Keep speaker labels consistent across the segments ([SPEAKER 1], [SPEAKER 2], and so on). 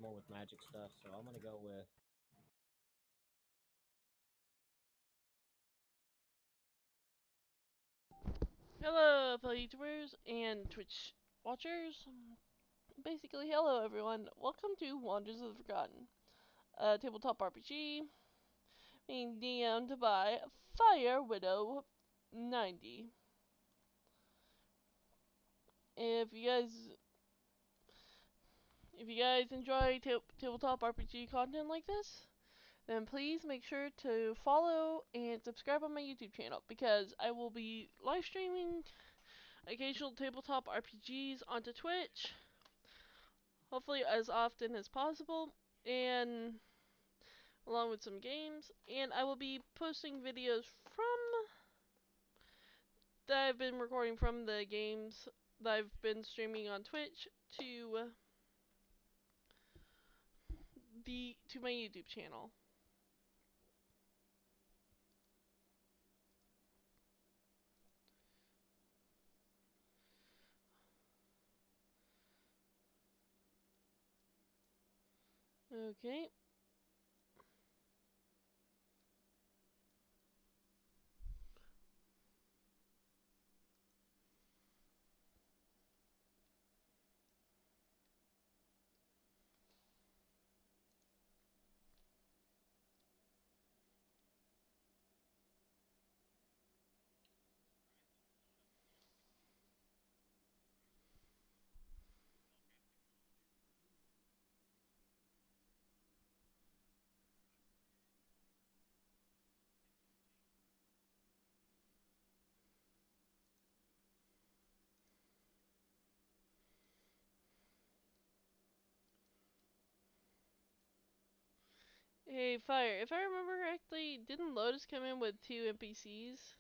[SPEAKER 1] more with magic stuff, so I'm gonna go with.
[SPEAKER 2] Hello, fellow YouTubers and Twitch watchers. Basically, hello everyone. Welcome to Wonders of the Forgotten, a tabletop RPG being DM'd by Fire Widow 90. If you guys, if you guys enjoy tabletop RPG content like this, then please make sure to follow and subscribe on my YouTube channel because I will be live streaming occasional tabletop RPGs onto Twitch, hopefully as often as possible, and along with some games, and I will be posting videos from that I've been recording from the games that I've been streaming on Twitch to my YouTube channel. Okay. Hey, Fire, if I remember correctly, didn't Lotus come in with 2 NPCs?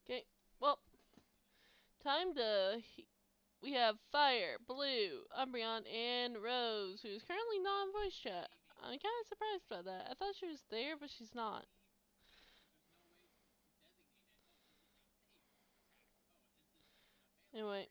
[SPEAKER 2] Okay, well, time to... We have Fire, Blue, Umbreon, and Rose, who's currently not in voice chat. I'm kind of surprised by that. I thought she was there, but she's not. Anyway.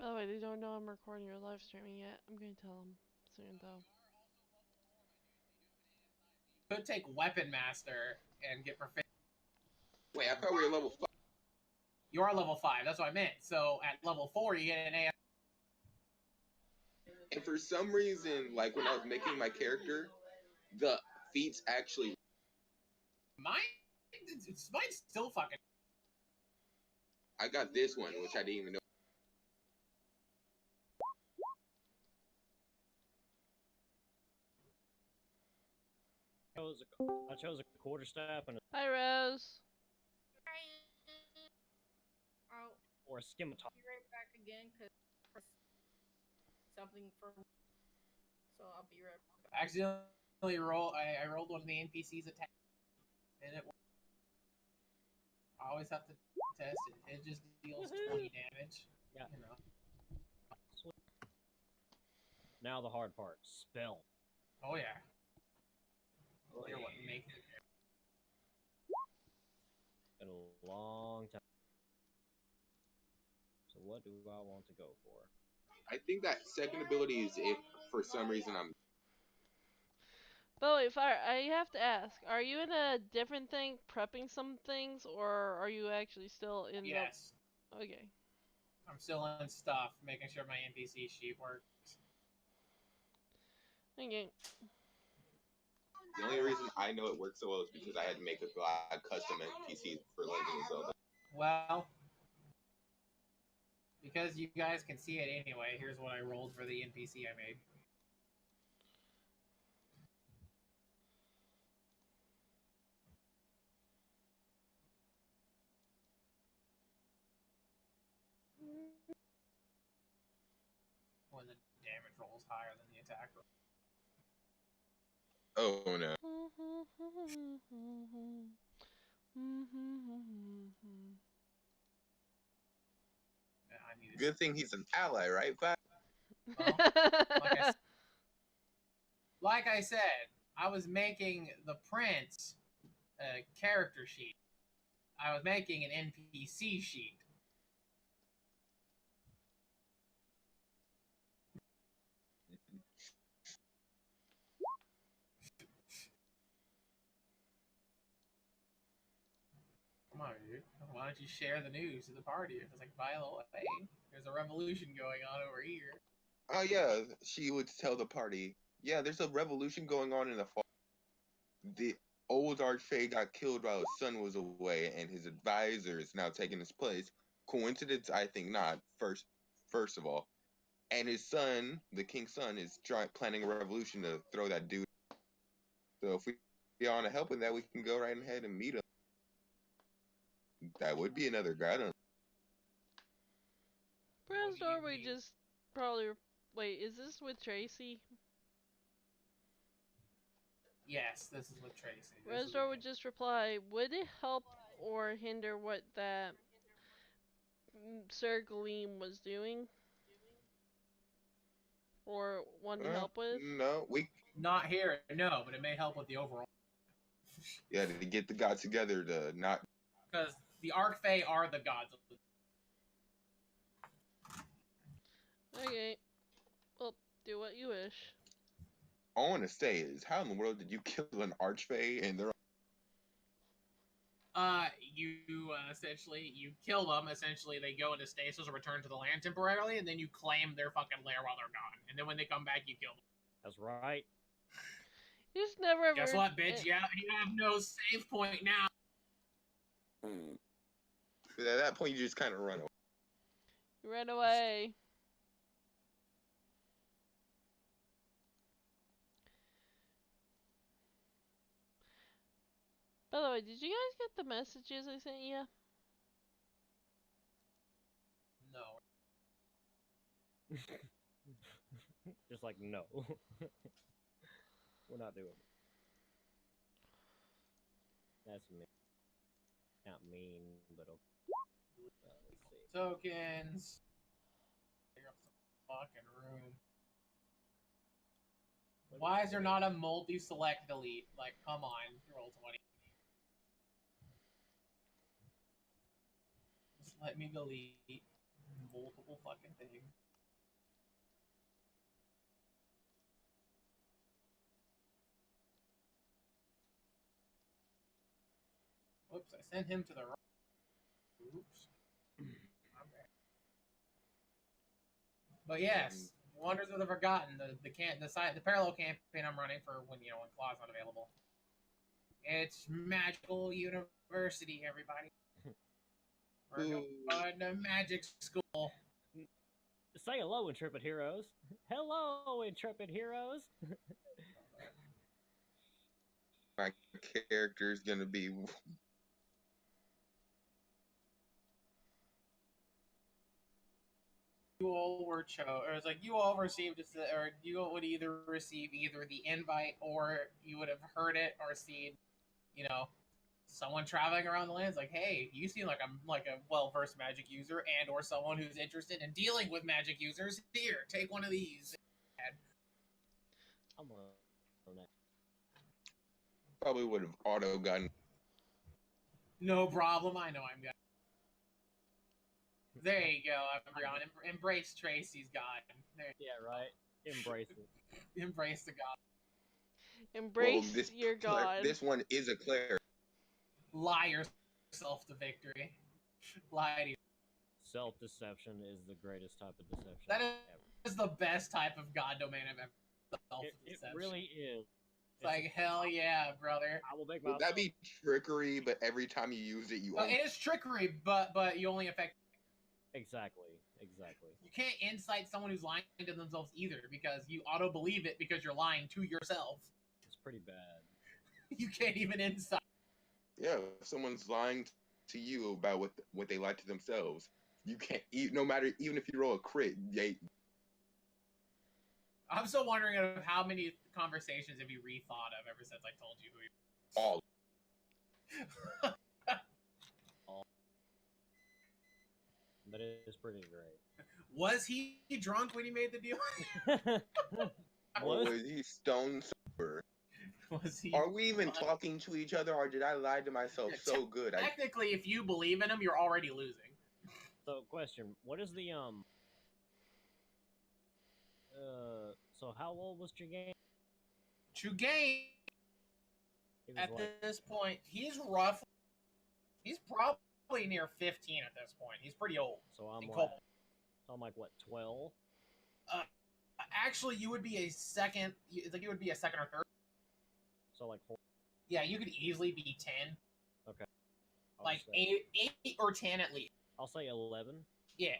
[SPEAKER 2] By the way, they don't know I'm recording or live streaming yet. I'm gonna tell them soon, though.
[SPEAKER 3] Could take Weapon Master and get proficient.
[SPEAKER 4] Wait, I thought we were level 5.
[SPEAKER 3] You are level 5. That's what I meant. So at level 4, you get an AS.
[SPEAKER 4] And for some reason, like when I was making my character, the feats actually.
[SPEAKER 3] Mine's still fucking.
[SPEAKER 4] I got this one, which I didn't even know.
[SPEAKER 1] I chose a quarterstaff and
[SPEAKER 2] Hi, Rose.
[SPEAKER 1] or a scimitar.
[SPEAKER 5] Be right back again, cause something for. So I'll be right back.
[SPEAKER 3] I accidentally I rolled one of the NPCs attack, and it. I always have to test it. It just deals 20 damage.
[SPEAKER 1] Yeah.
[SPEAKER 3] You know.
[SPEAKER 1] Sweet. Now the hard part. Spell.
[SPEAKER 3] Oh yeah. Clear what make.
[SPEAKER 1] Been a long time. So what do I want to go for?
[SPEAKER 4] I think that second ability is if for some reason I'm.
[SPEAKER 2] But wait, Fire, I have to ask, are you in a different thing, prepping some things, or are you actually still in
[SPEAKER 3] Yes.
[SPEAKER 2] the... Okay.
[SPEAKER 3] I'm still in stuff, making sure my NPC sheet works.
[SPEAKER 2] Okay.
[SPEAKER 4] The only reason I know it works so well is because I had to make a custom NPC for Legend of Zelda.
[SPEAKER 3] Well, because you guys can see it anyway, here's what I rolled for the NPC I made. When the damage roll is higher than the attack roll.
[SPEAKER 4] Oh no.
[SPEAKER 3] Yeah, I need
[SPEAKER 4] Good thing he's an ally, right? But
[SPEAKER 3] Well, like I said, I was making the Prince character sheet. I was making an NPC sheet. Come on, dude. Why don't you share the news to the party? It's like, by the way, there's a revolution going on over here.
[SPEAKER 4] oh yeah, she would tell the party, yeah, there's a revolution going on in the fall. The old Archfey got killed while his son was away, and his advisor is now taking his place. Coincidence? I think not. First of all, and his son, the king's son, is planning a revolution to throw that dude. So if we want to help with that, we can go right ahead and meet him. That would be another guy. I don't know.
[SPEAKER 2] Perhaps
[SPEAKER 3] What do you
[SPEAKER 2] Norway
[SPEAKER 3] mean?
[SPEAKER 2] just probably... Wait, is this with Tracy?
[SPEAKER 3] Yes, this is with Tracy.
[SPEAKER 2] Resdor would just reply, would it help or hinder what that Sir Gleam was doing? Or want to help with?
[SPEAKER 4] No,
[SPEAKER 3] Not here, no, but it may help with the overall.
[SPEAKER 4] yeah, to get the gods together to not.
[SPEAKER 3] Because the Archfey are the gods of the...
[SPEAKER 2] Okay. Well, do what you wish.
[SPEAKER 4] All I want to say is, how in the world did you kill an Archfey and they're
[SPEAKER 3] You essentially, you kill them, essentially they go into stasis or return to the land temporarily, and then you claim their fucking lair while they're gone. And then when they come back, you kill them.
[SPEAKER 1] That's right.
[SPEAKER 2] You just never ever...
[SPEAKER 3] Guess what, bitch? You have no save point now.
[SPEAKER 4] at that point you just kind of run away.
[SPEAKER 2] You ran away. By the way, did you guys get the messages I sent you?
[SPEAKER 3] No.
[SPEAKER 1] Just like, no. We're not doing it. That's mean. Not mean, but okay. Let's see.
[SPEAKER 3] Tokens. Clear up the fucking room. Why is there not a multi-select delete? Like, come on, roll 20. Just let me delete. multiple fucking things. Whoops, I sent him to the right. Oops. My bad. But yes, Wonders of the Forgotten, the parallel campaign I'm running for when when Claw's not available. It's Magical University, everybody. We're going to magic school.
[SPEAKER 1] Say hello, Intrepid Heroes. Hello, Intrepid Heroes.
[SPEAKER 4] My character's gonna be
[SPEAKER 3] You all were or it's like you all received, or you would either receive either the invite or you would have heard it or seen, someone traveling around the land. It's like, hey, you seem like I'm like a well-versed magic user and or someone who's interested in dealing with magic users. Here, take one of these.
[SPEAKER 1] I'm on that.
[SPEAKER 4] probably would have auto gotten.
[SPEAKER 3] No problem. I know I'm good. There you go, everyone. Embrace Tracy's god. There.
[SPEAKER 1] Yeah, right. Embrace it.
[SPEAKER 3] Embrace the god.
[SPEAKER 2] Embrace your god.
[SPEAKER 4] This one is a cleric.
[SPEAKER 3] Lie yourself to victory. Lie to you.
[SPEAKER 1] Self-deception is the greatest type of deception
[SPEAKER 3] That
[SPEAKER 1] ever.
[SPEAKER 3] is the best type of god domain I've ever.
[SPEAKER 1] It really is.
[SPEAKER 3] It's like, hell yeah, brother.
[SPEAKER 1] I will make
[SPEAKER 4] Would that be trickery? But every time you use it, you.
[SPEAKER 3] Well, it is trickery, but you only affect.
[SPEAKER 1] Exactly.
[SPEAKER 3] You can't incite someone who's lying to themselves either, because you auto believe it because you're lying to yourself.
[SPEAKER 1] It's pretty bad.
[SPEAKER 3] You can't even incite.
[SPEAKER 4] Yeah, if someone's lying to you about what they lie to themselves, you can't. No matter, even if you roll a crit,
[SPEAKER 3] I'm still wondering of how many conversations have you rethought of ever since I told you who you.
[SPEAKER 4] all.
[SPEAKER 1] But it is pretty great.
[SPEAKER 3] Was he drunk when he made the deal?
[SPEAKER 4] Or was he stone sober?
[SPEAKER 3] Was he?
[SPEAKER 4] Are we even talking to each other, or did I lie to myself so good?
[SPEAKER 3] Technically, if you believe in him, you're already losing.
[SPEAKER 1] So, question: what is the So, how old was Jagain?
[SPEAKER 3] Jagain,
[SPEAKER 1] He was
[SPEAKER 3] at
[SPEAKER 1] like,
[SPEAKER 3] this point, he's probably near 15 at this point. He's pretty old.
[SPEAKER 1] so I'm
[SPEAKER 3] in
[SPEAKER 1] like,
[SPEAKER 3] Cobalt.
[SPEAKER 1] what, 12?
[SPEAKER 3] Actually, you would be a second. Like you would be a second or third.
[SPEAKER 1] So like 4.
[SPEAKER 3] Yeah, you could easily be 10.
[SPEAKER 1] Okay. I'll
[SPEAKER 3] Like
[SPEAKER 1] say,
[SPEAKER 3] 8 or 10 at least.
[SPEAKER 1] I'll say 11.
[SPEAKER 3] Yeah.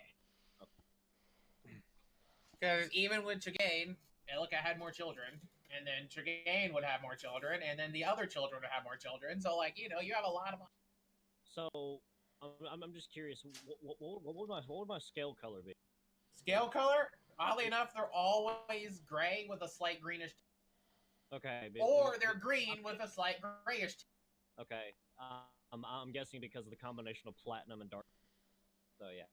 [SPEAKER 3] Because even with Jagain, Elika had more children, and then Jagain would have more children, and then the other children would have more children. So, like, you have a lot of money.
[SPEAKER 1] So, I'm just curious, what would my scale color be?
[SPEAKER 3] Scale color, oddly enough, they're always gray with a slight greenish.
[SPEAKER 1] Okay.
[SPEAKER 3] Or they're green with a slight grayish.
[SPEAKER 1] Okay. I'm guessing because of the combination of platinum and dark. So yeah.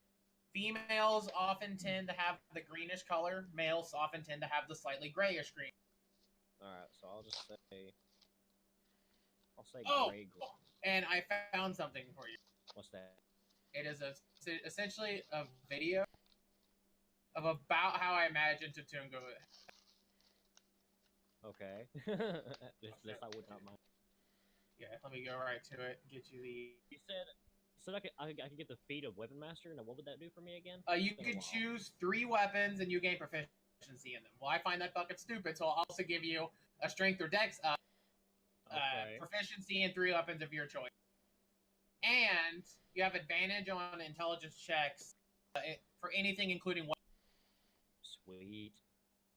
[SPEAKER 3] Females often tend to have the greenish color. Males often tend to have the slightly grayish green.
[SPEAKER 1] All right. So I'll just say.
[SPEAKER 3] Oh,
[SPEAKER 1] gray.
[SPEAKER 3] and I found something for you.
[SPEAKER 1] What's that?
[SPEAKER 3] It is essentially a video of about how I imagine Tutunga.
[SPEAKER 1] Okay. this I would not mind.
[SPEAKER 3] Yeah, let me go right to it. Get you the.
[SPEAKER 1] You said I could get the feat of Weapon Master. Now, what would that do for me again?
[SPEAKER 3] You could choose 3 weapons and you gain proficiency in them. Well, I find that fucking stupid, so I'll also give you a strength or dex proficiency in 3 weapons of your choice. And you have advantage on intelligence checks for anything, including weapons.
[SPEAKER 1] Sweet.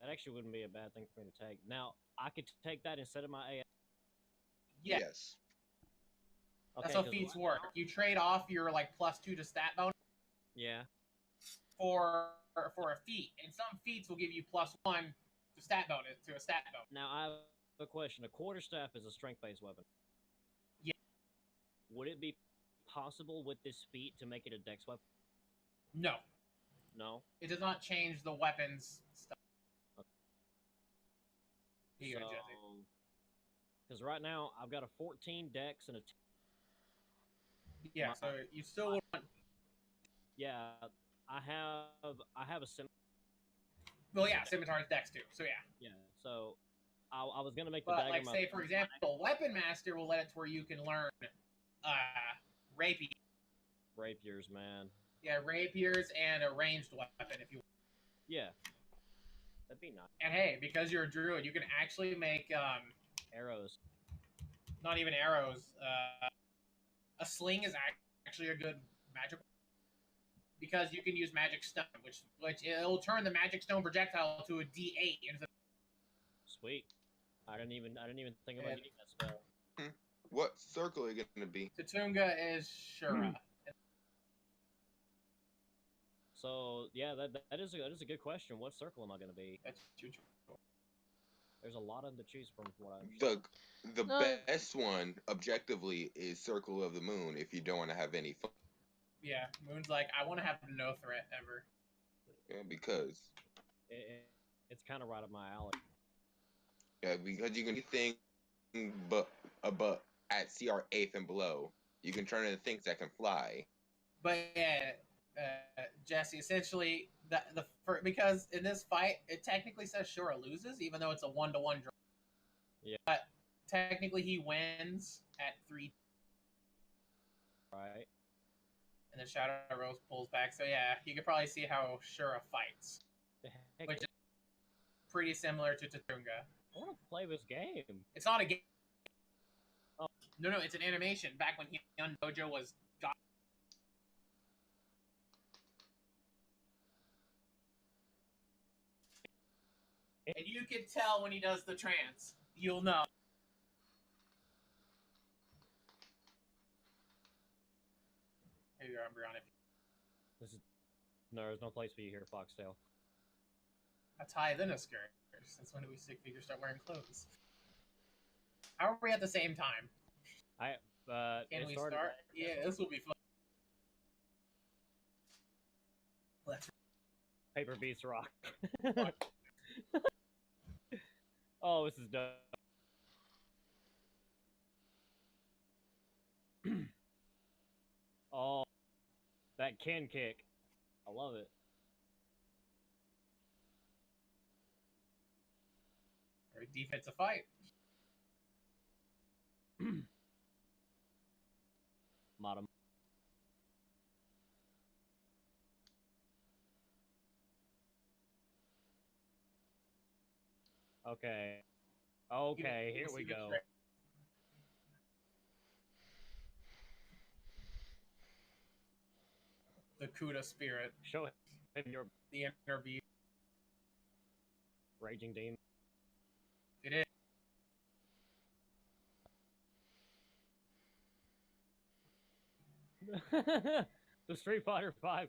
[SPEAKER 1] That actually wouldn't be a bad thing for me to take. Now, I could take that instead of my AS.
[SPEAKER 3] Yeah.
[SPEAKER 4] Yes.
[SPEAKER 1] Okay,
[SPEAKER 3] That's how feats work. You trade off your +2 to stat bonus.
[SPEAKER 1] Yeah.
[SPEAKER 3] For a feat, and some feats will give you +1 to stat bonus to a stat bonus.
[SPEAKER 1] Now I have a question. A quarterstaff is a strength-based weapon.
[SPEAKER 3] Yeah.
[SPEAKER 1] Would it be possible with this feat to make it a dex weapon?
[SPEAKER 3] No,
[SPEAKER 1] No.
[SPEAKER 3] it does not change the weapons stuff.
[SPEAKER 1] Okay.
[SPEAKER 3] Here you go, Jesse.
[SPEAKER 1] Because right now I've got a 14 dex and a.
[SPEAKER 3] Yeah, so you still would want.
[SPEAKER 1] Yeah, I have a sim.
[SPEAKER 3] Well, yeah, Scimitar's Dex too. So yeah.
[SPEAKER 1] Yeah. So I was gonna make the
[SPEAKER 3] But
[SPEAKER 1] dagger.
[SPEAKER 3] like,
[SPEAKER 1] my
[SPEAKER 3] say for example, Weapon Master will let it to where you can learn rapier.
[SPEAKER 1] rapiers, man.
[SPEAKER 3] Yeah, rapiers and a ranged weapon if you.
[SPEAKER 1] Yeah. That'd be nice.
[SPEAKER 3] And hey, because you're a druid, you can actually make
[SPEAKER 1] Arrows.
[SPEAKER 3] not even arrows. A sling is actually a good magic because you can use magic stone, which it'll turn the magic stone projectile to a D8 instead.
[SPEAKER 1] Sweet. I didn't even think about
[SPEAKER 3] Yeah.
[SPEAKER 1] getting that spell.
[SPEAKER 4] What circle are you gonna be?
[SPEAKER 3] Tatunga is Shura.
[SPEAKER 1] So yeah, that is a good question. What circle am I gonna be?
[SPEAKER 3] That's your choice.
[SPEAKER 1] There's a lot of them to choose from what I understand.
[SPEAKER 4] The
[SPEAKER 2] No.
[SPEAKER 4] best one objectively is Circle of the Moon if you don't want to have any fun.
[SPEAKER 3] Yeah, Moon's like, I want to have no threat ever.
[SPEAKER 4] Yeah, because
[SPEAKER 1] It's kind of right up my alley.
[SPEAKER 4] because you can do things but at CR 8th and below. You can turn into things that can fly.
[SPEAKER 3] But yeah, Jesse, essentially, because in this fight, it technically says Shura loses, even though it's a 1-1 draw.
[SPEAKER 1] Yeah.
[SPEAKER 3] But technically, he wins at 3,
[SPEAKER 1] Right.
[SPEAKER 3] and then Shadow Rose pulls back. So yeah, you could probably see how Shura fights,
[SPEAKER 1] The heck?
[SPEAKER 3] which is pretty similar to Tatunga.
[SPEAKER 1] I want to play this game.
[SPEAKER 3] It's not a game.
[SPEAKER 1] Oh.
[SPEAKER 3] No, it's an animation. Back when Hyun Dojo was God. And you can tell when he does the trance. You'll know. Here you are, Umbreon.
[SPEAKER 1] There's no place for you here, Foxtail.
[SPEAKER 3] A tie, then a skirt. Since when do we stick figures start wearing clothes? How are we at the same time? Can
[SPEAKER 1] It
[SPEAKER 3] we
[SPEAKER 1] started-
[SPEAKER 3] start? Yeah, this will be fun. Let's.
[SPEAKER 1] Paper beats rock. Oh, this is dope. Oh, that can kick. I love it.
[SPEAKER 3] Or defensive fight.
[SPEAKER 1] Modem. Okay. Okay, here we go.
[SPEAKER 3] The Kuda spirit,
[SPEAKER 1] Show him your
[SPEAKER 3] the inner beast.
[SPEAKER 1] raging demon.
[SPEAKER 3] It is.
[SPEAKER 1] The Street Fighter 5.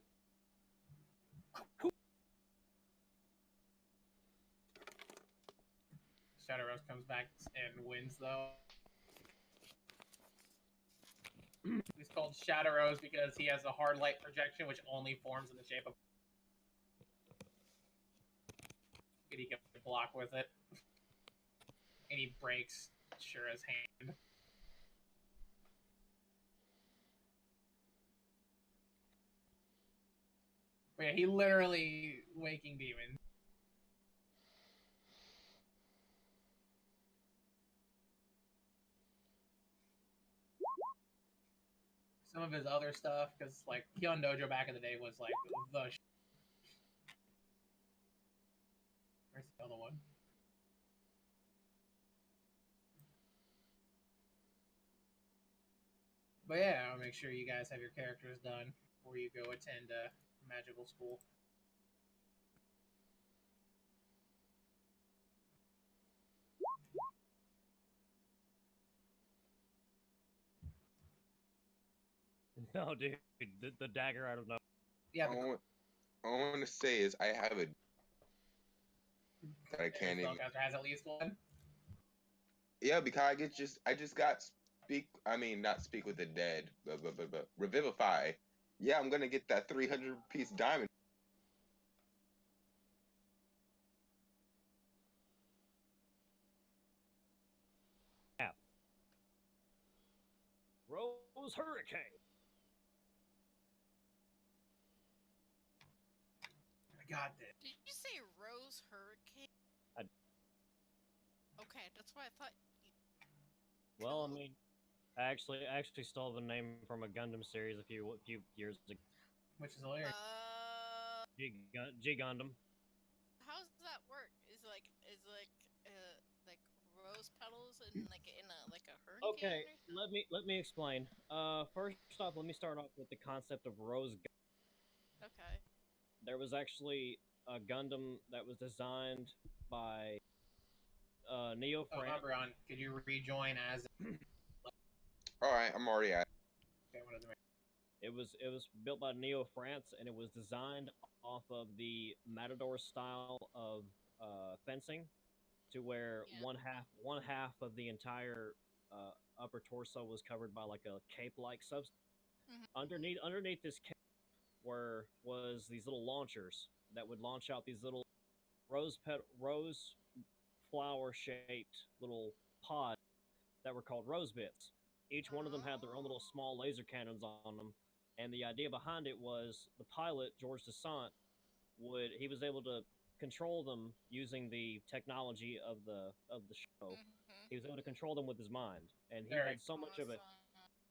[SPEAKER 3] Shadow Rose comes back and wins, though. He's called Shadow Rose because he has a hard light projection, which only forms in the shape of. And he can block with it. And he breaks Shura's hand. But yeah, he literally waking demon. Some of his other stuff, because like Hyun Dojo back in the day was like the. Where's the other one? But yeah, I'll make sure you guys have your characters done before you go attend magical school.
[SPEAKER 1] No, dude, the dagger out of nowhere.
[SPEAKER 3] Yeah,
[SPEAKER 4] All I want to say is I have a that I can't even.
[SPEAKER 3] Spellcaster has at least one.
[SPEAKER 4] Yeah, because I just got not speak with the dead, but revivify. Yeah, I'm gonna get that 300-piece diamond.
[SPEAKER 1] Rose Hurricane.
[SPEAKER 3] got this.
[SPEAKER 6] Did you say Rose Hurricane?
[SPEAKER 1] I-
[SPEAKER 6] Okay, that's why I thought.
[SPEAKER 1] Well, I mean, I actually stole the name from a Gundam series a few years ago.
[SPEAKER 3] Which is hilarious.
[SPEAKER 1] G Gundam.
[SPEAKER 6] How does that work? Is like rose petals and like in a hurricane?
[SPEAKER 1] Okay,
[SPEAKER 6] or something?
[SPEAKER 1] let me explain. First off, let me start off with the concept of Rose.
[SPEAKER 6] Okay.
[SPEAKER 1] There was actually a Gundam that was designed by Neo
[SPEAKER 3] Oh,
[SPEAKER 1] France.
[SPEAKER 3] Umbreon, could you rejoin as?
[SPEAKER 4] All right, I'm already at.
[SPEAKER 3] Okay, what is it?
[SPEAKER 1] It was built by Neo France, and it was designed off of the Matador style of fencing, to where
[SPEAKER 6] Yeah.
[SPEAKER 1] one half of the entire upper torso was covered by like a cape-like substance.
[SPEAKER 6] Mhm.
[SPEAKER 1] Underneath this cape was these little launchers that would launch out these little rose flower shaped little pods that were called rose bits. Each one of them had their own little small laser cannons on them, and the idea behind it was the pilot George Descent he was able to control them using the technology of the show.
[SPEAKER 6] Mhm.
[SPEAKER 1] He was able to control them with his mind, and he
[SPEAKER 3] Very
[SPEAKER 1] had so much of it.
[SPEAKER 6] Awesome.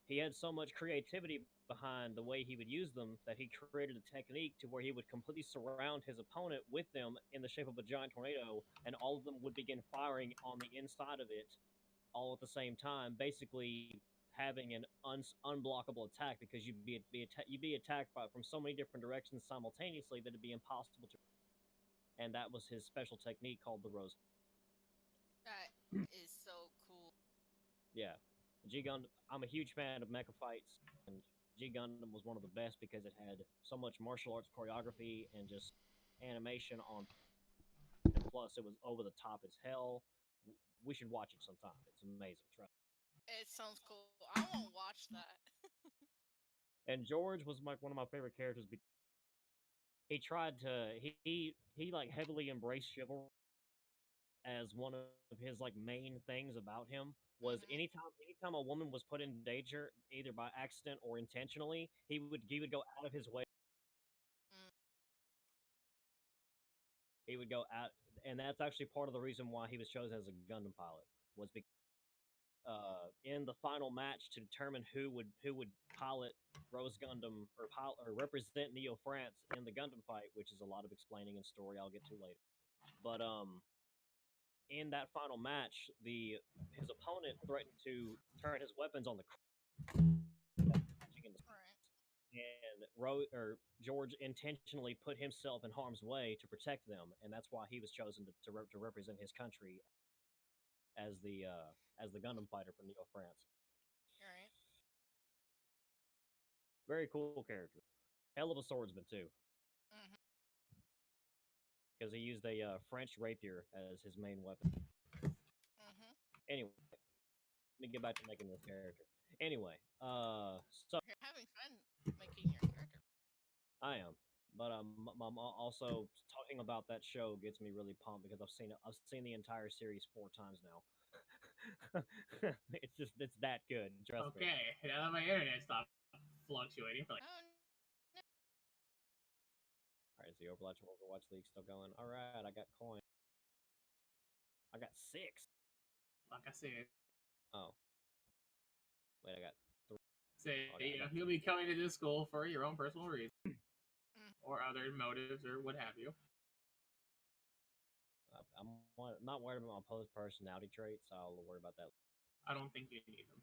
[SPEAKER 1] He had so much creativity behind the way he would use them that he created a technique to where he would completely surround his opponent with them in the shape of a giant tornado, and all of them would begin firing on the inside of it all at the same time, basically having an unblockable attack, because you'd be attacked from so many different directions simultaneously that it'd be impossible to. And that was his special technique called the Rose.
[SPEAKER 6] That is so cool.
[SPEAKER 1] Yeah, G Gundam. I'm a huge fan of mecha fights, and G Gundam was one of the best because it had so much martial arts choreography and just animation on. And plus, it was over the top as hell. We should watch it sometime. It's amazing. Trust.
[SPEAKER 6] It sounds cool. I want to watch that.
[SPEAKER 1] And George was one of my favorite characters because he tried to he like heavily embraced chivalry as one of his like main things about him. Was
[SPEAKER 6] Mhm.
[SPEAKER 1] anytime a woman was put in danger, either by accident or intentionally, he would go out of his way.
[SPEAKER 6] Mm.
[SPEAKER 1] He would go out, and that's actually part of the reason why he was chosen as a Gundam pilot, was because in the final match to determine who would pilot Rose Gundam or represent Neo France in the Gundam fight, which is a lot of explaining and story I'll get to later. But in that final match, his opponent threatened to turn his weapons on the
[SPEAKER 6] Right.
[SPEAKER 1] and George intentionally put himself in harm's way to protect them, and that's why he was chosen to represent his country as the Gundam fighter for Neo France.
[SPEAKER 6] Right.
[SPEAKER 1] Very cool character. Hell of a swordsman too,
[SPEAKER 6] Mhm.
[SPEAKER 1] because he used a French rapier as his main weapon.
[SPEAKER 6] Mhm.
[SPEAKER 1] Anyway, let me get back to making this character. Anyway, so
[SPEAKER 6] You're having fun making your character.
[SPEAKER 1] I am, but I'm also talking about that show gets me really pumped because I've seen the entire series 4 times now. It's that good. Trust me.
[SPEAKER 3] Okay, now that my internet stopped fluctuating for like.
[SPEAKER 6] Oh, no.
[SPEAKER 1] All right, is the Overwatch League still going? All right, I got coin. I got 6.
[SPEAKER 3] Like I said,
[SPEAKER 1] Oh, wait, I got 3.
[SPEAKER 3] so
[SPEAKER 1] Okay, I got
[SPEAKER 3] you'll be coming to this school for your own personal reasons
[SPEAKER 6] Mm.
[SPEAKER 3] or other motives or what have you.
[SPEAKER 1] I'm not worried about my personality traits. So I'll worry about that.
[SPEAKER 3] I don't think you need them.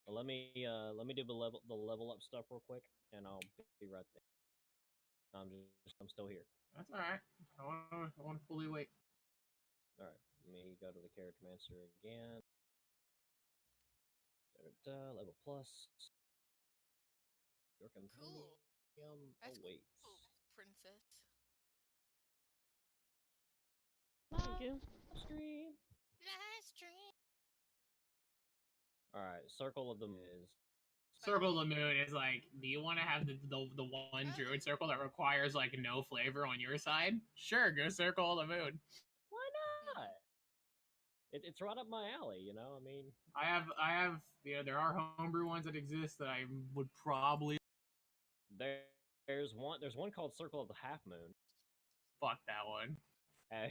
[SPEAKER 1] But let me do the level up stuff real quick, and I'll be right there. I'm still here.
[SPEAKER 3] That's all right. I want to fully wait.
[SPEAKER 1] All right, let me go to the character master again. Level plus. Your
[SPEAKER 6] Cool.
[SPEAKER 1] compendium
[SPEAKER 6] That's
[SPEAKER 1] awaits.
[SPEAKER 6] cool, princess.
[SPEAKER 2] Thank you.
[SPEAKER 1] Stream.
[SPEAKER 6] Live stream.
[SPEAKER 1] All right, Circle of the Moon is.
[SPEAKER 3] Circle of the Moon is like, do you want to have the one druid circle that requires like no flavor on your side? Sure, go Circle of the Moon.
[SPEAKER 1] Why not? It's right up my alley, you know. I mean,
[SPEAKER 3] I have there are homebrew ones that exist that I would probably.
[SPEAKER 1] there's one called Circle of the Half Moon.
[SPEAKER 3] Fuck that one.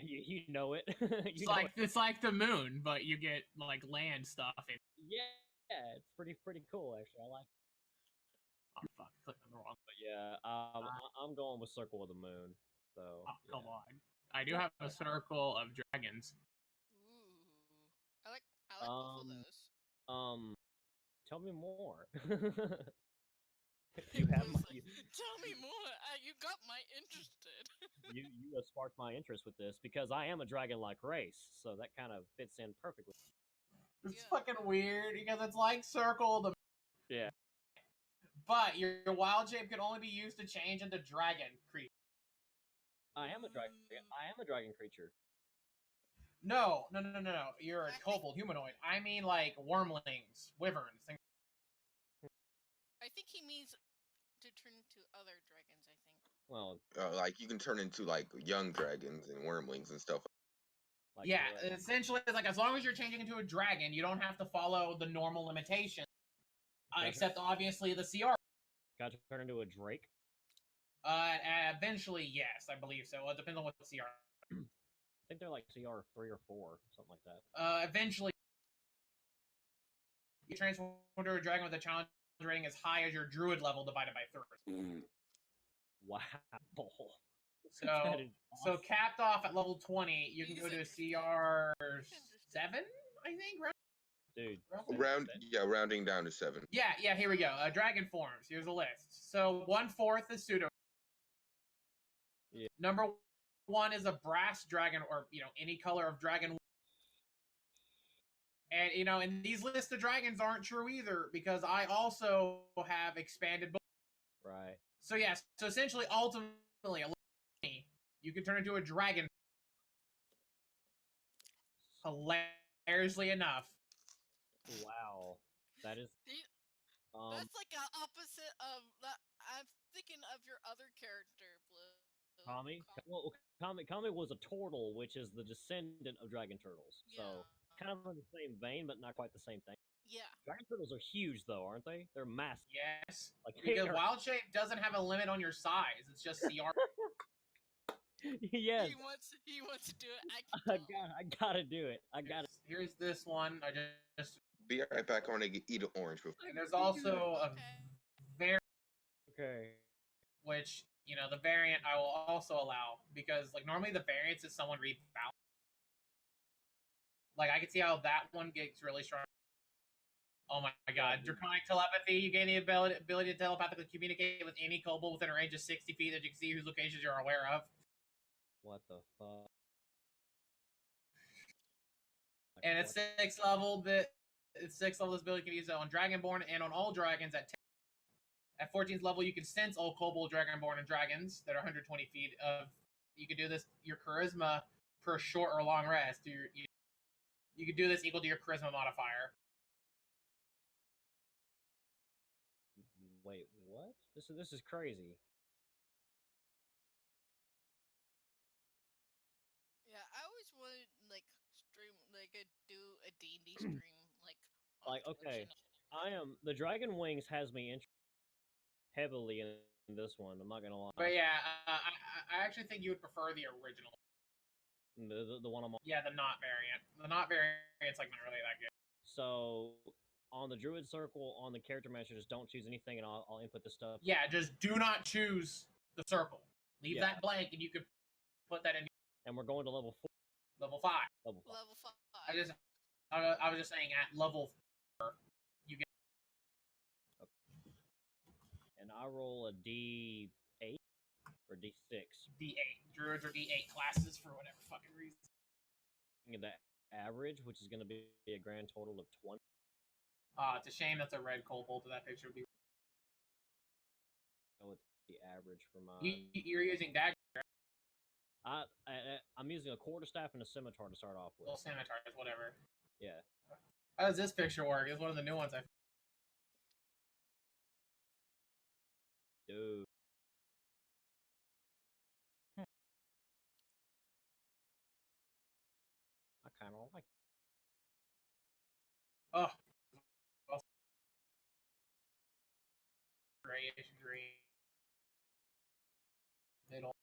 [SPEAKER 1] You know it.
[SPEAKER 3] It's
[SPEAKER 1] you know
[SPEAKER 3] like
[SPEAKER 1] it.
[SPEAKER 3] it's like the moon, but you get like land stuff. And
[SPEAKER 1] Yeah, it's pretty cool actually. I like it.
[SPEAKER 3] oh fuck, clicked on the wrong.
[SPEAKER 1] But yeah, I'm going with Circle of the Moon. So
[SPEAKER 3] Oh come
[SPEAKER 1] yeah.
[SPEAKER 3] on, I do have a circle of dragons.
[SPEAKER 6] Ooh. I like both of those.
[SPEAKER 1] Tell me more. You have my
[SPEAKER 6] Tell me more. You got my interested.
[SPEAKER 1] you have sparked my interest with this because I am a dragon-like race, so that kind of fits in perfectly.
[SPEAKER 3] It's
[SPEAKER 6] Yeah.
[SPEAKER 3] fucking weird because it's like circle of the.
[SPEAKER 1] Yeah.
[SPEAKER 3] But your wild shape can only be used to change into dragon creature.
[SPEAKER 1] I am a dragon creature.
[SPEAKER 3] No. You're a
[SPEAKER 6] I think-
[SPEAKER 3] kobold humanoid. I mean, like wormlings, wyverns, things.
[SPEAKER 6] I think he means to turn into other dragons. I think.
[SPEAKER 1] Well,
[SPEAKER 4] Like you can turn into like young dragons and wormlings and stuff.
[SPEAKER 1] like
[SPEAKER 3] Yeah,
[SPEAKER 1] what?
[SPEAKER 3] essentially, it's like as long as you're changing into a dragon, you don't have to follow the normal limitations,
[SPEAKER 1] Gotcha.
[SPEAKER 3] except obviously the CR.
[SPEAKER 1] Got to turn into a drake.
[SPEAKER 3] Eventually, yes, I believe so. It depends on what CR.
[SPEAKER 1] I think they're like CR 3 or 4, something like that.
[SPEAKER 3] Eventually, you transform into a dragon with a challenge rating as high as your druid level divided by 3.
[SPEAKER 1] Wow.
[SPEAKER 3] So,
[SPEAKER 1] That is
[SPEAKER 3] so
[SPEAKER 1] awesome.
[SPEAKER 3] capped off at level 20, you can go to a CR 7, I think. Right?
[SPEAKER 1] Dude.
[SPEAKER 4] Rounding down to 7.
[SPEAKER 3] Yeah. Here we go. Dragon forms. Here's a list. So 1/4 is pseudo.
[SPEAKER 1] Yeah.
[SPEAKER 3] Number 1 is a brass dragon, or any color of dragon. And and these lists of dragons aren't true either because I also have expanded.
[SPEAKER 1] Right.
[SPEAKER 3] So yes. So essentially, ultimately, you can turn into a dragon. Hilariously enough.
[SPEAKER 1] Wow. That is.
[SPEAKER 6] That's like an opposite of that. I'm thinking of your other character, Blue.
[SPEAKER 1] Kami? Well, Kami was a turtle, which is the descendant of dragon turtles. So,
[SPEAKER 6] Yeah.
[SPEAKER 1] kind of in the same vein, but not quite the same thing.
[SPEAKER 6] Yeah.
[SPEAKER 1] Dragon turtles are huge, though, aren't they? They're massive.
[SPEAKER 3] Yes.
[SPEAKER 1] Like,
[SPEAKER 3] Because
[SPEAKER 1] they're-
[SPEAKER 3] wild shape doesn't have a limit on your size. It's just CR.
[SPEAKER 1] Yes.
[SPEAKER 6] He wants to do it.
[SPEAKER 1] I gotta do it. I gotta.
[SPEAKER 3] Here's this one. I just.
[SPEAKER 4] Be right back. I want to eat an orange.
[SPEAKER 3] And there's also a variant,
[SPEAKER 1] Okay.
[SPEAKER 3] which the variant I will also allow because normally the variance is someone rebalance. Like I can see how that one gets really strong. Oh my god, draconic telepathy. You gain the ability to telepathically communicate with any kobold within a range of 60 feet that you can see whose locations you're aware of.
[SPEAKER 1] What the fuck?
[SPEAKER 3] And it's 6th level. It's 6th level. This ability can be used on Dragonborn and on all dragons at 10. At 14th level, you can sense all kobold, dragonborn, and dragons that are 120 feet of. You can do this. Your charisma per short or long rest. You can do this equal to your charisma modifier.
[SPEAKER 1] Wait, what? This is crazy.
[SPEAKER 6] Yeah, I always wanted stream do a D&D stream on
[SPEAKER 1] Like, okay,
[SPEAKER 6] Twitch
[SPEAKER 1] the Dragon Wings has me interested heavily in this one. I'm not gonna lie.
[SPEAKER 3] But yeah, I actually think you would prefer the original.
[SPEAKER 1] The one I'm on.
[SPEAKER 3] Yeah, the not variant. The not variant's not really that good.
[SPEAKER 1] So on the Druid Circle, on the character manager, just don't choose anything, and I'll input this stuff.
[SPEAKER 3] Yeah, just do not choose the circle. Leave
[SPEAKER 1] Yeah.
[SPEAKER 3] that blank, and you could put that in
[SPEAKER 1] And we're going to level 4.
[SPEAKER 3] level 5.
[SPEAKER 1] Level 5.
[SPEAKER 6] Level 5.
[SPEAKER 3] I was just saying at level 4, you get.
[SPEAKER 1] And I roll a D8 or D6.
[SPEAKER 3] D8. Druids are D8 classes for whatever fucking reason.
[SPEAKER 1] And the average, which is going to be a grand total of 20.
[SPEAKER 3] It's a shame that's a red kobold, so that picture would be.
[SPEAKER 1] Go with the average for my.
[SPEAKER 3] You're using dagger.
[SPEAKER 1] I'm using a quarterstaff and a scimitar to start off with.
[SPEAKER 3] Little scimitars, whatever.
[SPEAKER 1] Yeah.
[SPEAKER 3] How does this picture work? It's one of the new ones I.
[SPEAKER 1] Dude. I kind of like.
[SPEAKER 3] Oh. Grayish green. They don't.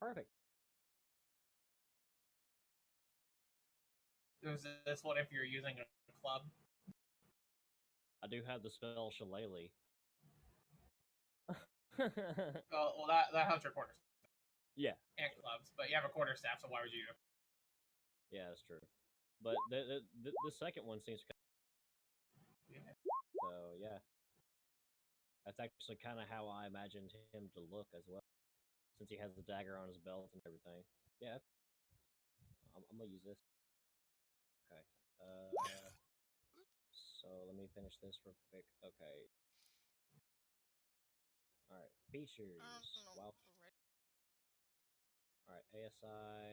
[SPEAKER 1] Perfect.
[SPEAKER 3] There's this one if you're using a club.
[SPEAKER 1] I do have the spell Shillelagh.
[SPEAKER 3] Well, that helps your quarter
[SPEAKER 1] Yeah,
[SPEAKER 3] and clubs, but you have a quarter staff, so why would you?
[SPEAKER 1] yeah, that's true. But the second one seems.
[SPEAKER 3] Yeah.
[SPEAKER 1] So yeah, that's actually kind of how I imagined him to look as well, since he has the dagger on his belt and everything. Yeah, I'm gonna use this. Okay. So let me finish this real quick. Okay. All right. Features.
[SPEAKER 6] I don't know.
[SPEAKER 1] Wow.
[SPEAKER 6] Already.
[SPEAKER 1] All right. ASI.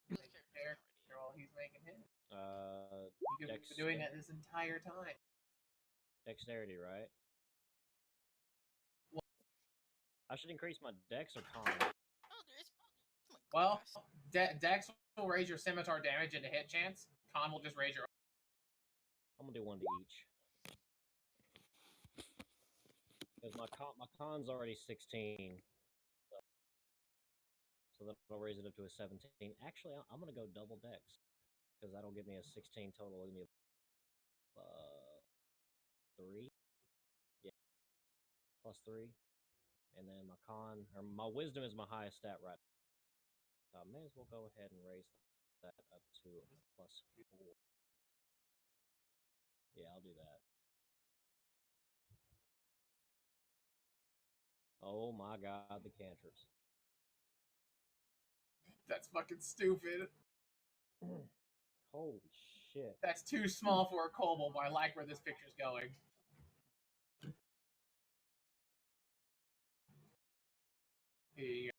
[SPEAKER 6] This character's
[SPEAKER 3] There,
[SPEAKER 6] already.
[SPEAKER 3] while he's making him.
[SPEAKER 1] Uh,
[SPEAKER 3] You could be doing that this entire time.
[SPEAKER 1] dexterity, right?
[SPEAKER 3] Well-
[SPEAKER 1] I should increase my dex or con.
[SPEAKER 6] Oh, there is. Oh my
[SPEAKER 3] Well,
[SPEAKER 6] goodness.
[SPEAKER 3] Dex will raise your scimitar damage into hit chance. Con will just raise your.
[SPEAKER 1] I'm gonna do one to each. Because my con's already 16. So that'll raise it up to a 17. Actually, I'm gonna go double dex. Because that'll give me a 16 total. It'll give me 3. Yeah. Plus 3. And then my con, or my wisdom is my highest stat right now. So I may as well go ahead and raise that up to a plus 4. Yeah, I'll do that. Oh my god, the cantrips.
[SPEAKER 3] That's fucking stupid.
[SPEAKER 1] Holy shit.
[SPEAKER 3] That's too small for a kobold, but I like where this picture's going. Here you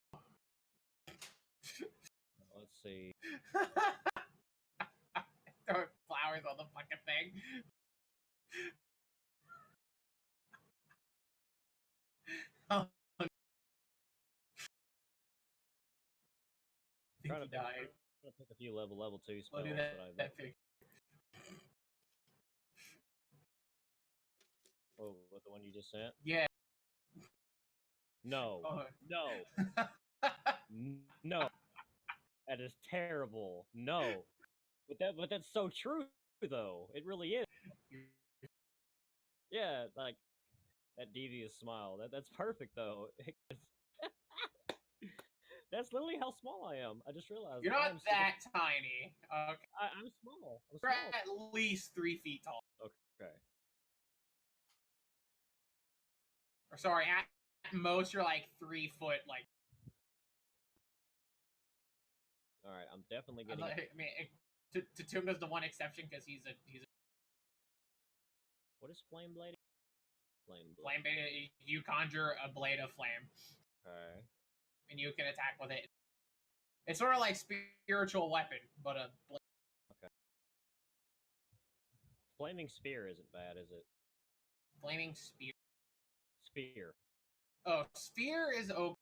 [SPEAKER 1] Let's see.
[SPEAKER 3] go. Throwing flowers on the fucking thing. Oh, I think
[SPEAKER 1] Trying
[SPEAKER 3] he
[SPEAKER 1] to
[SPEAKER 3] died.
[SPEAKER 1] pick a few level 2
[SPEAKER 3] We'll
[SPEAKER 1] spells
[SPEAKER 3] do
[SPEAKER 1] that
[SPEAKER 3] that picture.
[SPEAKER 1] Oh, what, the one you just sent?
[SPEAKER 3] Yeah.
[SPEAKER 1] No.
[SPEAKER 3] Oh.
[SPEAKER 1] No. No. That is terrible. No. But that's so true though. It really is. Yeah, like that devious smile. That's perfect though. That's literally how small I am. I just realized.
[SPEAKER 3] You're not that tiny. Okay.
[SPEAKER 1] I'm small. I'm
[SPEAKER 3] You're
[SPEAKER 1] small.
[SPEAKER 3] at least 3 feet tall.
[SPEAKER 1] Okay.
[SPEAKER 3] Or sorry, at most you're like 3 foot. Like.
[SPEAKER 1] All right. I'm definitely
[SPEAKER 3] I
[SPEAKER 1] getting.
[SPEAKER 3] mean, Tatum is the one exception because he's a
[SPEAKER 1] What is flame blade? Flame blade.
[SPEAKER 3] flame blade. You conjure a blade of flame,
[SPEAKER 1] Okay.
[SPEAKER 3] and you can attack with it. It's sort of like spiritual weapon, but a blade.
[SPEAKER 1] Okay. Flaming spear isn't bad, is it?
[SPEAKER 3] Flaming spear.
[SPEAKER 1] Spear.
[SPEAKER 3] Oh, spear is okay.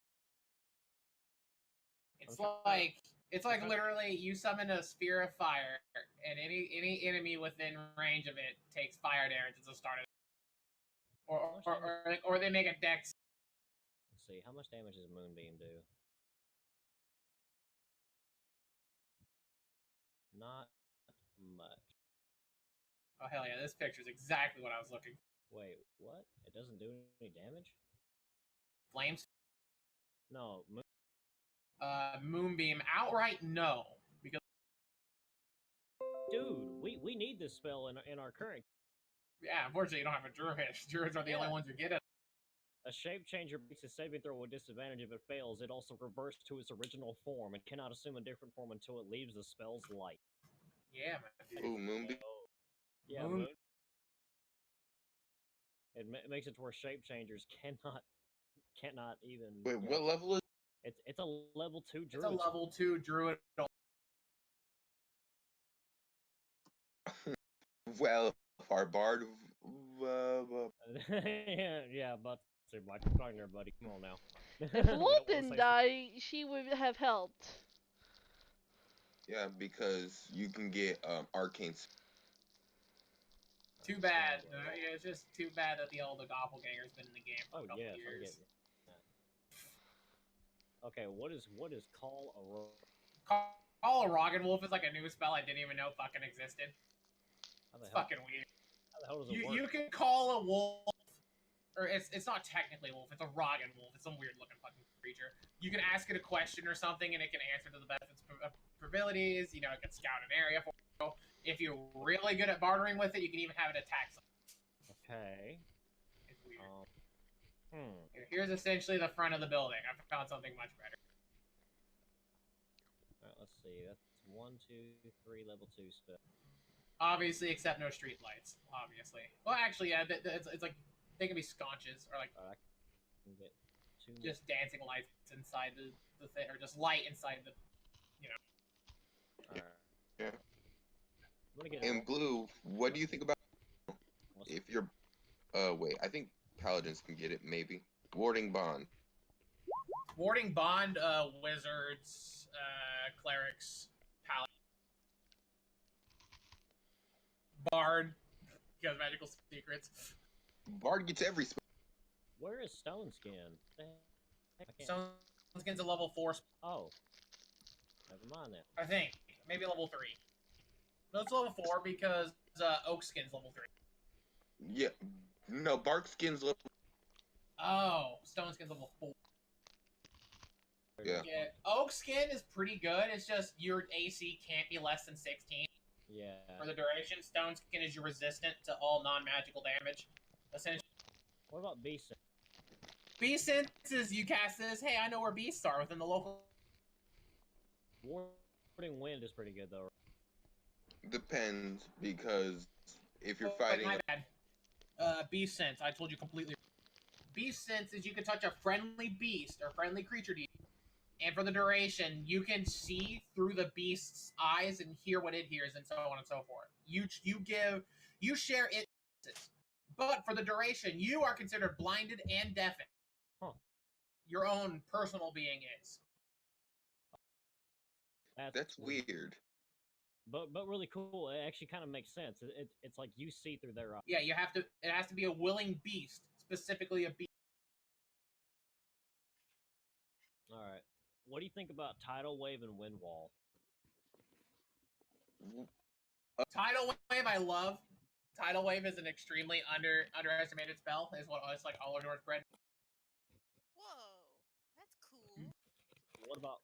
[SPEAKER 3] It's
[SPEAKER 1] I'm
[SPEAKER 3] like
[SPEAKER 1] trying-
[SPEAKER 3] literally you summon a spear of fire, and any enemy within range of it takes fire damage as a start. Or they make a dex.
[SPEAKER 1] Let's see. How much damage does Moonbeam do? Not much.
[SPEAKER 3] Oh hell yeah! This picture is exactly what I was looking for.
[SPEAKER 1] Wait, what? It doesn't do any damage?
[SPEAKER 3] Flames.
[SPEAKER 1] No.
[SPEAKER 3] Moonbeam outright no, because
[SPEAKER 1] Dude, we need this spell in our current.
[SPEAKER 3] yeah, unfortunately you don't have a druid. Druids are the only ones who get it.
[SPEAKER 1] A shape changer makes a saving throw with disadvantage if it fails. It also reverts to its original form and cannot assume a different form until it leaves the spell's light.
[SPEAKER 3] Yeah, my dude.
[SPEAKER 4] Ooh, Moonbeam.
[SPEAKER 1] Oh. Yeah,
[SPEAKER 3] Moon-
[SPEAKER 1] Moon. It makes it to where shape changers cannot even.
[SPEAKER 4] Wait, what level is?
[SPEAKER 1] It's a level 2
[SPEAKER 3] It's
[SPEAKER 1] druid.
[SPEAKER 3] a level 2 druid.
[SPEAKER 4] Well, our bard.
[SPEAKER 1] yeah, but my partner, buddy. Come on now.
[SPEAKER 2] If
[SPEAKER 1] We don't
[SPEAKER 2] Wolf
[SPEAKER 1] wanna
[SPEAKER 2] didn't
[SPEAKER 1] say
[SPEAKER 2] die, she would have helped.
[SPEAKER 4] Yeah, because you can get arcane.
[SPEAKER 3] Too bad. Yeah, it's just too bad that the old doppelganger's been in the game for
[SPEAKER 1] Oh
[SPEAKER 3] a couple
[SPEAKER 1] yes, I'm
[SPEAKER 3] years.
[SPEAKER 1] getting that. Okay, what is call a
[SPEAKER 3] Call a Roggenwolf is like a new spell I didn't even know fucking existed.
[SPEAKER 1] how the
[SPEAKER 3] It's
[SPEAKER 1] hell,
[SPEAKER 3] fucking weird.
[SPEAKER 1] how the hell does it work?
[SPEAKER 3] You can call a wolf, or it's not technically a wolf. It's a Roggenwolf. It's some weird looking fucking creature. You can ask it a question or something, and it can answer to the best of its abilities. You know, it can scout an area for you. If you're really good at bartering with it, you can even have it attack something.
[SPEAKER 1] Okay.
[SPEAKER 3] It's weird. Here's essentially the front of the building. I found something much better.
[SPEAKER 1] Alright, let's see. That's 1, 2, 3, level 2 spell.
[SPEAKER 3] Obviously, except no street lights. Obviously. Well, actually, yeah. It's like they can be sconches or like
[SPEAKER 1] Alright, I can get 2 more.
[SPEAKER 3] just dancing lights inside the thing, or just light inside the.
[SPEAKER 1] Alright.
[SPEAKER 4] Yeah.
[SPEAKER 1] I'm gonna get
[SPEAKER 4] And Blue, what do you think about
[SPEAKER 1] what's-
[SPEAKER 4] if you're? Wait. I think Paladins can get it. Maybe warding bond.
[SPEAKER 3] Warding bond, wizards, clerics, paladin, bard, because magical secrets.
[SPEAKER 4] Bard gets every spell.
[SPEAKER 1] Where is Stone Skin? The heck? I can't.
[SPEAKER 3] Stone Skin's a level 4,
[SPEAKER 1] Oh. Never mind then.
[SPEAKER 3] I think. Maybe level 3. No, it's level 4 because Oak Skin's level 3.
[SPEAKER 4] Yeah. No, Bark skins look.
[SPEAKER 3] Oh, Stone Skin's level 4.
[SPEAKER 4] Yeah.
[SPEAKER 3] Yeah, Oak Skin is pretty good. It's just your AC can't be less than 16
[SPEAKER 1] Yeah.
[SPEAKER 3] for the duration. Stone Skin is your resistant to all non-magical damage. Essentially,
[SPEAKER 1] What about Beast?
[SPEAKER 3] Beast senses you cast this. Hey, I know where beasts are within the local.
[SPEAKER 1] Warding Wind is pretty good though.
[SPEAKER 4] Depends, because if you're
[SPEAKER 3] Oh,
[SPEAKER 4] fighting,
[SPEAKER 3] my bad. Beast sense. I told you completely. Beast sense is you can touch a friendly beast or friendly creature to you, and for the duration, you can see through the beast's eyes and hear what it hears, and so on and so forth. You share its senses, but for the duration, you are considered blinded and deafened.
[SPEAKER 1] Huh.
[SPEAKER 3] Your own personal being is.
[SPEAKER 4] that's weird.
[SPEAKER 1] But really cool. It actually kind of makes sense. It's like you see through their eyes.
[SPEAKER 3] Yeah, you have to. It has to be a willing beast, specifically a beast.
[SPEAKER 1] All right. What do you think about Tidal Wave and Wind Wall?
[SPEAKER 3] Tidal Wave, I love. Tidal Wave is an extremely underestimated spell. Is what it's like all over North Bred.
[SPEAKER 6] Whoa, that's cool.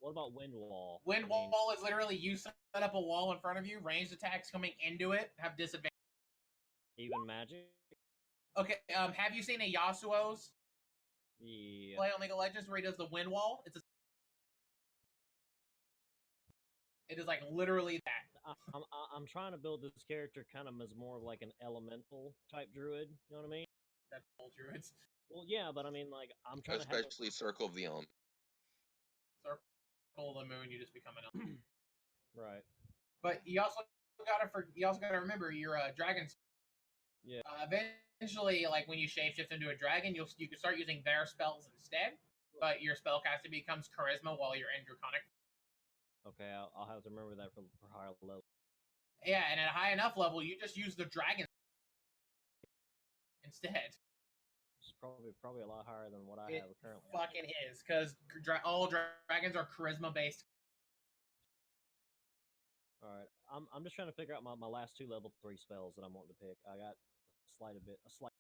[SPEAKER 1] What about Wind Wall?
[SPEAKER 3] Wind
[SPEAKER 1] I mean,
[SPEAKER 3] Wall is literally you set up a wall in front of you. Ranged attacks coming into it have disadvantage.
[SPEAKER 1] even magic.
[SPEAKER 3] Okay, have you seen a Yasuo's
[SPEAKER 1] Yeah.
[SPEAKER 3] play on League of Legends where he does the Wind Wall? It is like literally that.
[SPEAKER 1] I'm trying to build this character kind of as more of like an elemental type druid. You know what I mean?
[SPEAKER 3] That's all druids.
[SPEAKER 1] Well, yeah, but I mean, like, I'm trying to have
[SPEAKER 4] Especially Circle of the Elm.
[SPEAKER 3] Circle of the Moon, you just become an elf.
[SPEAKER 1] right.
[SPEAKER 3] But you also gotta remember your dragons.
[SPEAKER 1] Yeah.
[SPEAKER 3] Eventually, like when you shapeshift into a dragon, you can start using their spells instead. But your spellcasting becomes charisma while you're in draconic.
[SPEAKER 1] Okay, I'll have to remember that for higher level.
[SPEAKER 3] Yeah, and at a high enough level, you just use the dragon instead.
[SPEAKER 1] Which is probably a lot higher than what I
[SPEAKER 3] It
[SPEAKER 1] have currently.
[SPEAKER 3] fucking is, because all dragons are charisma based.
[SPEAKER 1] All right, I'm just trying to figure out my last 2 level 3 spells that I'm wanting to pick. I got a slight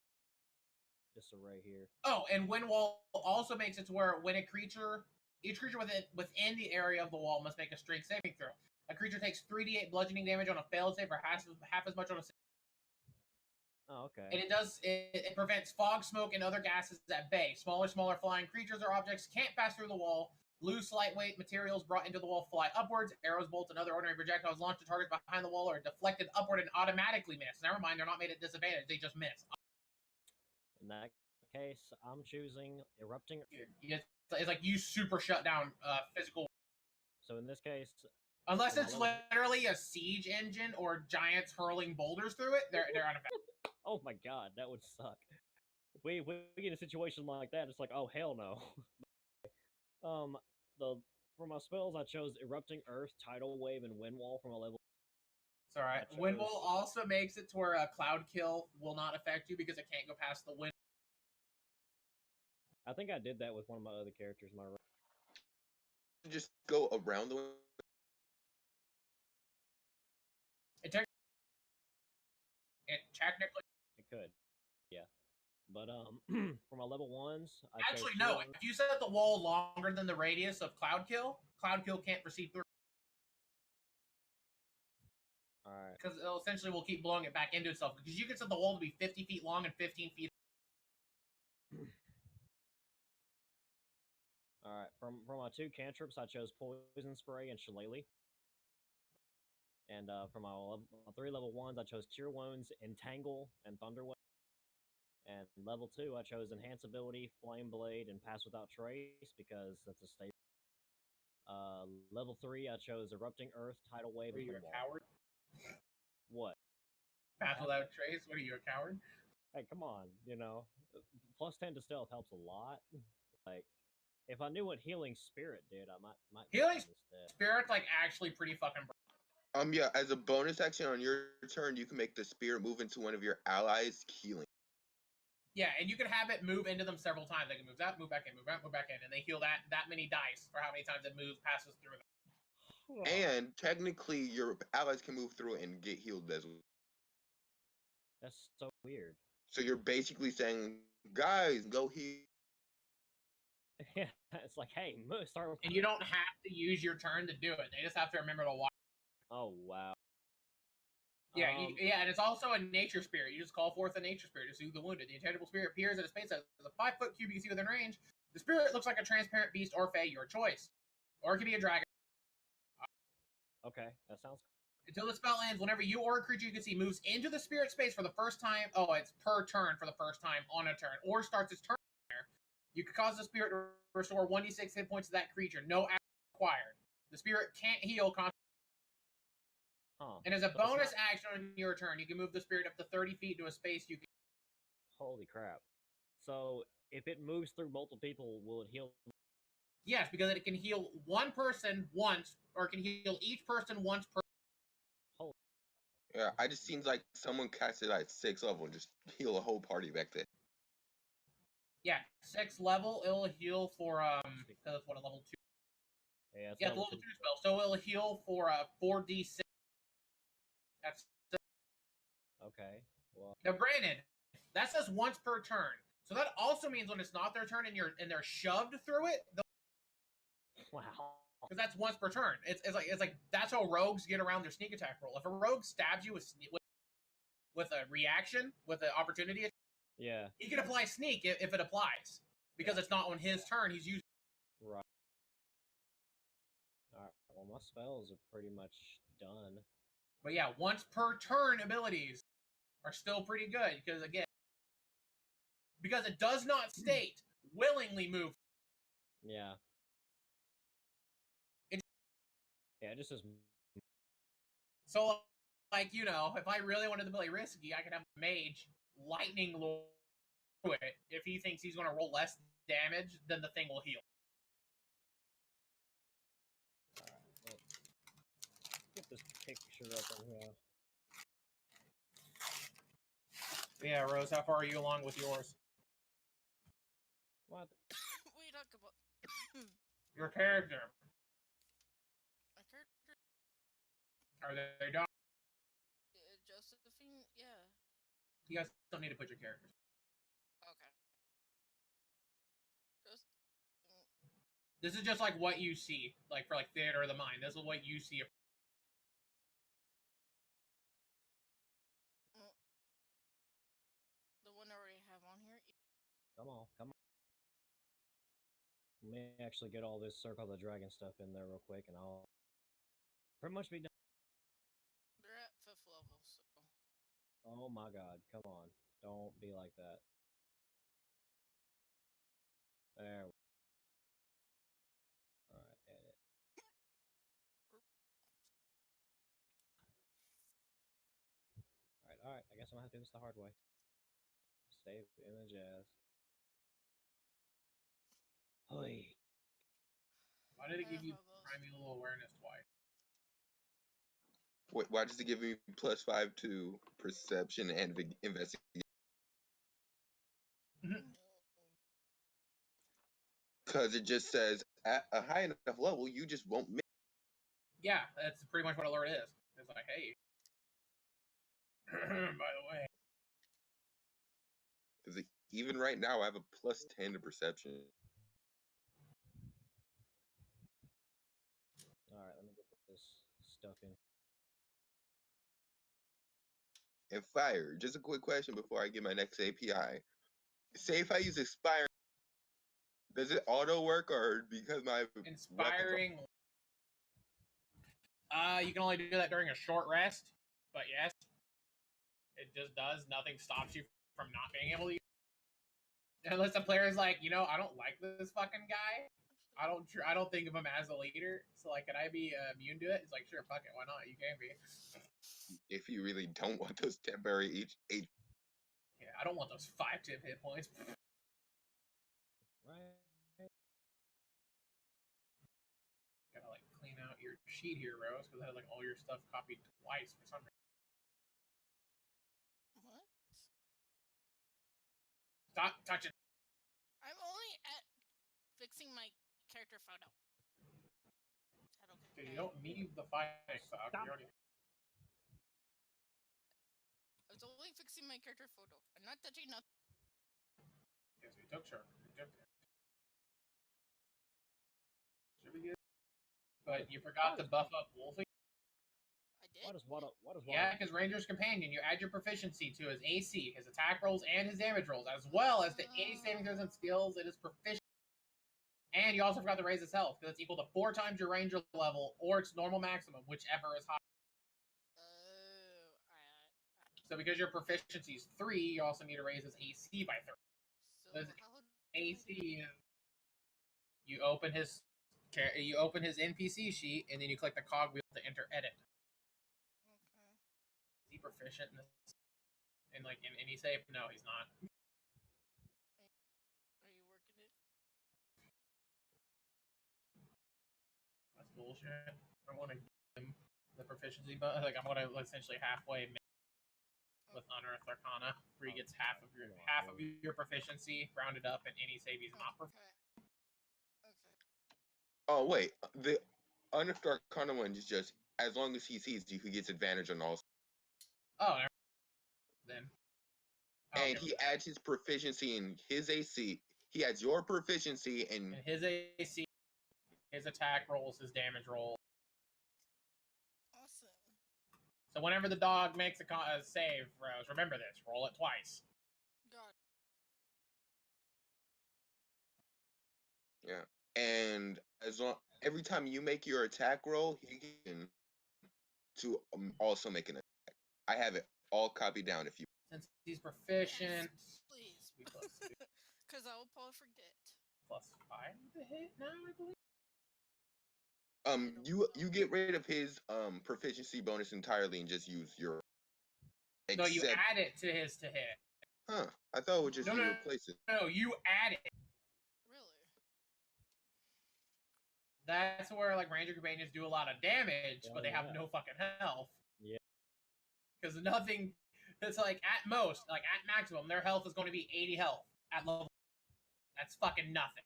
[SPEAKER 1] disarray here.
[SPEAKER 3] Oh, and Wind Wall also makes it to where when each creature within the area of the wall must make a strength saving throw. A creature takes 3d8 bludgeoning damage on a failed save, or half as much on a.
[SPEAKER 1] Oh, okay.
[SPEAKER 3] And it prevents fog, smoke, and other gases at bay. Smaller flying creatures or objects can't pass through the wall. Loose, lightweight materials brought into the wall fly upwards. Arrows, bolts, and other ordinary projectiles launched at targets behind the wall are deflected upward and automatically miss. Never mind, they're not made at disadvantage; they just miss.
[SPEAKER 1] In that case, I'm choosing Erupting.
[SPEAKER 3] It's like you super shut down physical.
[SPEAKER 1] So in this case,
[SPEAKER 3] Unless it's literally a siege engine or giants hurling boulders through it, they're unaffected.
[SPEAKER 1] oh my god, that would suck. We get a situation like that, it's like, oh hell no. For my spells, I chose Erupting Earth, Tidal Wave, and Wind Wall from a level.
[SPEAKER 3] It's alright. Wind Wall also makes it to where a Cloud Kill will not affect you because it can't go past the wind.
[SPEAKER 1] I think I did that with one of my other characters.
[SPEAKER 4] just go around the
[SPEAKER 3] It technically.
[SPEAKER 1] It could, yeah. But for my level ones, I
[SPEAKER 3] Actually,
[SPEAKER 1] chose
[SPEAKER 3] no.
[SPEAKER 1] Cure
[SPEAKER 3] If you set the wall longer than the radius of Cloud Kill can't proceed through.
[SPEAKER 1] All right.
[SPEAKER 3] Because it essentially will keep blowing it back into itself. Because you can set the wall to be 50 feet long and 15 feet.
[SPEAKER 1] All right. For my two cantrips, I chose Poison Spray and Shillelagh. And for my 3 level ones, I chose Cure Wounds, Entangle, and Thunderwave. And level 2, I chose Enhance Ability, Flame Blade, and Pass Without Trace because that's a staple. Level 3, I chose Erupting Earth, Tidal Wave,
[SPEAKER 3] Are
[SPEAKER 1] and
[SPEAKER 3] you a
[SPEAKER 1] Wall.
[SPEAKER 3] coward?
[SPEAKER 1] What?
[SPEAKER 3] Pass without trace? What are you, a coward?
[SPEAKER 1] Hey, come on, plus 10 to stealth helps a lot. Like, if I knew what Healing Spirit did, I might
[SPEAKER 3] Healing
[SPEAKER 1] instead.
[SPEAKER 3] Spirit's like actually pretty fucking.
[SPEAKER 4] Yeah, as a bonus action on your turn, you can make the spirit move into one of your allies' healing.
[SPEAKER 3] Yeah, and you can have it move into them several times. They can move out, move back in, move out, move back in, and they heal that many dice for how many times it moves, passes through them.
[SPEAKER 4] And technically, your allies can move through and get healed as well.
[SPEAKER 1] That's so weird.
[SPEAKER 4] So you're basically saying, guys, go heal.
[SPEAKER 1] Yeah, it's like, hey, start.
[SPEAKER 3] And you don't have to use your turn to do it. They just have to remember to watch.
[SPEAKER 1] Oh wow.
[SPEAKER 3] Yeah, and it's also a nature spirit. You just call forth a nature spirit to soothe the wounded. The intangible spirit appears at a space as a 5-foot cube you can see within range. The spirit looks like a transparent beast or fae, your choice. Or it can be a dragon.
[SPEAKER 1] Okay, that sounds.
[SPEAKER 3] Until the spell ends, whenever you or a creature you can see moves into the spirit space for the first time, it's per turn for the first time on a turn, or starts its turn there, you can cause the spirit to restore 1d6 hit points to that creature. No action required. The spirit can't heal constantly. And as a bonus action on your turn, you can move the spirit up to 30 feet to a space you can.
[SPEAKER 1] Holy crap. So, if it moves through multiple people, will it heal?
[SPEAKER 3] Yes, because it can heal one person once, or it can heal each person once per.
[SPEAKER 1] Holy.
[SPEAKER 4] Yeah, I just seems like someone cast it at 6th level and just heal a whole party back there.
[SPEAKER 3] Yeah, 6th level, it'll heal for, that's what, a level 2.
[SPEAKER 1] Yeah,
[SPEAKER 3] it's level 2 spell, so it'll heal for 4d6. That's
[SPEAKER 1] okay. Well,
[SPEAKER 3] now, granted, that says once per turn, so that also means when it's not their turn and they're shoved through it.
[SPEAKER 1] Wow.
[SPEAKER 3] Because that's once per turn. It's like that's how rogues get around their sneak attack roll. If a rogue stabs you with a reaction, with an opportunity,
[SPEAKER 1] yeah,
[SPEAKER 3] he can apply sneak if it applies because it's not on his turn. He's using.
[SPEAKER 1] Right. All right. Well, my spells are pretty much done.
[SPEAKER 3] But yeah, once per turn abilities are still pretty good because it does not state willingly move.
[SPEAKER 1] Yeah. Yeah, it just says.
[SPEAKER 3] So, like, if I really wanted to play risky, I could have mage lightning lure it if he thinks he's going to roll less damage, then the thing will heal.
[SPEAKER 1] Alright, let's get this picture up on here.
[SPEAKER 3] Yeah, Rose, how far are you along with yours?
[SPEAKER 1] What?
[SPEAKER 6] What are you talking about?
[SPEAKER 3] Your character.
[SPEAKER 6] My character?
[SPEAKER 3] Are they done?
[SPEAKER 6] Josephine? Yeah.
[SPEAKER 3] You guys don't need to put your characters.
[SPEAKER 6] Okay.
[SPEAKER 3] This is just like what you see, like for like theater of the mind. This is what you see.
[SPEAKER 6] The one I already have on here.
[SPEAKER 1] Come on. Let me actually get all this Circle of the Dragon stuff in there real quick, and I'll pretty much be done.
[SPEAKER 6] They're at 5th level, so.
[SPEAKER 1] Oh my god, come on. Don't be like that. There we go. Alright, edit. Alright, I guess I'm gonna have to do this the hard way. Save image as. Hoi.
[SPEAKER 3] Why did it give you primeval awareness twice?
[SPEAKER 4] Wait, why does it give me +5 to perception and investigation? Because it just says at a high enough level, you just won't miss.
[SPEAKER 3] Yeah, that's pretty much what alert is. It's like, hey, by the way,
[SPEAKER 4] Because even right now, I have a +10 to perception.
[SPEAKER 1] All right, let me get this stuff in.
[SPEAKER 4] And fire. Just a quick question before I get my next API. Say if I use Inspire, does it auto work or because my weapons
[SPEAKER 3] inspiring. You can only do that during a short rest, but yes, it just does. Nothing stops you from not being able to use it. Unless the player is like, I don't like this fucking guy. I don't think of him as a leader. So like, can I be immune to it? It's like, sure, fuck it, why not? You can be.
[SPEAKER 4] if you really don't want those temporary H.
[SPEAKER 3] Yeah, I don't want those 5 tip hit points.
[SPEAKER 1] Right.
[SPEAKER 3] Gotta like clean out your sheet here, Rose, because I had like all your stuff copied twice for some reason.
[SPEAKER 6] What?
[SPEAKER 3] Stop touching.
[SPEAKER 6] I'm only at fixing my character photo. Is that okay?
[SPEAKER 3] You don't need the fighting stuff.
[SPEAKER 1] Stop.
[SPEAKER 3] You already...
[SPEAKER 6] I was only fixing my character photo. I'm not touching nothing.
[SPEAKER 3] Yes, we took sure. We took it. Should be good. But you forgot to buff up Wolfie.
[SPEAKER 6] I did.
[SPEAKER 1] What is what?
[SPEAKER 3] Yeah, because Ranger's Companion, you add your proficiency to his AC, his attack rolls, and his damage rolls, as well as the any saving throws and skills it is proficient. And you also forgot to raise his health, because it's equal to 4 times your Ranger level, or its normal maximum, whichever is higher. So because your proficiency is 3, you also need to raise his AC by 3.
[SPEAKER 6] So
[SPEAKER 3] His
[SPEAKER 6] how
[SPEAKER 3] AC is... You open his NPC sheet, and then you click the cog wheel to enter edit.
[SPEAKER 6] Okay.
[SPEAKER 3] Is he proficient in this? In any save? No, he's not.
[SPEAKER 6] Are you working it?
[SPEAKER 3] That's bullshit. I want to give him the proficiency, but like I'm gonna essentially halfway with Unearthed Arcana, where he gets half of your proficiency rounded up, and any save he's not
[SPEAKER 6] Okay.
[SPEAKER 4] Oh wait, the Unearthed Arcana one is just as long as he sees you, he gets advantage on all.
[SPEAKER 3] Oh, then.
[SPEAKER 4] And he adds his proficiency in his AC. He adds your proficiency in
[SPEAKER 3] his AC, his attack rolls, his damage roll.
[SPEAKER 6] Awesome.
[SPEAKER 3] So whenever the dog makes a save, Rose, remember this: roll it twice.
[SPEAKER 6] Got
[SPEAKER 4] it. Yeah, and every time you make your attack roll, he can to also make an attack. I have it all copied down. If you
[SPEAKER 3] since he's proficient,
[SPEAKER 6] yes, please, because I will probably forget.
[SPEAKER 3] +5 to hit now, I believe.
[SPEAKER 4] You get rid of his proficiency bonus entirely and just use your.
[SPEAKER 3] No, you add it to his to hit.
[SPEAKER 4] Huh? I thought it would just replace it.
[SPEAKER 3] No, you add it.
[SPEAKER 6] Really?
[SPEAKER 3] That's where like Ranger Companions do a lot of damage, but they have no fucking health.
[SPEAKER 1] Yeah.
[SPEAKER 3] Because nothing. It's like at most, like at maximum, their health is going to be 80 health at level. That's fucking nothing.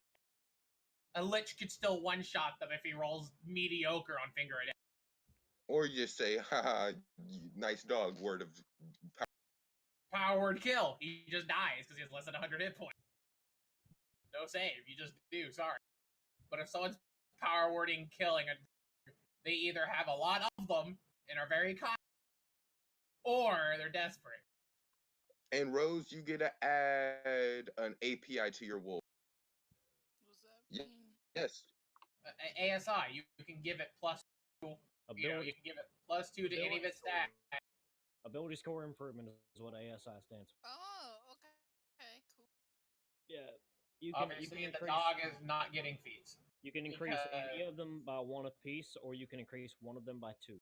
[SPEAKER 3] A Lich could still one-shot them if he rolls mediocre on Finger of Death.
[SPEAKER 4] Or you just say, haha, nice dog, word of
[SPEAKER 3] power word kill. He just dies because he has less than 100 hit points. No save, you just do, sorry. But if someone's power wording killing, they either have a lot of them and are very kind, or they're desperate.
[SPEAKER 4] And Rose, you get to add an API to your wolf.
[SPEAKER 6] What does that mean?
[SPEAKER 4] Yes.
[SPEAKER 3] ASI, you can give it +2. You can give it +2 to any of its stats.
[SPEAKER 1] Ability score improvement is what ASI stands for.
[SPEAKER 6] Oh, okay. Okay, cool.
[SPEAKER 1] Yeah. You
[SPEAKER 3] Obviously, the dog is not getting feats.
[SPEAKER 1] You can increase any of them by 1 apiece, or you can increase one of them by 2.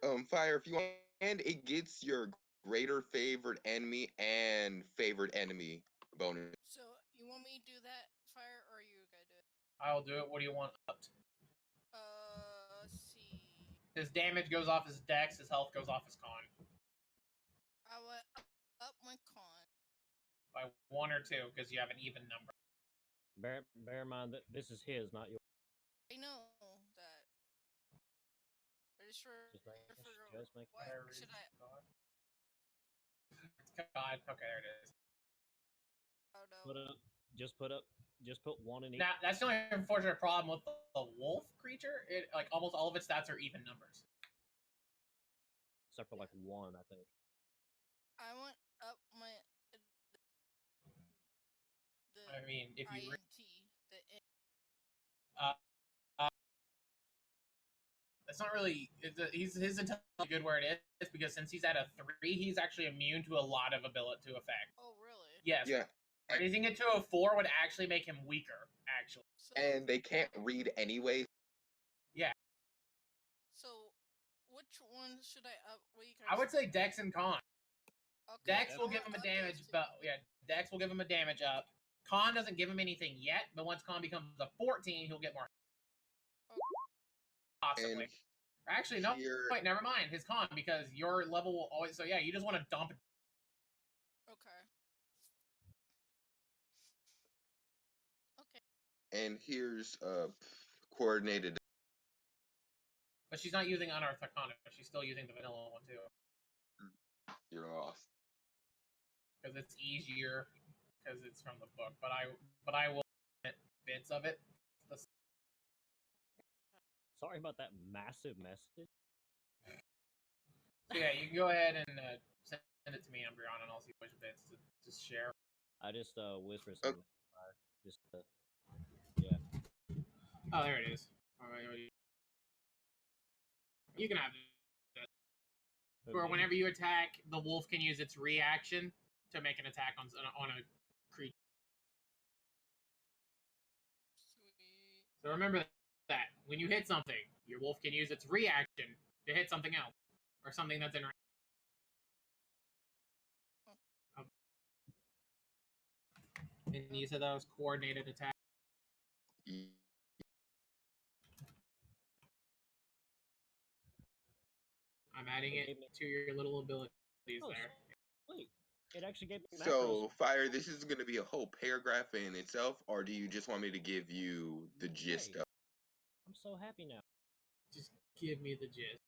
[SPEAKER 6] Okay.
[SPEAKER 4] Fire, if you want, and it gets your greater favored enemy and favored enemy bonus.
[SPEAKER 6] So, you want me to do that, Fire, or are you gonna do it?
[SPEAKER 3] I'll do it. What do you want up to?
[SPEAKER 6] Let's see.
[SPEAKER 3] His damage goes off his dex, his health goes off his con.
[SPEAKER 6] I went up my con.
[SPEAKER 3] By 1 or 2, because you have an even number.
[SPEAKER 1] Bear in mind that this is his, not yours.
[SPEAKER 6] I know that. I just for
[SPEAKER 1] Just make,
[SPEAKER 6] for
[SPEAKER 1] just make.
[SPEAKER 6] what should I?
[SPEAKER 3] God. Okay, there it is.
[SPEAKER 6] Oh no.
[SPEAKER 1] Just put one in each.
[SPEAKER 3] Now that's the only unfortunate problem with the wolf creature. It like almost all of its stats are even numbers.
[SPEAKER 1] Except for like one, I think.
[SPEAKER 6] I want up my the
[SPEAKER 3] I mean, if you
[SPEAKER 6] INT the
[SPEAKER 3] that's not really. His intelligence is good where it is because since he's at a 3, he's actually immune to a lot of ability to effect.
[SPEAKER 6] oh really?
[SPEAKER 3] Yes.
[SPEAKER 4] Yeah,
[SPEAKER 3] Raising it to a 4 would actually make him weaker. Actually.
[SPEAKER 6] So
[SPEAKER 4] and they can't read anyway.
[SPEAKER 6] so which one should I up? What you guys?
[SPEAKER 3] I would say Dex and Con.
[SPEAKER 6] Okay,
[SPEAKER 3] Dex
[SPEAKER 6] I
[SPEAKER 3] will give
[SPEAKER 6] wanna
[SPEAKER 3] him a
[SPEAKER 6] up those
[SPEAKER 3] damage,
[SPEAKER 6] two.
[SPEAKER 3] but yeah, Dex will give him a damage up. Con doesn't give him anything yet, but once Con becomes a 14, he'll get more. Possibly.
[SPEAKER 4] And
[SPEAKER 3] Actually, no.
[SPEAKER 4] here,
[SPEAKER 3] Wait, never mind. His Con because your level will always. So yeah, you just want to dump it.
[SPEAKER 6] Okay. Okay.
[SPEAKER 4] and here's coordinated.
[SPEAKER 3] But she's not using Unearthed Arcana. She's still using the vanilla one too,
[SPEAKER 4] You're lost.
[SPEAKER 3] because it's easier, because it's from the book. But I will get bits of it.
[SPEAKER 1] Sorry about that massive message.
[SPEAKER 3] So yeah, you can go ahead and send it to me, Umbreon, and I'll see which bits to just share.
[SPEAKER 1] I just whispered
[SPEAKER 4] Oh.
[SPEAKER 1] something. Just yeah.
[SPEAKER 3] Oh, there it is. All right, you can have it. Or whenever you attack, the wolf can use its reaction to make an attack on a creature.
[SPEAKER 6] Sweet.
[SPEAKER 3] So remember that when you hit something, your wolf can use its reaction to hit something else or something that's in range. And you said that was coordinated attack. I'm adding it to your little abilities
[SPEAKER 1] Oh,
[SPEAKER 3] there.
[SPEAKER 1] Wait, it actually gave me macros.
[SPEAKER 4] So, Fire, this is going to be a whole paragraph in itself, or do you just want me to give you the gist
[SPEAKER 1] Hey.
[SPEAKER 4] of?
[SPEAKER 1] I'm so happy now.
[SPEAKER 3] Just give me the gist.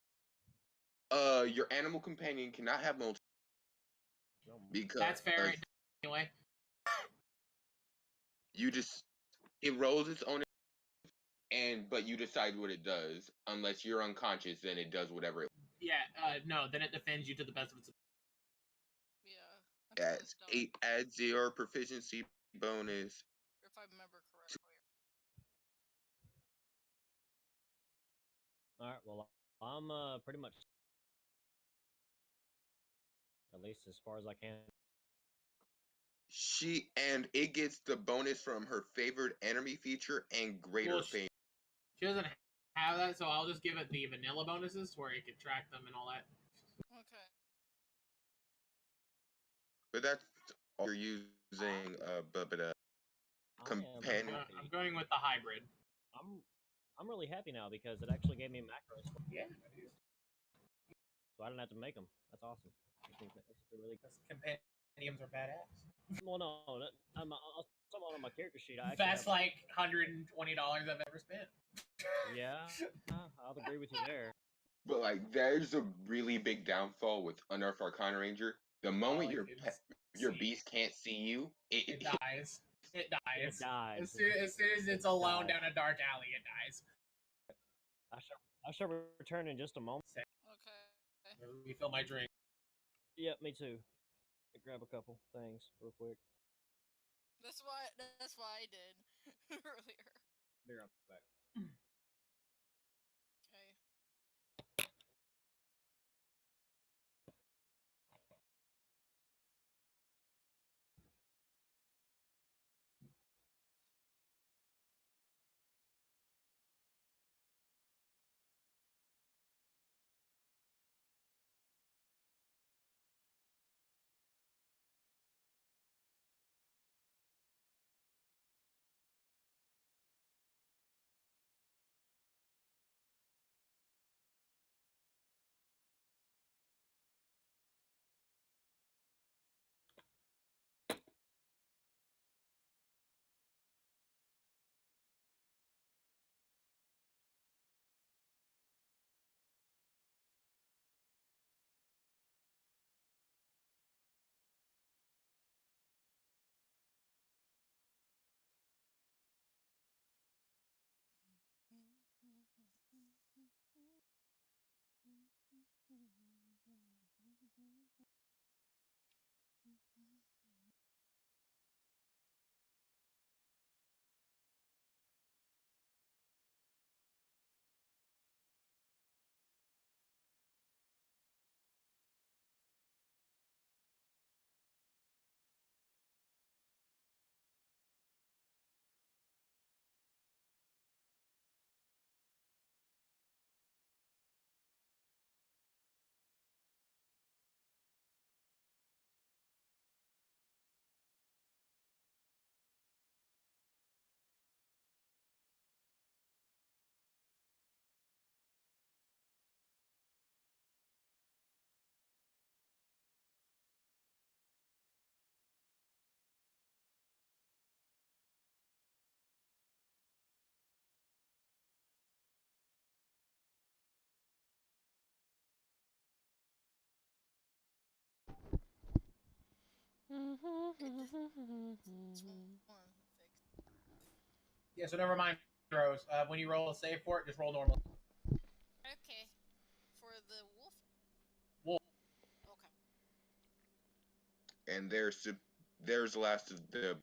[SPEAKER 4] Your animal companion cannot have multiple because
[SPEAKER 3] That's fair. Anyway,
[SPEAKER 4] you just it rolls its own, but you decide what it does. Unless you're unconscious, then it does whatever it.
[SPEAKER 3] yeah, no, then it defends you to the best of its.
[SPEAKER 6] Yeah. Until
[SPEAKER 4] Adds
[SPEAKER 6] it's done,
[SPEAKER 4] 8 adds 0 proficiency bonus.
[SPEAKER 6] if I remember correctly.
[SPEAKER 1] All right. Well, I'm pretty much at least as far as I can.
[SPEAKER 4] And it gets the bonus from her favored enemy feature and greater
[SPEAKER 3] Well,
[SPEAKER 4] fame.
[SPEAKER 3] She doesn't have that, so I'll just give it the vanilla bonuses where it can track them and all that.
[SPEAKER 6] Okay.
[SPEAKER 4] But that's all you're using. Companion.
[SPEAKER 3] I'm going with the hybrid.
[SPEAKER 1] I'm really happy now because it actually gave me macros,
[SPEAKER 3] Yeah.
[SPEAKER 1] so I didn't have to make them. That's awesome. I think that's really good.
[SPEAKER 3] Because compendiums are badass.
[SPEAKER 1] Well, no, someone on my character sheet. I actually
[SPEAKER 3] That's
[SPEAKER 1] have,
[SPEAKER 3] like $120 I've ever spent.
[SPEAKER 1] yeah. I'll agree with you there.
[SPEAKER 4] But like, there's a really big downfall with Unearthed Arcana Ranger. The moment
[SPEAKER 3] like
[SPEAKER 4] your beast can't see you,
[SPEAKER 3] it dies. It dies.
[SPEAKER 1] It dies.
[SPEAKER 3] As soon as it's alone down a dark alley, it dies.
[SPEAKER 1] I shall return in just a moment.
[SPEAKER 6] Okay.
[SPEAKER 3] Refill my drink.
[SPEAKER 1] Yep, me too. Grab a couple things real quick.
[SPEAKER 6] That's why I did earlier.
[SPEAKER 1] Be right back.
[SPEAKER 6] It's one who fixed.
[SPEAKER 3] Yeah, so never mind, Rose. When you roll a save for it, just roll normal.
[SPEAKER 6] Okay. For the wolf?
[SPEAKER 3] Wolf.
[SPEAKER 6] Okay.
[SPEAKER 4] And there's the last of the.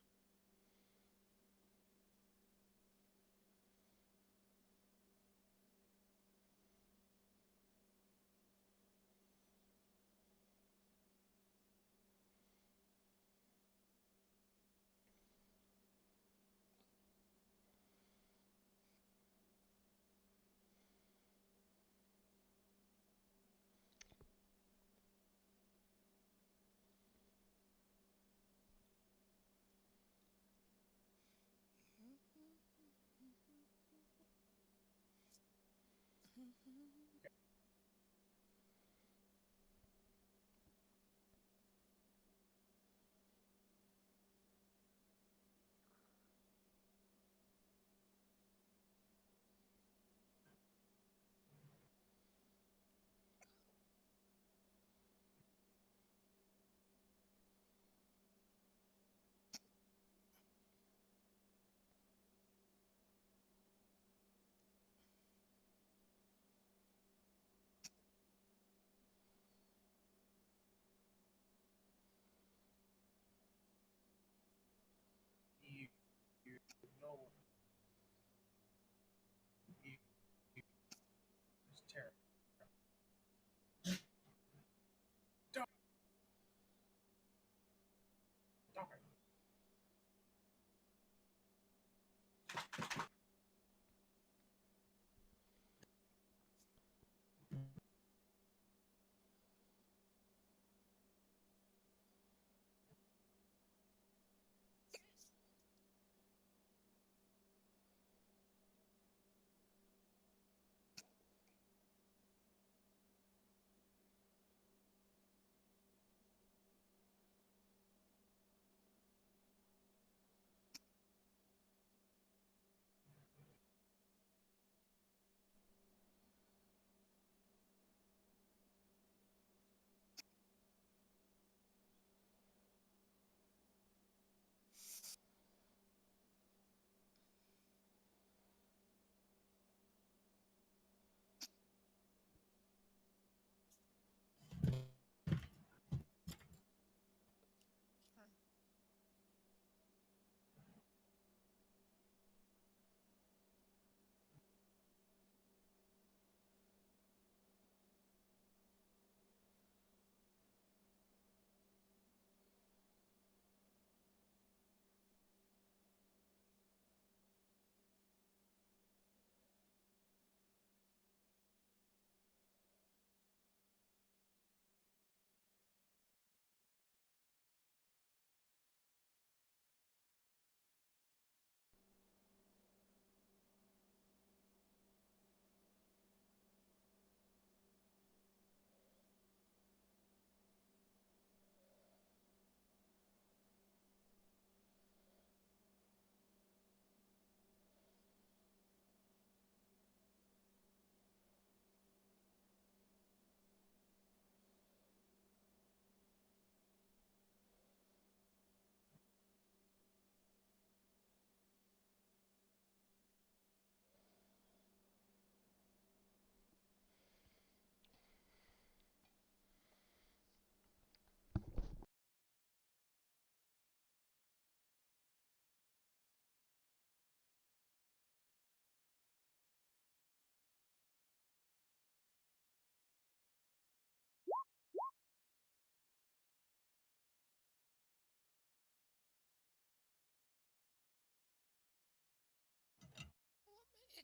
[SPEAKER 3] You know. It's terrible. Stop it.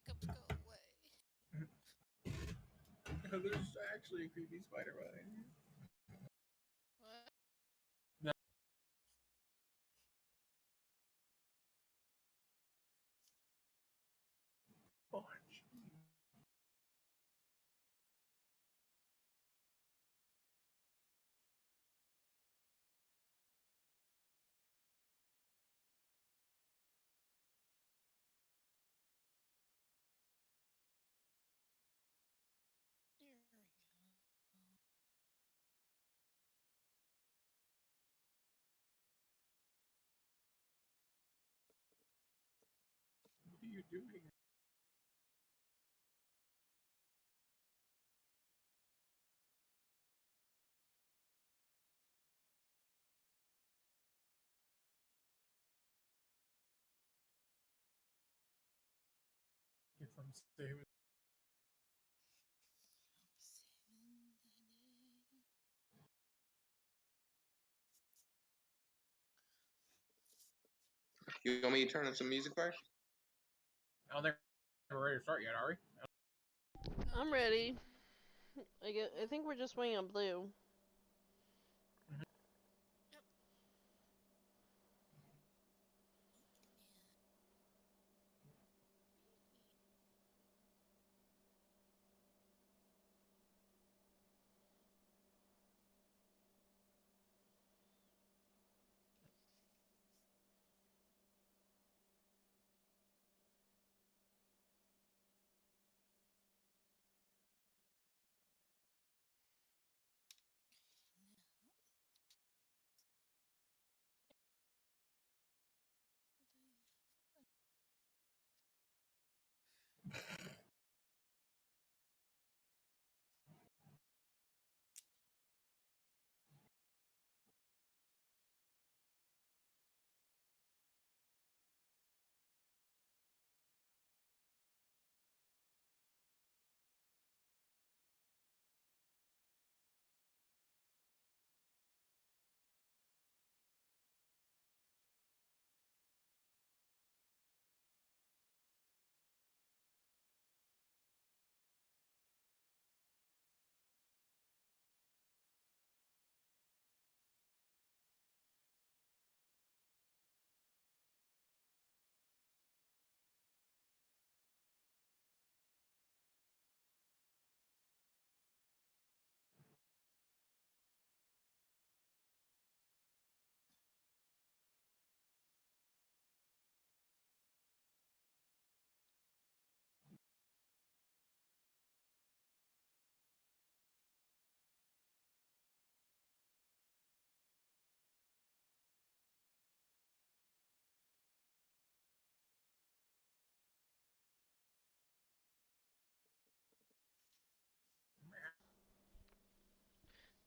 [SPEAKER 6] hiccups go away.
[SPEAKER 3] There's actually a creepy spider behind you.
[SPEAKER 6] What?
[SPEAKER 3] No. Oh,
[SPEAKER 6] There we go.
[SPEAKER 3] what are you doing? If I'm saving.
[SPEAKER 6] Saving the day.
[SPEAKER 4] You want me to turn on some music first?
[SPEAKER 3] I don't think we're ready to start yet, are we?
[SPEAKER 6] No,
[SPEAKER 2] I'm ready. I think we're just waiting on Blue.
[SPEAKER 6] Yep.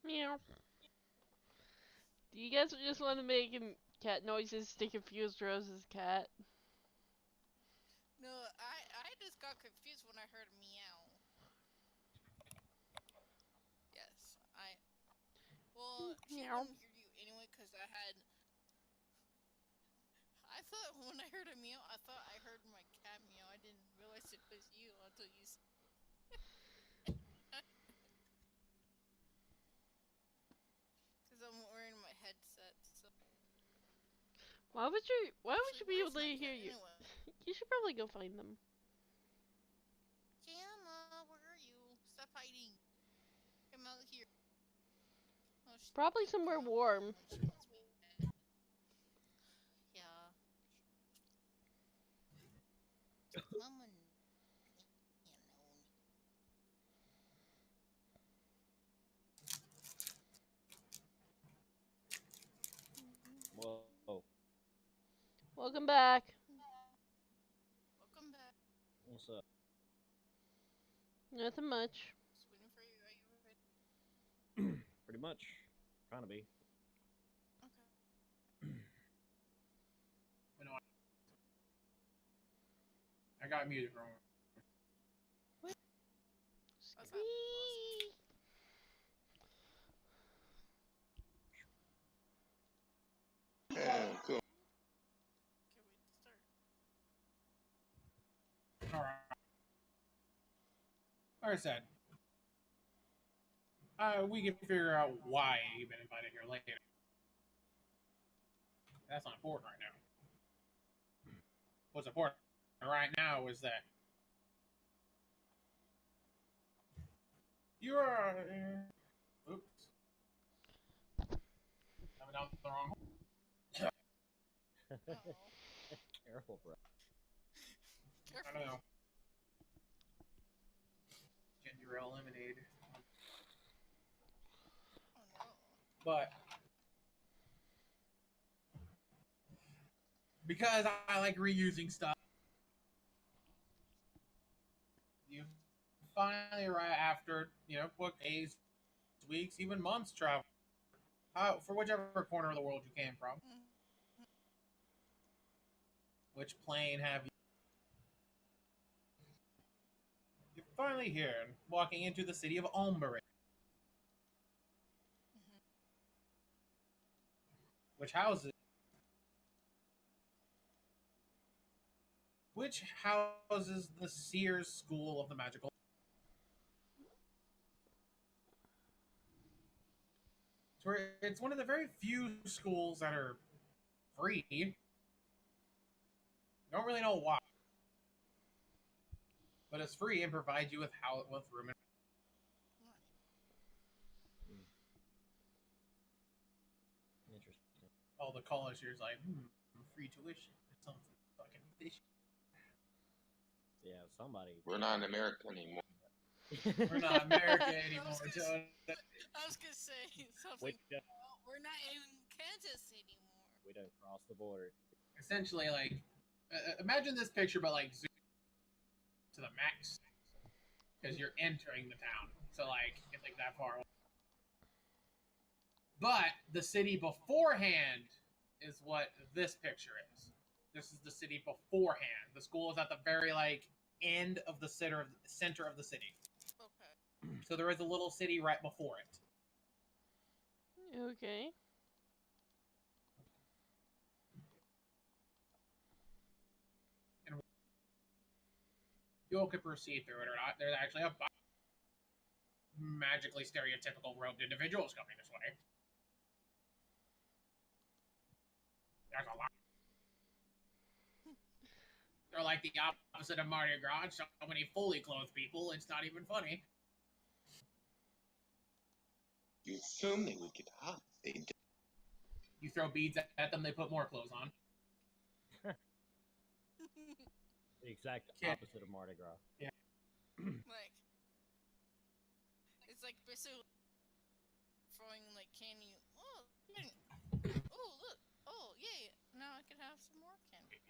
[SPEAKER 2] Meow. Do you guys just want to make cat noises to confuse Rose's cat?
[SPEAKER 6] No, I just got confused when I heard meow. Yes, well, she
[SPEAKER 2] Meow.
[SPEAKER 6] wouldn't hear you anyway because I thought when I heard a meow, I thought I heard my cat meow. I didn't realize it was you until you said. Because I'm wearing my headset, so.
[SPEAKER 2] Why would you be able
[SPEAKER 6] Where's
[SPEAKER 2] to
[SPEAKER 6] my
[SPEAKER 2] hear
[SPEAKER 6] cat
[SPEAKER 2] you?
[SPEAKER 6] anyway?
[SPEAKER 2] You should probably go find them.
[SPEAKER 6] Gamma, where are you? Stop hiding. Come out here. Oh, she
[SPEAKER 2] Probably
[SPEAKER 6] did come
[SPEAKER 2] somewhere
[SPEAKER 6] out
[SPEAKER 2] warm.
[SPEAKER 6] when she was bad. Yeah. Mama,
[SPEAKER 1] Whoa.
[SPEAKER 2] Welcome back.
[SPEAKER 6] welcome back.
[SPEAKER 1] What's up?
[SPEAKER 2] Nothing much.
[SPEAKER 6] Just waiting for you. Are you ready?
[SPEAKER 1] Pretty much. Trying to be.
[SPEAKER 6] Okay.
[SPEAKER 3] You know, I got music wrong.
[SPEAKER 6] What's up?
[SPEAKER 2] Whee!
[SPEAKER 4] Yeah, cool.
[SPEAKER 6] Can't wait to start.
[SPEAKER 3] Alright. like I said, we can figure out why you've been invited here later. That's not important right now. What's important right now is that you are. Oops. I'm down the wrong.
[SPEAKER 6] Uh-oh.
[SPEAKER 1] Careful, bro.
[SPEAKER 3] I
[SPEAKER 6] Careful.
[SPEAKER 3] don't know. Gender eliminated.
[SPEAKER 6] Oh no.
[SPEAKER 3] But because I like reusing stuff, you finally arrive after what days, weeks, even months travel. For whichever corner of the world you came from.
[SPEAKER 6] Mm.
[SPEAKER 3] Which plane have you? You're finally here, walking into the city of Ombre,
[SPEAKER 6] Mhm.
[SPEAKER 3] which houses the Sears School of the Magical. It's one of the very few schools that are free. You don't really know why, but it's free and provides you with room and
[SPEAKER 6] Right.
[SPEAKER 1] Interesting.
[SPEAKER 3] all the college years like free tuition. It's something fucking fishy.
[SPEAKER 1] Yeah, somebody.
[SPEAKER 4] We're not in America anymore.
[SPEAKER 3] We're not America anymore,
[SPEAKER 6] I was gonna
[SPEAKER 3] Joe.
[SPEAKER 6] I was gonna say something.
[SPEAKER 1] Which
[SPEAKER 6] We're not in Kansas anymore.
[SPEAKER 1] we don't cross the border.
[SPEAKER 3] Essentially, like, imagine this picture, but like zoom to the max, because you're entering the town. So like, it's like that far away. But the city beforehand is what this picture is. This is the city beforehand. The school is at the very like end of the center of the city.
[SPEAKER 6] Okay.
[SPEAKER 3] So there is a little city right before it.
[SPEAKER 2] Okay.
[SPEAKER 3] You all could proceed through it or not. There's actually a bunch of magically stereotypical robed individuals coming this way. There's a lot. They're like the opposite of Mardi Gras. So many fully clothed people, it's not even funny.
[SPEAKER 4] You assume they would get hot. They don't.
[SPEAKER 3] You throw beads at them, they put more clothes on.
[SPEAKER 1] The exact
[SPEAKER 3] Okay.
[SPEAKER 1] opposite of Mardi Gras.
[SPEAKER 6] Like, it's like basically throwing like candy. Oh, oh look. Oh yay! Now I can have some more candy.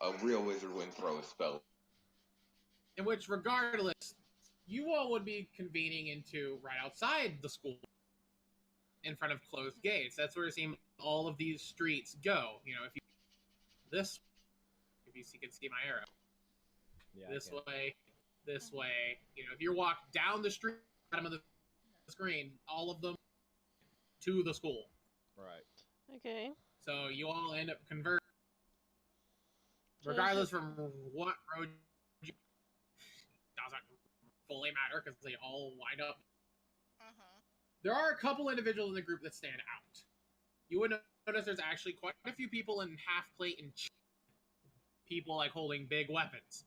[SPEAKER 4] A real wizard wouldn't throw a spell.
[SPEAKER 3] In which, regardless, you all would be convening into right outside the school, in front of closed gates. That's where it seems all of these streets go. If you can see my arrow.
[SPEAKER 1] Yeah.
[SPEAKER 3] This way. If you walk down the street, bottom of the screen, all of them to the school.
[SPEAKER 1] Right.
[SPEAKER 2] Okay.
[SPEAKER 3] So you all end up converting,
[SPEAKER 2] So
[SPEAKER 3] regardless from what road you doesn't fully matter because they all wind up. There are a couple individuals in the group that stand out. You would notice there's actually quite a few people in half plate and people like holding big weapons.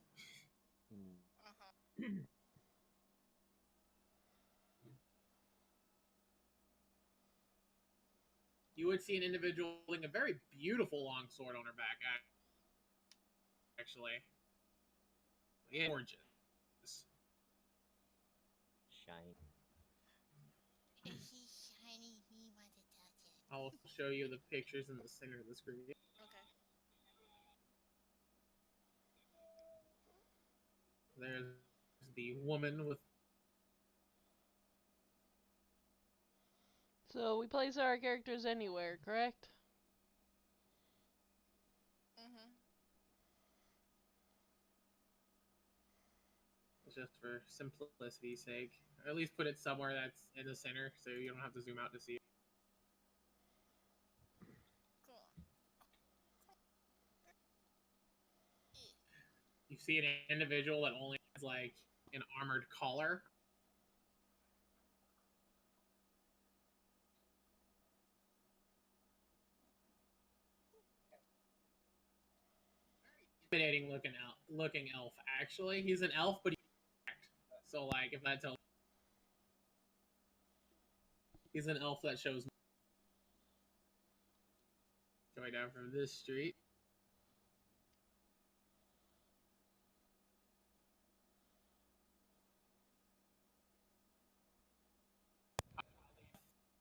[SPEAKER 3] You would see an individual holding a very beautiful long sword on her back, actually. Yeah, gorgeous.
[SPEAKER 1] Shiny.
[SPEAKER 6] He's shiny. Me want to touch it.
[SPEAKER 3] I'll show you the pictures in the center of the screen.
[SPEAKER 6] Okay.
[SPEAKER 3] There's the woman with.
[SPEAKER 2] So we place our characters anywhere, correct?
[SPEAKER 3] Just for simplicity's sake. Or at least put it somewhere that's in the center so you don't have to zoom out to see it.
[SPEAKER 6] Cool.
[SPEAKER 3] You see an individual that only has like an armored collar. Intimidating looking elf. Actually, he's an elf, but so like if that tells, he's an elf that shows. Going down from this street.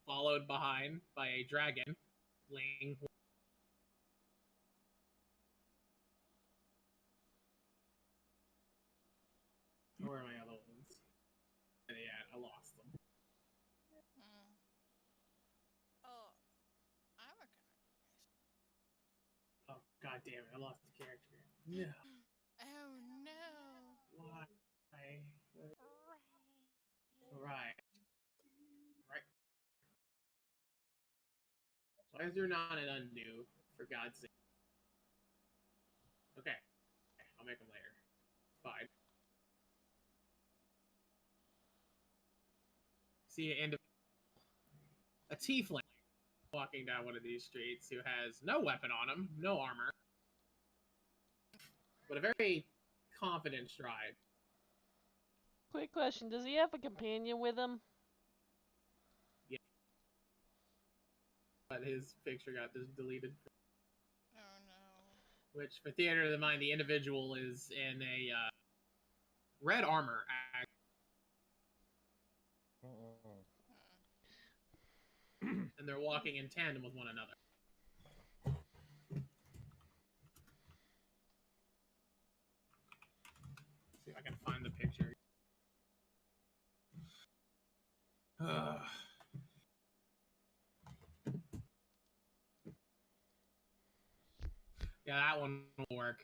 [SPEAKER 3] Followed behind by a dragon. Ling. Where are my other ones? Yeah, I lost them.
[SPEAKER 6] Hmm. Oh, I recognize.
[SPEAKER 3] Oh, god damn it, I lost the character. No.
[SPEAKER 6] Oh no.
[SPEAKER 3] Why? Right. Right. Why is there not an undo, for God's sake? Okay. I'll make them later. Fine. See, and a tiefling walking down one of these streets who has no weapon on him, no armor, but a very confident stride.
[SPEAKER 2] Quick question: does he have a companion with him?
[SPEAKER 3] But his picture got just deleted.
[SPEAKER 6] Oh no.
[SPEAKER 3] Which, for Theater of the Mind, the individual is in a red armor. And they're walking in tandem with one another. See if I can find the picture. Yeah, that one will work.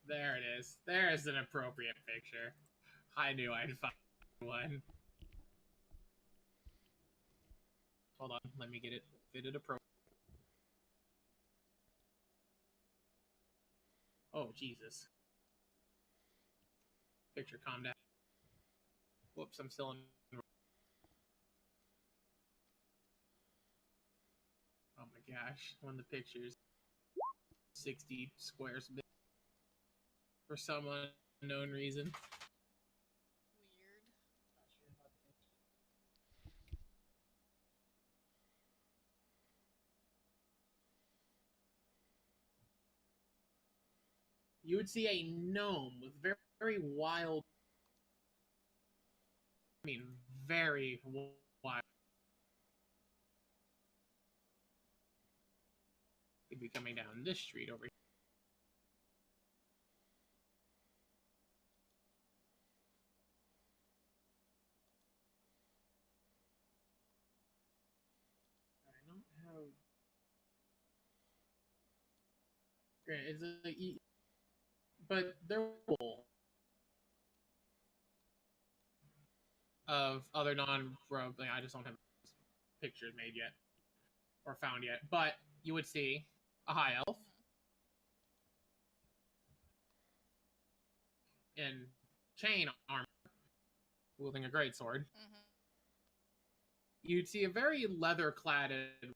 [SPEAKER 3] There it is. There's an appropriate picture. I knew I'd find one. Hold on, let me get it fitted appropriate. Oh, Jesus. Picture, calm down. Whoops, I'm still in. Oh my gosh, one of the pictures. 60 squares big. For some unknown reason.
[SPEAKER 6] Weird.
[SPEAKER 3] You would see a gnome with very, very wild. I mean, very wild. He'd be coming down this street over here. I don't have. Great, it's a. But they're full of other non-rogue. I just don't have pictures made yet or found yet. But you would see a high elf in chain armor, wielding a greatsword.
[SPEAKER 6] Mm-hmm.
[SPEAKER 3] You'd see a very leather-cladded.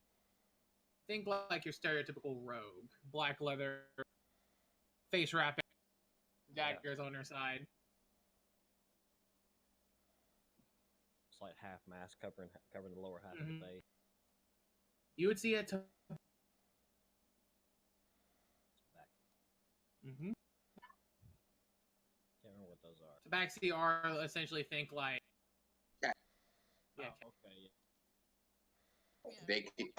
[SPEAKER 3] Think like your stereotypical rogue, black leather, face wrapping, daggers on her side.
[SPEAKER 1] It's like half mask covering the lower half of
[SPEAKER 3] Mhm.
[SPEAKER 1] the face.
[SPEAKER 3] You would see it.
[SPEAKER 1] Back.
[SPEAKER 3] Mm-hmm.
[SPEAKER 1] Can't remember what those are.
[SPEAKER 3] Tabaxi are essentially think like.
[SPEAKER 4] Cat.
[SPEAKER 3] Yeah.
[SPEAKER 1] Oh, okay. Yeah.
[SPEAKER 6] Yeah.
[SPEAKER 4] They can,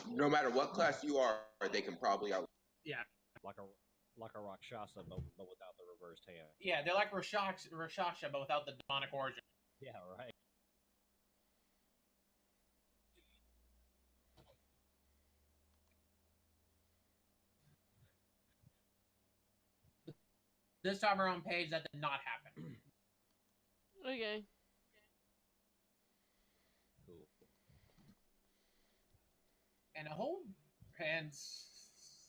[SPEAKER 4] no matter what class you are, they can probably out.
[SPEAKER 3] Yeah.
[SPEAKER 1] Like a Rakshasa, but without the reversed hand.
[SPEAKER 3] Yeah, they're like Rashasha, but without the demonic origin.
[SPEAKER 1] Yeah, right.
[SPEAKER 3] This time around, Page, that did not happen.
[SPEAKER 2] Okay.
[SPEAKER 1] Cool.
[SPEAKER 3] And a whole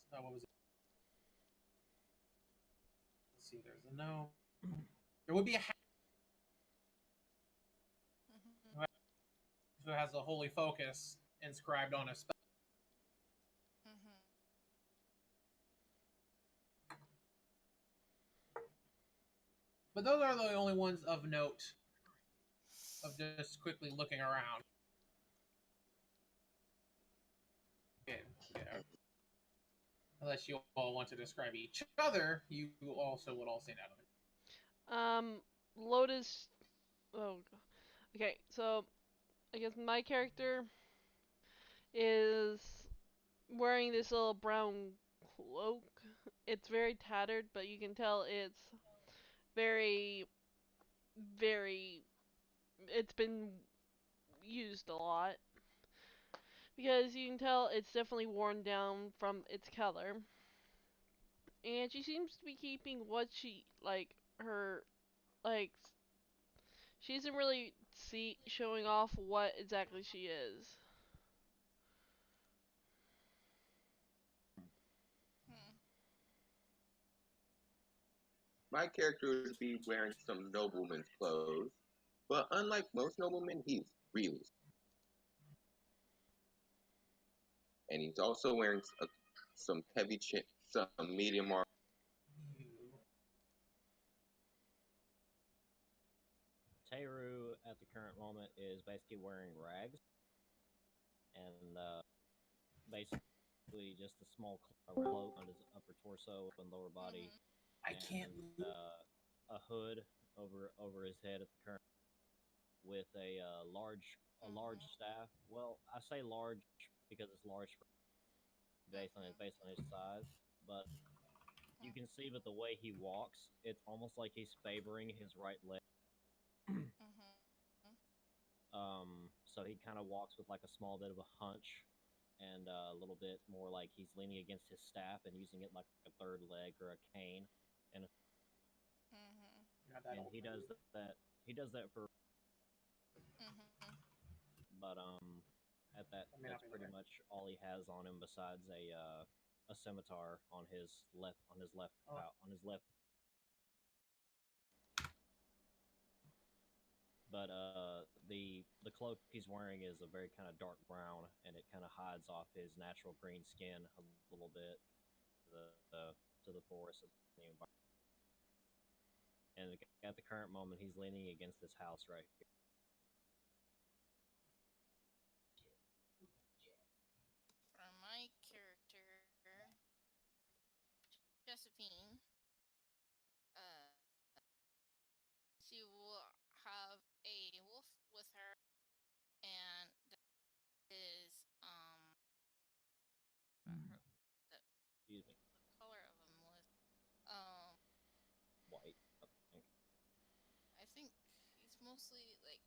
[SPEAKER 3] what was it? Let's see. There's a no. There would be a
[SPEAKER 6] Mm-hmm.
[SPEAKER 3] who has a holy focus inscribed on his spell.
[SPEAKER 6] Mm-hmm.
[SPEAKER 3] But those are the only ones of note. Of just quickly looking around. Yeah. Unless you all want to describe each other, you also would all stand out of it.
[SPEAKER 2] Lotus. Oh, okay. So I guess my character is wearing this little brown cloak. It's very tattered, but you can tell it's very, very. It's been used a lot because you can tell it's definitely worn down from its color. And she seems to be keeping what she her like. She isn't really showing off what exactly she is.
[SPEAKER 6] Hmm.
[SPEAKER 4] My character would be wearing some nobleman's clothes, but unlike most noblemen, he's really. And he's also wearing some heavy some medium armor.
[SPEAKER 1] Teru at the current moment is basically wearing rags and basically just a small cloak on his upper torso and lower body,
[SPEAKER 6] Mm-hmm.
[SPEAKER 3] I can't.
[SPEAKER 1] and a hood over his head at the current, with a large staff. Well, I say large because it's large based on his size, but you can see that the way he walks, it's almost like he's favoring his right leg.
[SPEAKER 6] Mm-hmm.
[SPEAKER 1] So he kind of walks with like a small bit of a hunch, and a little bit more like he's leaning against his staff and using it like a third leg or a cane. And
[SPEAKER 6] Mm-hmm.
[SPEAKER 1] and he does that. He does that for.
[SPEAKER 6] Mm-hmm.
[SPEAKER 1] But at that,
[SPEAKER 3] That may not
[SPEAKER 1] that's
[SPEAKER 3] be the
[SPEAKER 1] pretty
[SPEAKER 3] right.
[SPEAKER 1] much all he has on him besides a scimitar on his left
[SPEAKER 3] Oh.
[SPEAKER 1] on his left. But the cloak he's wearing is a very kind of dark brown, and it kind of hides off his natural green skin a little bit to the forest of the environment. And at the current moment, he's leaning against this house right here.
[SPEAKER 6] For my character, Josephine, she will have a wolf with her, and that is her,
[SPEAKER 1] Excuse me,
[SPEAKER 6] the color of him was
[SPEAKER 1] white. I think.
[SPEAKER 6] I think he's mostly like,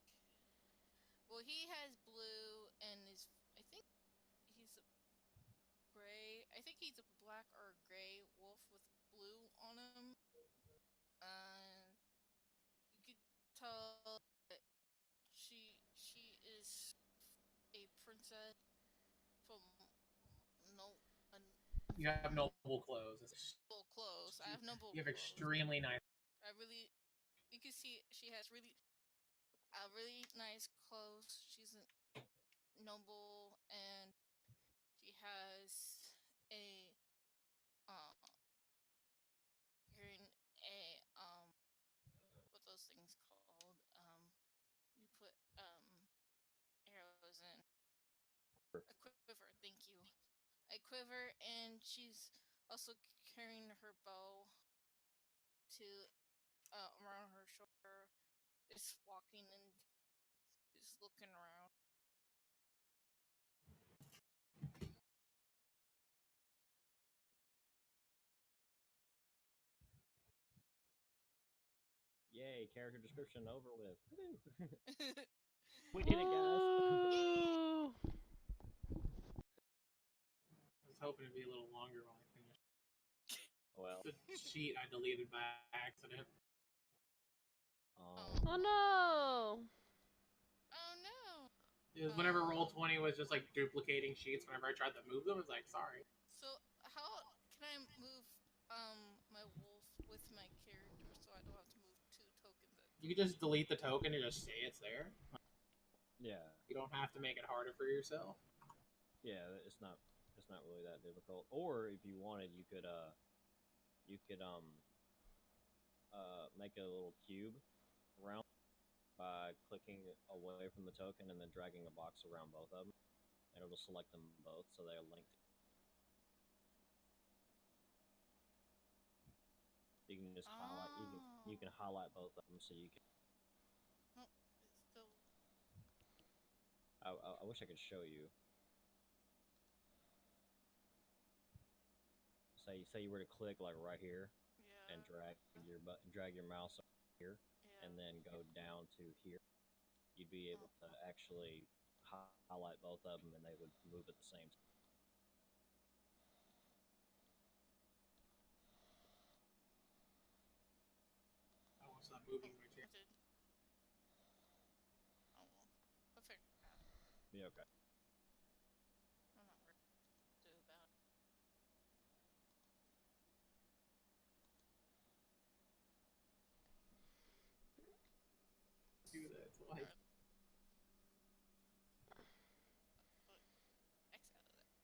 [SPEAKER 6] well, he has blue and is, I think he's a gray. I think he's a black or a gray wolf with blue on him. You could tell that she is a princess from no
[SPEAKER 3] You have noble clothes.
[SPEAKER 6] noble clothes. I have noble
[SPEAKER 3] You have
[SPEAKER 6] clothes.
[SPEAKER 3] extremely nice.
[SPEAKER 6] I really, you can see she has really nice clothes. She's a noble, and she has a hearing a what those things called? You put arrows in a quiver. Thank you. A quiver, and she's also carrying her bow to around her shoulder, just walking and just looking around.
[SPEAKER 1] Yay! Character description over with. We did it, guys.
[SPEAKER 2] Woo!
[SPEAKER 3] I was hoping it'd be a little longer while I finish.
[SPEAKER 1] Well,
[SPEAKER 3] The sheet I deleted by accident.
[SPEAKER 2] Oh no!
[SPEAKER 6] Oh no!
[SPEAKER 3] It was whenever Roll20 was just like duplicating sheets whenever I tried to move them. It's like, sorry.
[SPEAKER 6] So how can I move my wolf with my character?
[SPEAKER 3] You can just delete the token and just say it's there.
[SPEAKER 1] Yeah,
[SPEAKER 3] You don't have to make it harder for yourself.
[SPEAKER 1] yeah, it's not really that difficult. Or if you wanted, you could make a little cube around by clicking away from the token and then dragging a box around both of them, and it'll select them both so they're linked. You can just highlight. You can highlight both of them so you can.
[SPEAKER 6] Nope, it's still.
[SPEAKER 1] I wish I could show you. Say you were to click like right here
[SPEAKER 6] Yeah.
[SPEAKER 1] and drag your mouse over here
[SPEAKER 6] Yeah.
[SPEAKER 1] and then go down to here. You'd be able to actually highlight both of them and they would move at the same time.
[SPEAKER 3] Oh, it's not moving right here.
[SPEAKER 6] It did. Oh well. I'll figure it out.
[SPEAKER 1] Yeah, okay.
[SPEAKER 6] I'm not worried to do about it.
[SPEAKER 3] Do that. Like,
[SPEAKER 6] Alright. Put X out of that.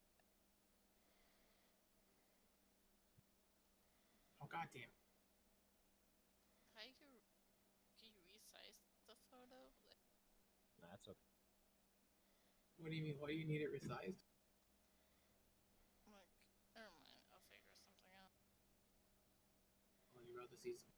[SPEAKER 3] oh goddamn.
[SPEAKER 6] How you can you resize the photo? Like,
[SPEAKER 1] Nah, that's okay.
[SPEAKER 3] What do you mean? Why do you need it resized?
[SPEAKER 6] never mind. I'll figure something out.
[SPEAKER 3] Well, you'd rather see some.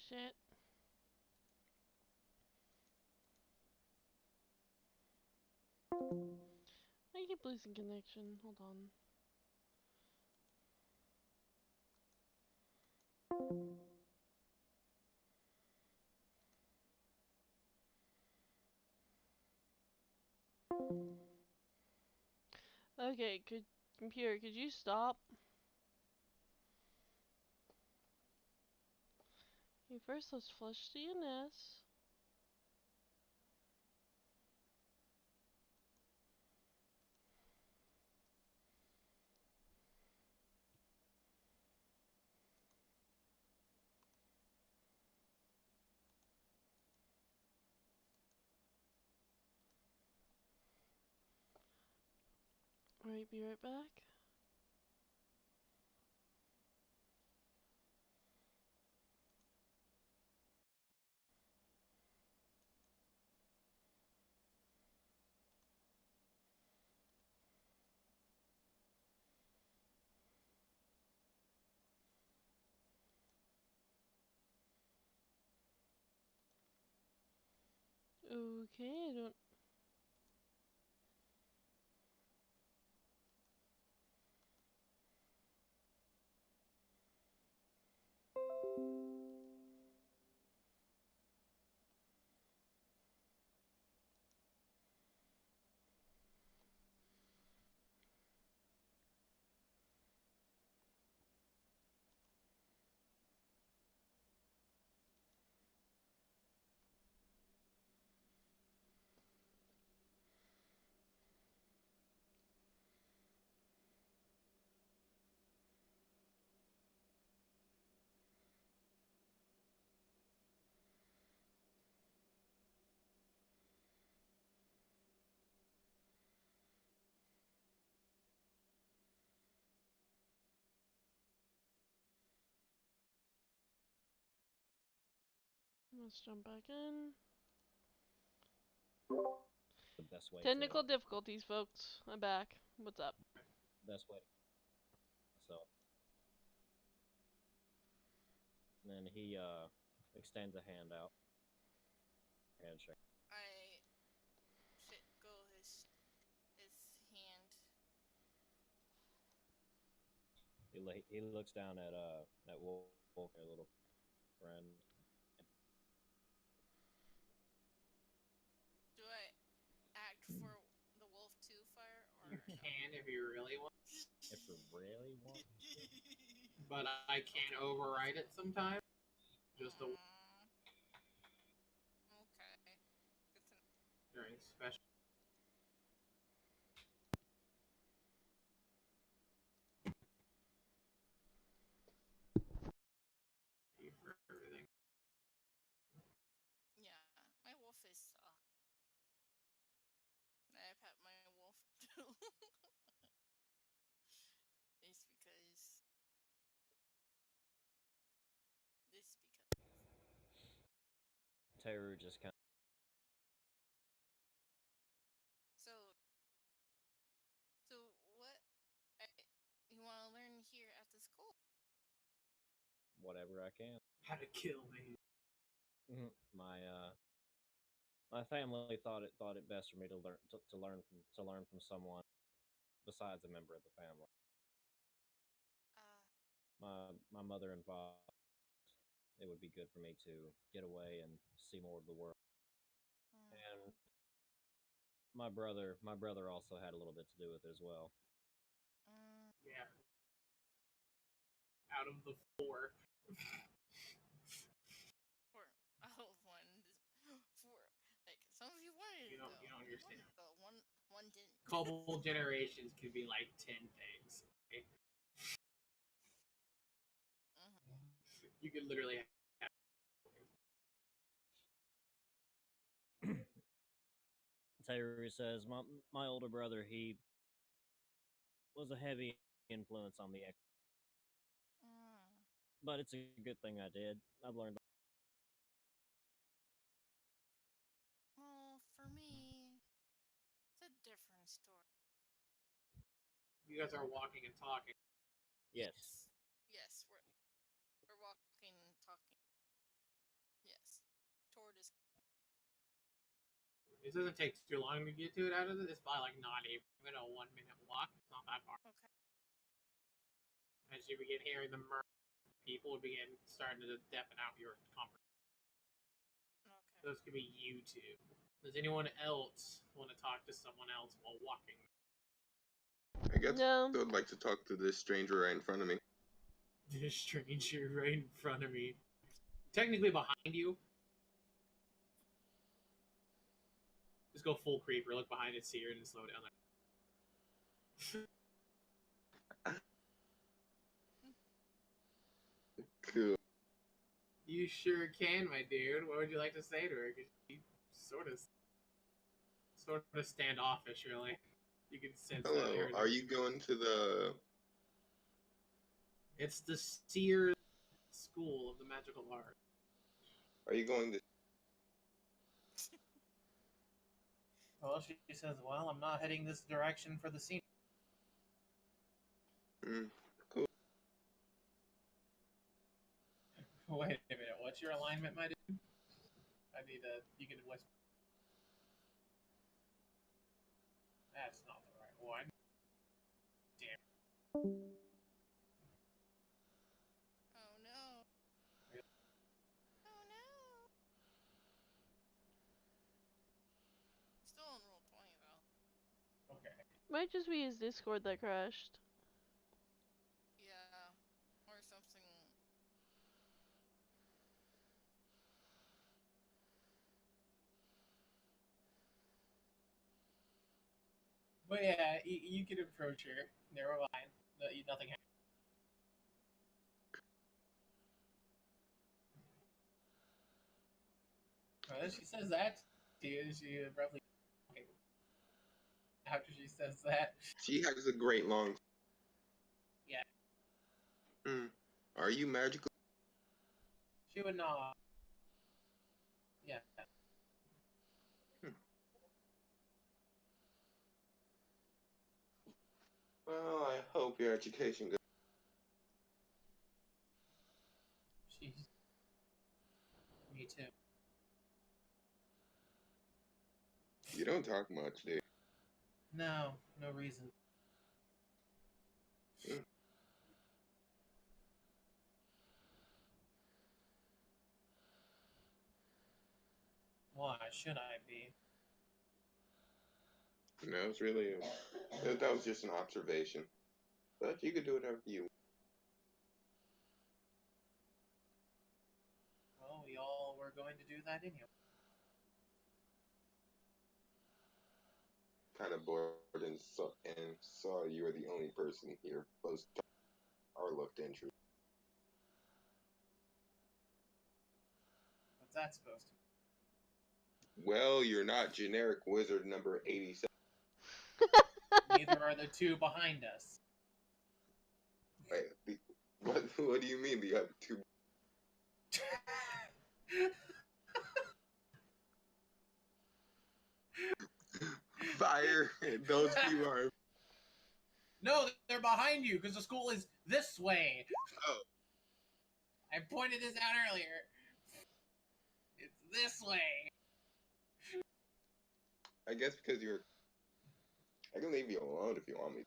[SPEAKER 2] Shit. I keep losing connection. Hold on. Okay, computer, could you stop? Okay, first let's flush DNS. Alright, be right back. Okay, I don't. Let's jump back in.
[SPEAKER 1] The best way
[SPEAKER 2] Technical difficulties, folks. I'm back. What's up?
[SPEAKER 1] best way. So And then he extends a hand out. Handshake.
[SPEAKER 6] I shit go his hand.
[SPEAKER 1] He looks down at Wolf, their little friend.
[SPEAKER 6] Do I act for the wolf to fire or
[SPEAKER 3] You
[SPEAKER 6] no?
[SPEAKER 3] can if you really want,
[SPEAKER 1] If you really want.
[SPEAKER 3] but I can override it sometimes. Just a,
[SPEAKER 6] Okay. Good to know.
[SPEAKER 3] during special. For everything.
[SPEAKER 6] Yeah, my wolf is I pet my wolf too. It's because
[SPEAKER 1] Teru just kind
[SPEAKER 6] so what you want to learn here at the school?
[SPEAKER 1] of whatever I can.
[SPEAKER 3] How to kill me.
[SPEAKER 1] My family thought it best for me to learn from someone besides a member of the family. My mother and father. It would be good for me to get away and see more of the world. And my brother also had a little bit to do with it as well.
[SPEAKER 3] Yeah. Out of the 4.
[SPEAKER 6] Or oh, four. Like some of you wanted
[SPEAKER 3] You
[SPEAKER 6] it
[SPEAKER 3] don't
[SPEAKER 6] though.
[SPEAKER 3] you don't understand.
[SPEAKER 6] But one didn't.
[SPEAKER 3] Couple generations could be like 10 things. Okay? You could literally have
[SPEAKER 1] Taylor says, my older brother, he was a heavy influence on me, but it's a good thing I did. I've learned.
[SPEAKER 6] Well, for me, it's a different story.
[SPEAKER 3] you guys are walking and talking.
[SPEAKER 1] Yes.
[SPEAKER 6] Yes, we're walking and talking. Yes, toward is.
[SPEAKER 3] It doesn't take too long to get to it out of it. It's probably like not even a 1-minute walk. It's not that far.
[SPEAKER 6] Okay.
[SPEAKER 3] As you begin hearing the murmur, people begin starting to deafen out your conversation.
[SPEAKER 6] Okay.
[SPEAKER 3] Those could be you two. Does anyone else want to talk to someone else while walking?
[SPEAKER 4] I guess
[SPEAKER 2] No.
[SPEAKER 4] I would like to talk to this stranger right in front of me.
[SPEAKER 3] This stranger right in front of me. Technically behind you. Just go full creeper, look behind it, see her, and slow down.
[SPEAKER 4] Cool.
[SPEAKER 3] You sure can, my dude. What would you like to say to her? 'Cause she sort of standoffish, really. You can sense that.
[SPEAKER 4] Hello.
[SPEAKER 3] Here.
[SPEAKER 4] Are you going to the?
[SPEAKER 3] It's the Seer School of the Magical Arts.
[SPEAKER 4] Are you going to?
[SPEAKER 3] Well, she says, "Well, I'm not heading this direction for the scene."
[SPEAKER 4] Cool.
[SPEAKER 3] Wait a minute. What's your alignment, my dude? I need a. You can whisper. That's not the right one. Damn.
[SPEAKER 6] Oh no. Oh no. Still on roll 20 though.
[SPEAKER 3] Okay.
[SPEAKER 2] Might just be his Discord that crashed.
[SPEAKER 6] Yeah, or something.
[SPEAKER 3] But yeah, you can approach her. Narrow line. Nothing happens. Well, she says that to you. She abruptly. Okay. After she says that,
[SPEAKER 4] She has a great long.
[SPEAKER 3] yeah,
[SPEAKER 4] Are you magical?
[SPEAKER 3] she would nod. Yeah.
[SPEAKER 4] Well, I hope your education goes. talk much, dude.
[SPEAKER 3] No, no reason.
[SPEAKER 4] Hmm.
[SPEAKER 3] Why should I be?
[SPEAKER 4] No, it's really that was just an observation. But you could do whatever you
[SPEAKER 3] Well, we all were going to do that anyway.
[SPEAKER 4] kind of bored and saw you were the only person here close to or looked interested.
[SPEAKER 3] What's that supposed to
[SPEAKER 4] Well, you're not generic wizard number 87.
[SPEAKER 3] be? Neither are the two behind us.
[SPEAKER 4] Wait, what do you mean the other two? Fire! Those two are.
[SPEAKER 3] No, they're behind you because the school is this way.
[SPEAKER 4] Oh,
[SPEAKER 3] I pointed this out earlier. It's this way.
[SPEAKER 4] I guess because you're. I can leave you alone if you want me.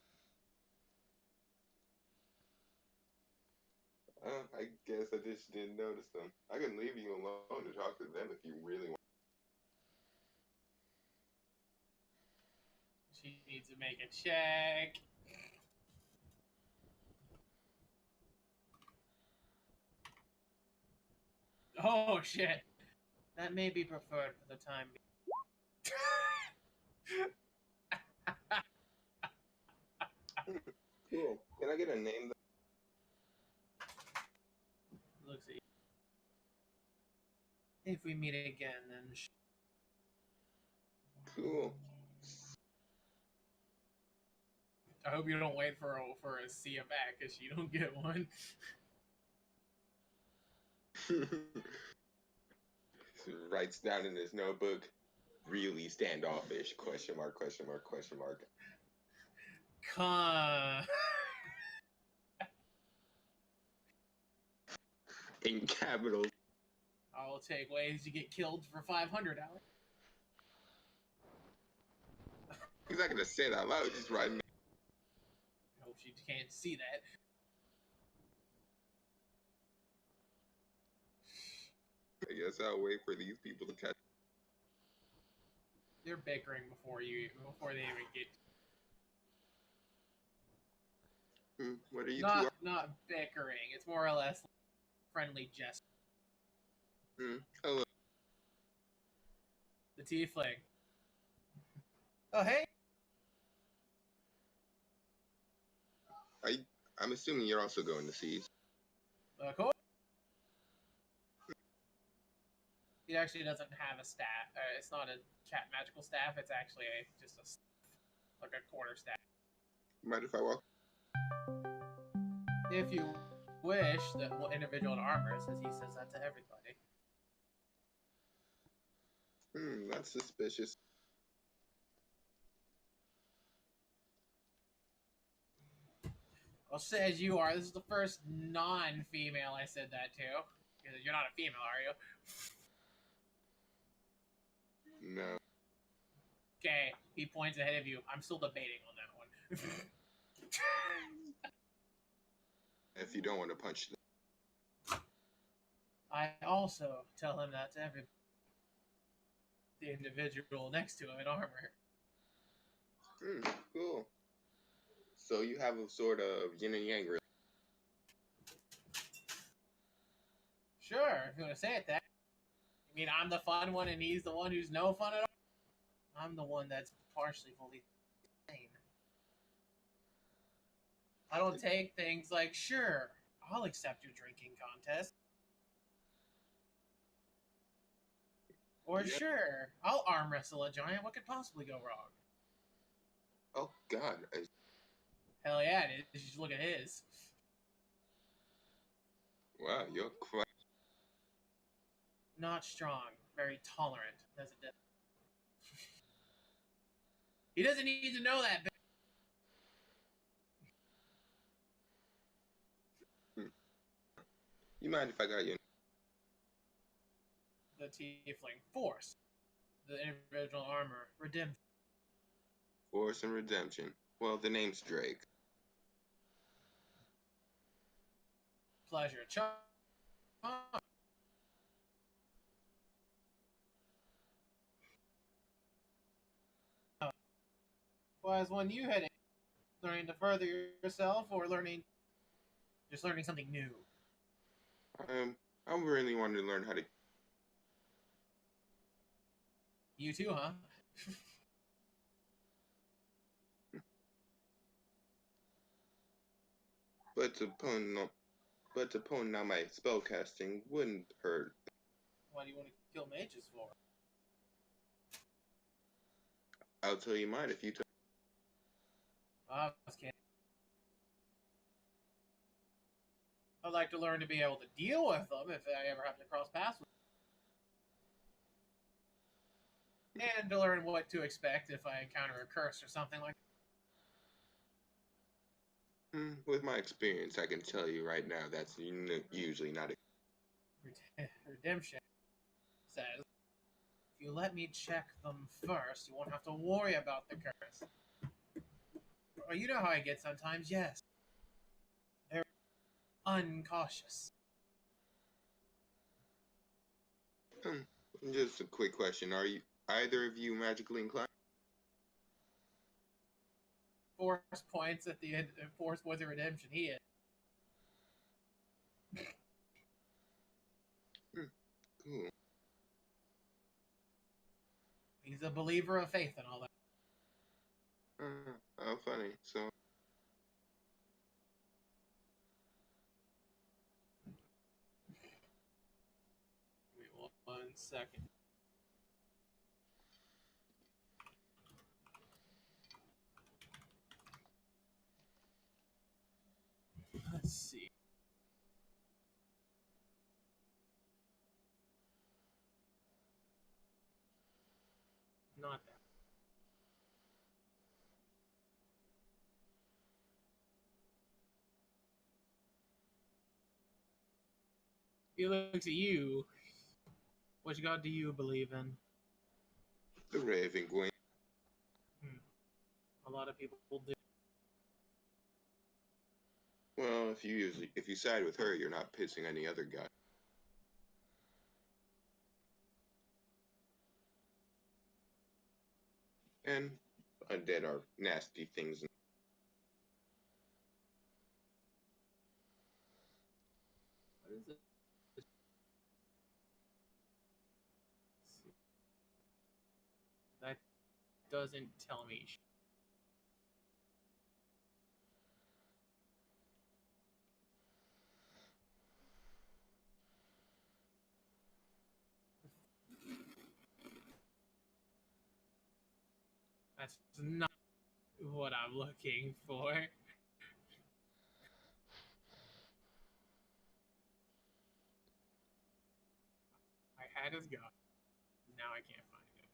[SPEAKER 4] I guess I just didn't notice them. I can leave you alone to talk to them if you really want.
[SPEAKER 3] She needs to make a check. Oh shit. That may be preferred for the time being.
[SPEAKER 4] Cool. Can I get a name?
[SPEAKER 3] Looks at you. If we meet again, then.
[SPEAKER 4] Cool.
[SPEAKER 3] I hope you don't wait for a see you back, cause you don't get one.
[SPEAKER 4] Writes down in his notebook. Really standoffish? Question mark? Question mark? Question mark?
[SPEAKER 3] Con.
[SPEAKER 4] In capitals.
[SPEAKER 3] I'll take ways to get killed for $500.
[SPEAKER 4] He's not gonna say that out loud. Just writing.
[SPEAKER 3] I hope she can't see that.
[SPEAKER 4] I guess I'll wait for these people to catch.
[SPEAKER 3] They're bickering before they even get.
[SPEAKER 4] What are you
[SPEAKER 3] Not bickering. It's more or less friendly gesture.
[SPEAKER 4] Hello.
[SPEAKER 3] The tiefling. Oh hey.
[SPEAKER 4] I'm assuming you're also going to see.
[SPEAKER 3] Cool. He actually doesn't have a staff. It's not a chat magical staff. It's actually just like a quarter staff.
[SPEAKER 4] Mind if I walk?
[SPEAKER 3] If you wish, the individual in armor says he says that to everybody.
[SPEAKER 4] That's suspicious.
[SPEAKER 3] Well, say as you are, this is the first non-female I said that to. Because you're not a female, are you?
[SPEAKER 4] No.
[SPEAKER 3] Okay, he points ahead of you. I'm still debating on that one.
[SPEAKER 4] If you don't want to punch them.
[SPEAKER 3] I also tell him that to every the individual next to him in armor.
[SPEAKER 4] Cool. So you have a sort of yin and yang.
[SPEAKER 3] Sure, if you want to say it that. You mean I'm the fun one and he's the one who's no fun at all? I'm the one that's partially fully sane. I don't take things like, sure, I'll accept your drinking contest. Or
[SPEAKER 4] Yeah.
[SPEAKER 3] sure, I'll arm wrestle a giant. What could possibly go wrong?
[SPEAKER 4] Oh God.
[SPEAKER 3] Hell yeah, it is. You should look at his.
[SPEAKER 4] Wow, you're quite.
[SPEAKER 3] Not strong, very tolerant. That's a difference. He doesn't need to know that.
[SPEAKER 4] You mind if I got you?
[SPEAKER 3] The tiefling force, the individual armor, redemption.
[SPEAKER 4] Force and redemption. Well, the name's Drake.
[SPEAKER 3] Pleasure. Was when you had learning to further yourself or just learning something new?
[SPEAKER 4] I really wanted to learn how to.
[SPEAKER 3] You too, huh?
[SPEAKER 4] But to pone on my spellcasting wouldn't hurt.
[SPEAKER 3] Why do you want to kill mages for?
[SPEAKER 4] I'll tell you mine if you tell.
[SPEAKER 3] I was kidding. I'd like to learn to be able to deal with them if I ever have to cross paths with them. And to learn what to expect if I encounter a curse or something like
[SPEAKER 4] that. With my experience, I can tell you right now that's usually not a.
[SPEAKER 3] Redemption says, if you let me check them first, you won't have to worry about the curse. Well, you know how I get sometimes, yes. They're uncautious.
[SPEAKER 4] Just a quick question. Are you either of you magically inclined?
[SPEAKER 3] Force points at the end. Force points of redemption. He is.
[SPEAKER 4] Cool.
[SPEAKER 3] He's a believer of faith and all that.
[SPEAKER 4] How funny. So.
[SPEAKER 3] Wait 1 second. Let's see. Not that. He looks at you. Which god do you believe in?
[SPEAKER 4] The Raven Queen.
[SPEAKER 3] A lot of people do.
[SPEAKER 4] Well, if you side with her, you're not pissing any other guy. And undead are nasty things.
[SPEAKER 3] What is it? That doesn't tell me. That's not what I'm looking for. I had his god. Now I can't find it.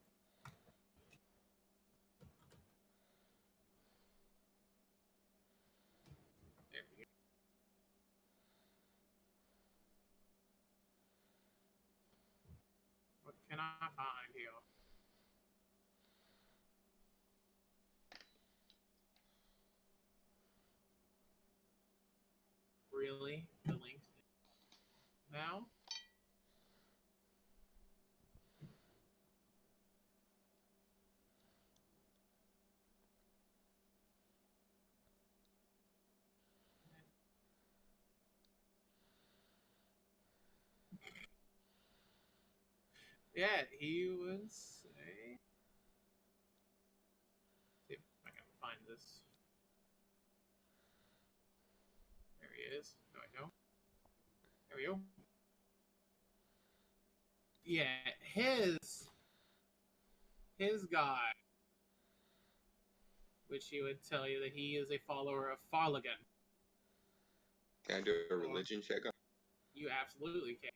[SPEAKER 3] There we go. What can I find here? Really? The link now? Yeah, he would say. See if I can find this. There he is. No, I don't. There we go. Yeah, his god, which he would tell you that he is a follower of Farlagon.
[SPEAKER 4] Can I do a religion check on?
[SPEAKER 3] You absolutely can.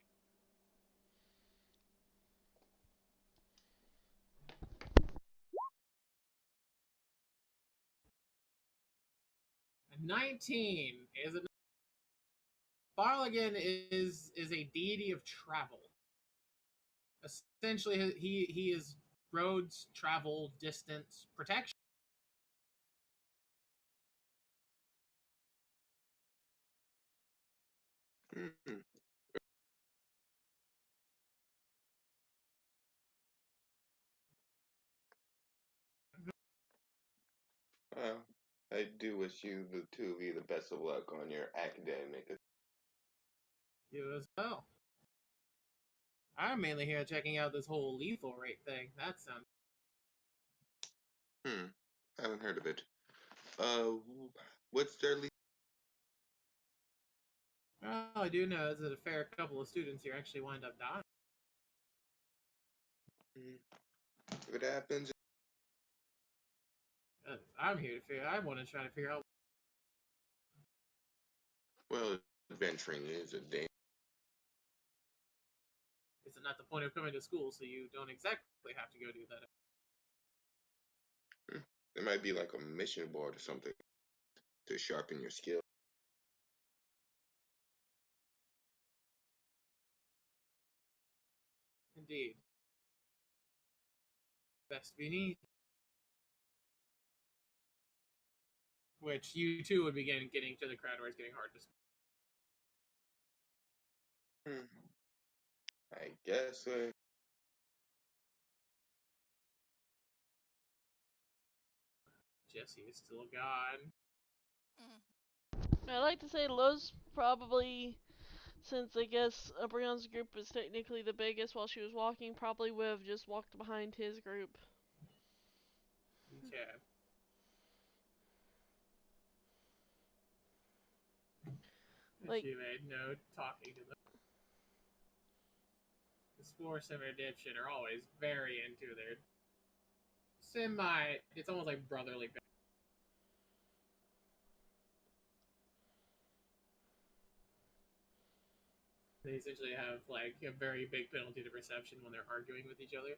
[SPEAKER 3] A 19 is a Farlagon is a deity of travel. Essentially, he is roads, travel, distance, protection.
[SPEAKER 4] Hmm. Well, I do wish you, the two of you, the best of luck on your academic.
[SPEAKER 3] You as well. I'm mainly here checking out this whole lethal rate thing. That sounds.
[SPEAKER 4] I haven't heard of it. Uh, what's their
[SPEAKER 3] Well, I do know that a fair couple of students here actually wind up dying.
[SPEAKER 4] If it happens,
[SPEAKER 3] I'm here to figure. I want to try to figure out.
[SPEAKER 4] well, adventuring is a danger.
[SPEAKER 3] Is it not the point of coming to school so you don't exactly have to go do that?
[SPEAKER 4] There might be like a mission board or something to sharpen your skill.
[SPEAKER 3] Indeed. Best we need. Which you too would begin getting to the crowd where it's getting hard to.
[SPEAKER 4] I guess.
[SPEAKER 3] Jesse is still gone.
[SPEAKER 6] Mm.
[SPEAKER 2] I like to say Lowe's probably, since I guess Brian's group was technically the biggest while she was walking, probably would have just walked behind his group.
[SPEAKER 3] Okay.
[SPEAKER 2] Like,
[SPEAKER 3] She made no talking to them. The Sports and Redemption are always very into their it's almost like brotherly. They essentially have like a very big penalty to perception when they're arguing with each other.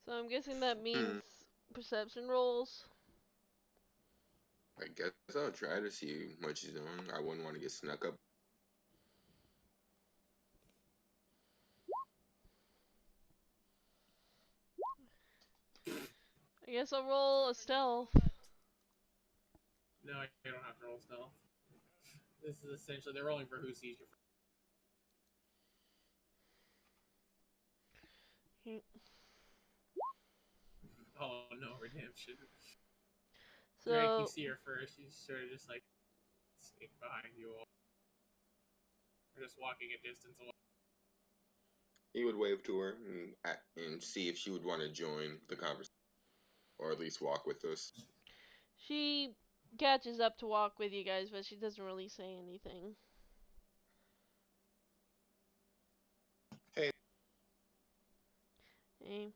[SPEAKER 2] so I'm guessing that means perception rolls.
[SPEAKER 4] I guess I'll try to see what she's doing. I wouldn't want to get snuck up.
[SPEAKER 2] I guess I'll roll a stealth.
[SPEAKER 3] No, you don't have to roll stealth. This is essentially they're rolling for who sees your. Oh no, redemption. Drake, you
[SPEAKER 2] So
[SPEAKER 3] see her first. She's sort of just like sneak behind you all. Or just walking a distance away.
[SPEAKER 4] He would wave to her and see if she would want to join the conversation, or at least walk with us.
[SPEAKER 2] she catches up to walk with you guys, but she doesn't really say anything.
[SPEAKER 4] Hey.
[SPEAKER 2] Hey.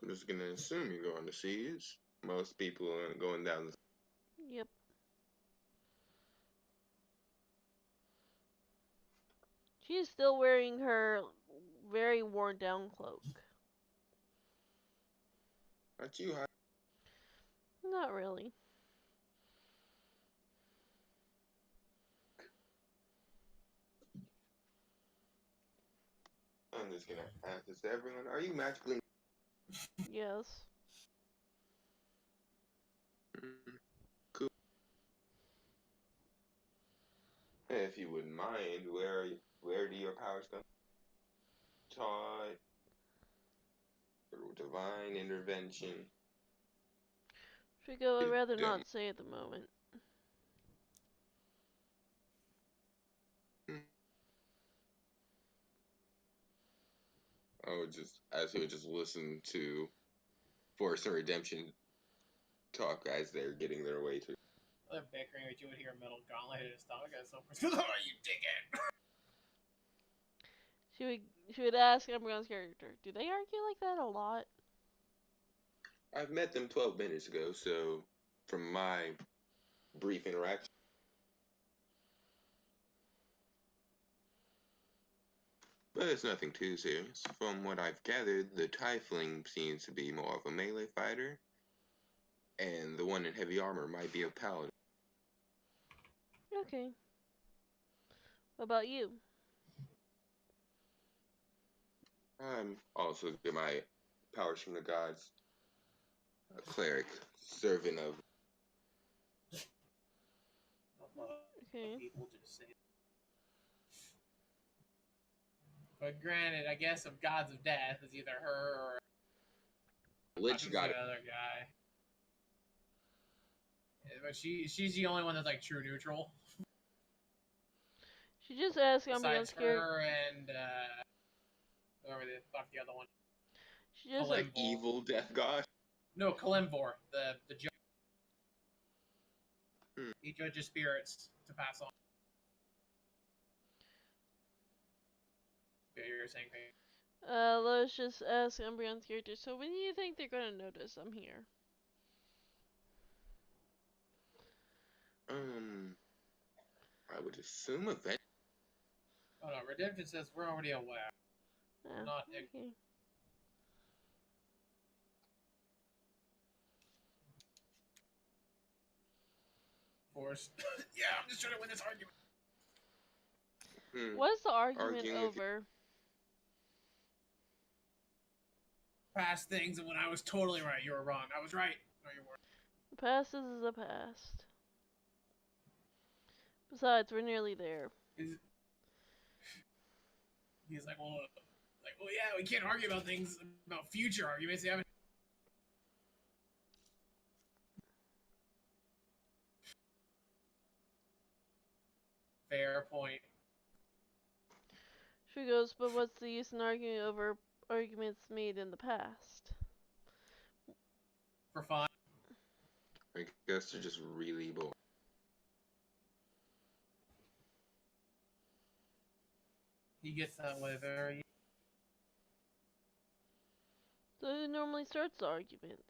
[SPEAKER 4] I'm just gonna assume you're going to Seas. Most people are going down the.
[SPEAKER 2] Yep. She's still wearing her very worn down cloak.
[SPEAKER 4] Aren't you high?
[SPEAKER 2] Not really.
[SPEAKER 4] I'm just gonna ask this to everyone. Are you magically?
[SPEAKER 2] Yes.
[SPEAKER 4] Cool. If you wouldn't mind, where do your powers come? Taught, divine intervention.
[SPEAKER 2] Trico, I'd rather
[SPEAKER 4] Wisdom.
[SPEAKER 2] not say at the moment.
[SPEAKER 4] I would just, as he would just listen to Force and Redemption talk as they're getting their way to.
[SPEAKER 3] They're bickering, but you would hear a metal gauntlet hit his stomach and so forth. Oh, you dickhead!
[SPEAKER 2] She would ask Umbreon's character, do they argue like that a lot?
[SPEAKER 4] I've met them 12 minutes ago, so from my brief interaction. But it's nothing too serious. From what I've gathered, the Tiefling seems to be more of a melee fighter, and the one in heavy armor might be a paladin.
[SPEAKER 2] Okay. What about you?
[SPEAKER 4] I'm also get my powers from the gods. A cleric, servant of.
[SPEAKER 2] Okay.
[SPEAKER 3] People just say. But granted, I guess of gods of death is either her or
[SPEAKER 4] Lich
[SPEAKER 3] who's
[SPEAKER 4] god.
[SPEAKER 3] the other guy. Yeah, but she's the only one that's like true neutral.
[SPEAKER 2] She just asked
[SPEAKER 3] Besides
[SPEAKER 2] Umbreon's character.
[SPEAKER 3] her and whoever the fuck the other one.
[SPEAKER 2] She just
[SPEAKER 3] Kalimvor.
[SPEAKER 4] Like evil death god.
[SPEAKER 3] No, Kalimvor, the judge.
[SPEAKER 4] Hmm.
[SPEAKER 3] He judges spirits to pass on. Okay, you're saying things.
[SPEAKER 2] Let's just ask Umbreon's character. So when do you think they're gonna notice I'm here?
[SPEAKER 4] I would assume eventually.
[SPEAKER 3] Oh no, Redemption says we're already aware.
[SPEAKER 2] Oh,
[SPEAKER 3] Not
[SPEAKER 2] okay.
[SPEAKER 3] forced. Yeah, I'm just trying to win this argument.
[SPEAKER 2] What's the argument
[SPEAKER 4] Arguing with you.
[SPEAKER 2] over?
[SPEAKER 3] Past things, and when I was totally right, you were wrong. I was right. No, you weren't.
[SPEAKER 2] The past is the past. Besides, we're nearly there.
[SPEAKER 3] He's like, well, yeah, we can't argue about things about future arguments. You haven't. Fair point.
[SPEAKER 2] She goes, but what's the use in arguing over arguments made in the past?
[SPEAKER 3] For fun.
[SPEAKER 4] I guess they're just really boring.
[SPEAKER 3] He gets that way very.
[SPEAKER 2] So who normally starts the arguments?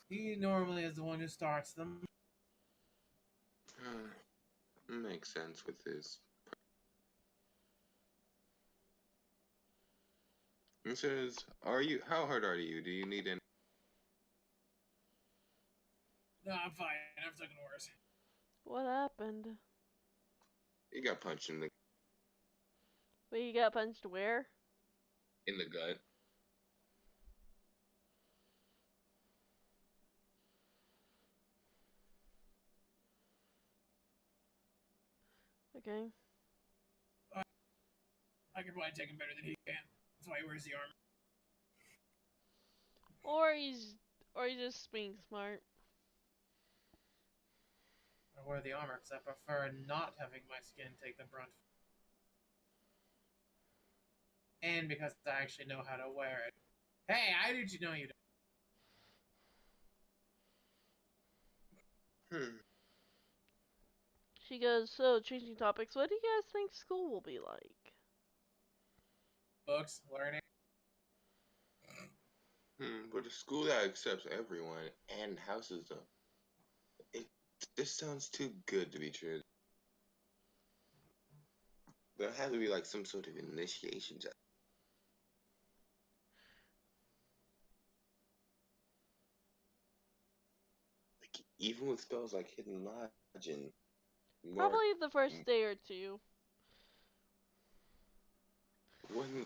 [SPEAKER 3] He normally is the one who starts them.
[SPEAKER 4] Makes sense with his. It says, "Are you? How hard are you? Do you need any?"
[SPEAKER 3] No, I'm fine. I've taken worse.
[SPEAKER 2] What happened?
[SPEAKER 4] He got punched in
[SPEAKER 2] Wait, you got punched where?
[SPEAKER 4] the gut.
[SPEAKER 2] Okay.
[SPEAKER 3] I could probably take him better than he can. That's why he wears the armor.
[SPEAKER 2] Or he's just being smart.
[SPEAKER 3] I wear the armor because I prefer not having my skin take the brunt. And because I actually know how to wear it. Hey, how did you know you
[SPEAKER 4] Hmm.
[SPEAKER 2] She goes, so changing topics, what do you guys think school will be like?
[SPEAKER 3] books, learning?
[SPEAKER 4] But a school that accepts everyone and houses them. This sounds too good to be true. There has to be like some sort of initiation. Like even with spells like Hidden Lodge and more.
[SPEAKER 2] Probably the first day or two.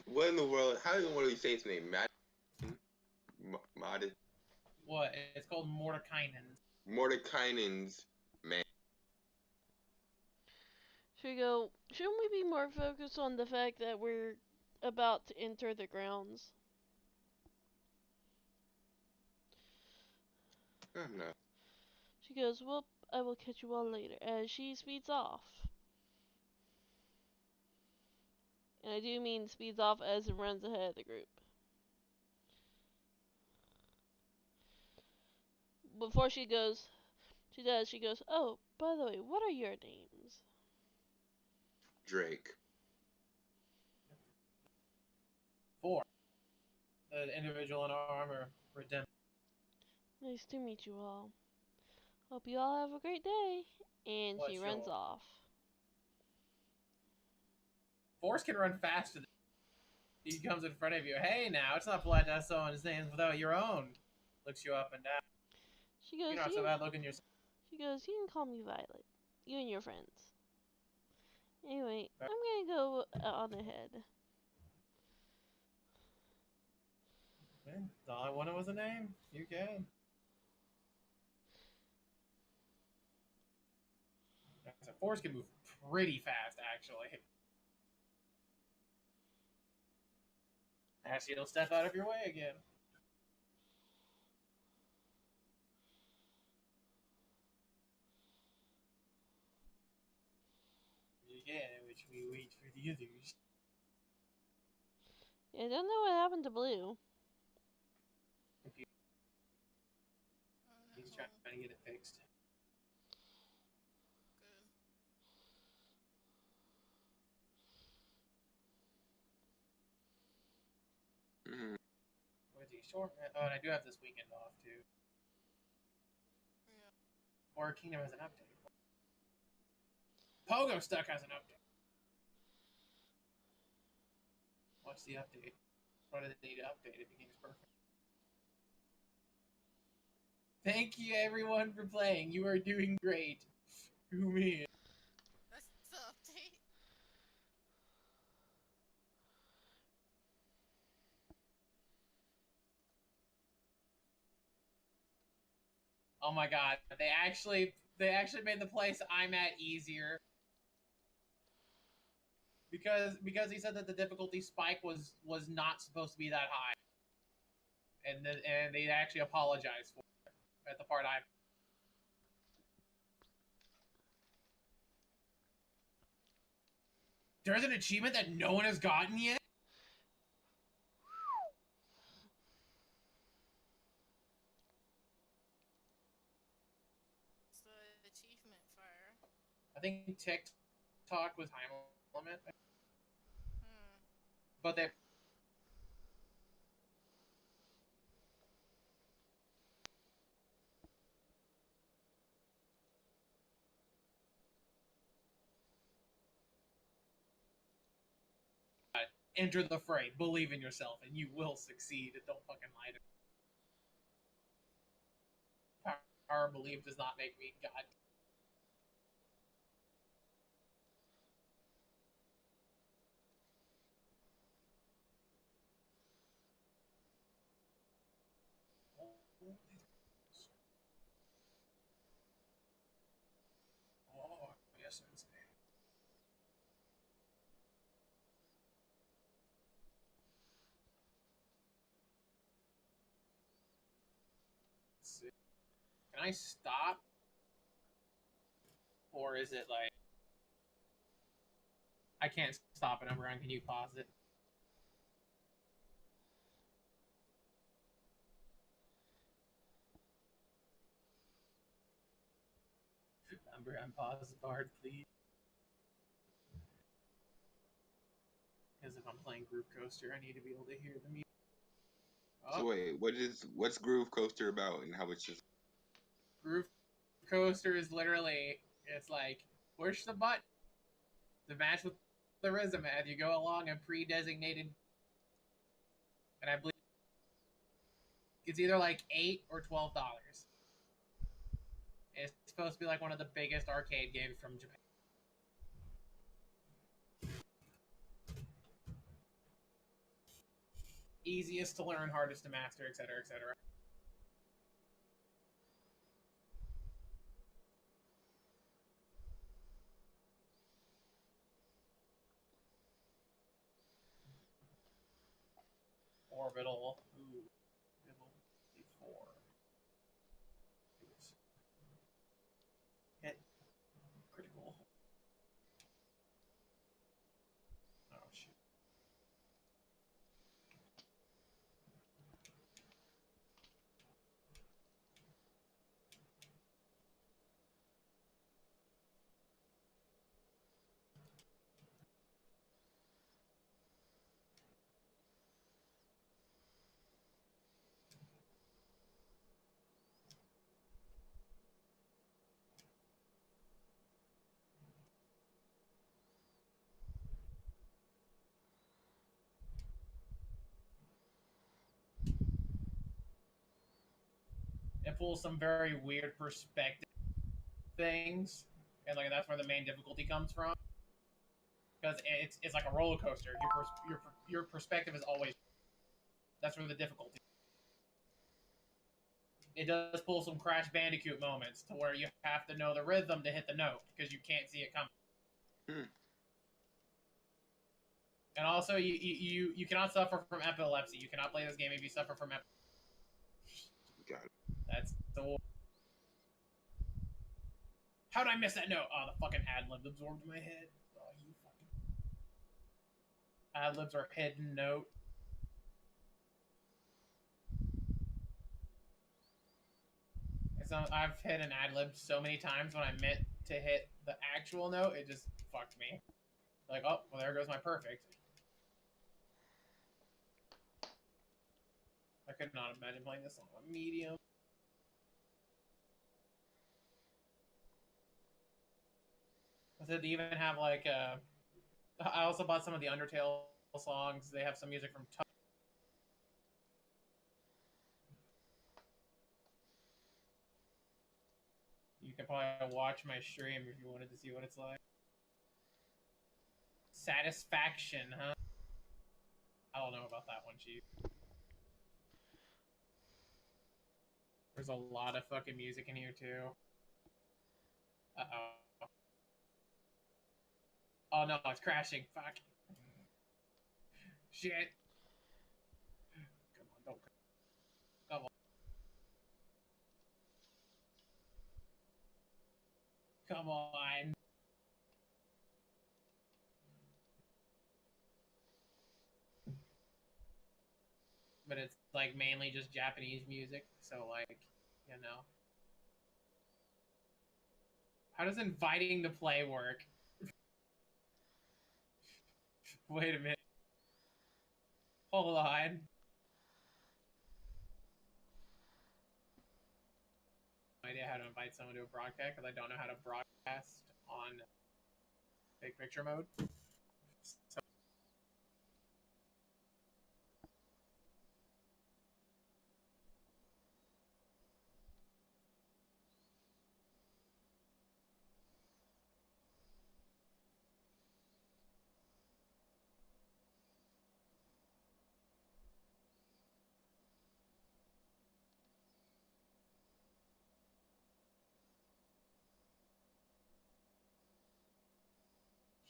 [SPEAKER 4] What in the world? How do you say its name?
[SPEAKER 3] What? It's called Mordekainen.
[SPEAKER 4] Mordekainen's man.
[SPEAKER 2] Should we go, shouldn't we be more focused on the fact that we're about to enter the grounds?
[SPEAKER 4] I'm not.
[SPEAKER 2] She goes, well, I will catch you all later, as she speeds off. And I do mean speeds off as it runs ahead of the group. Before she goes, she goes, oh, by the way, what are your names?
[SPEAKER 4] Drake.
[SPEAKER 3] 4. The individual in armor, Redemption.
[SPEAKER 2] Nice to meet you all. Hope you all have a great day. And
[SPEAKER 3] What
[SPEAKER 2] she runs
[SPEAKER 3] show?
[SPEAKER 2] off.
[SPEAKER 3] Force can run faster than he comes in front of you. Hey, now, it's not polite to ask someone's names without your own. Looks you up and down.
[SPEAKER 2] She goes,
[SPEAKER 3] You're not so bad looking yourself.
[SPEAKER 2] She goes, you can call me Violet. You and your friends. Anyway, I'm gonna go on ahead.
[SPEAKER 3] All I wanted was a name. You can. So Force can move pretty fast, actually. Actually, you'll step out of your way again. Yeah, which we wait for the others.
[SPEAKER 2] Yeah, I don't know what happened to Blue.
[SPEAKER 3] He's trying to get it fixed.
[SPEAKER 6] Good.
[SPEAKER 4] Mhm.
[SPEAKER 3] Where's he? Short. Oh, and I do have this weekend off too.
[SPEAKER 6] Yeah.
[SPEAKER 3] Or Kingdom has an update. Pogo Stuck has an update. What's the update? What do they need to update? It becomes perfect. Thank you everyone for playing. You are doing great. Who me?
[SPEAKER 6] That's the update.
[SPEAKER 3] Oh my god. They actually made the place I'm at easier. Because he said that the difficulty spike was not supposed to be that high. And they actually apologized for it at the part I'm. There's an achievement that no one has gotten yet?
[SPEAKER 6] It's the achievement fire.
[SPEAKER 3] I think TikTok was time limit.
[SPEAKER 6] Hmm.
[SPEAKER 3] But they enter the fray. Believe in yourself, and you will succeed. Don't fucking lie to me. Power of belief does not make me God. Oh, yes, Sensei. Can I stop? Or is it like I can't stop it? I'm wrong. Can you pause it? Number unpause the card, please. Because if I'm playing Groove Coaster, I need to be able to hear the music. Oh,
[SPEAKER 4] So wait, what's Groove Coaster about, and how it's just
[SPEAKER 3] Groove Coaster is literally, it's like, push the button to match with the rhythm as you go along a pre-designated, and I believe it's either like $8 or $12. It's supposed to be like one of the biggest arcade games from Japan. Easiest to learn, hardest to master, etc., etc. Orbital. Ooh. Level 4. Hit. Critical. Oh, shit. It pulls some very weird perspective things, and like that's where the main difficulty comes from. Because it's like a roller coaster. Your perspective is always. That's where the difficulty. It does pull some Crash Bandicoot moments to where you have to know the rhythm to hit the note because you can't see it coming. And also, you cannot suffer from epilepsy. You cannot play this game if you suffer from epilepsy.
[SPEAKER 4] Got it.
[SPEAKER 3] That's the. How did I miss that note? Oh, the fucking ad-lib absorbed my head. Oh, you fucking. Ad-libs are hidden note. So I've hit an ad-lib so many times when I meant to hit the actual note, it just fucked me. Like, oh, well, there goes my perfect. I could not imagine playing this on a medium. Does it even have like I also bought some of the Undertale songs. They have some music from You can probably watch my stream if you wanted to see what it's like. Satisfaction, huh? I don't know about that one, Chief. There's a lot of fucking music in here, too. Uh-oh. Oh, no, it's crashing. Fuck. Shit. Come on, don't. Come on. Come on. But it's, like, mainly just Japanese music, so, like, you know. How does inviting to play work? Wait a minute. Hold on. No idea how to invite someone to a broadcast because I don't know how to broadcast on big picture mode. So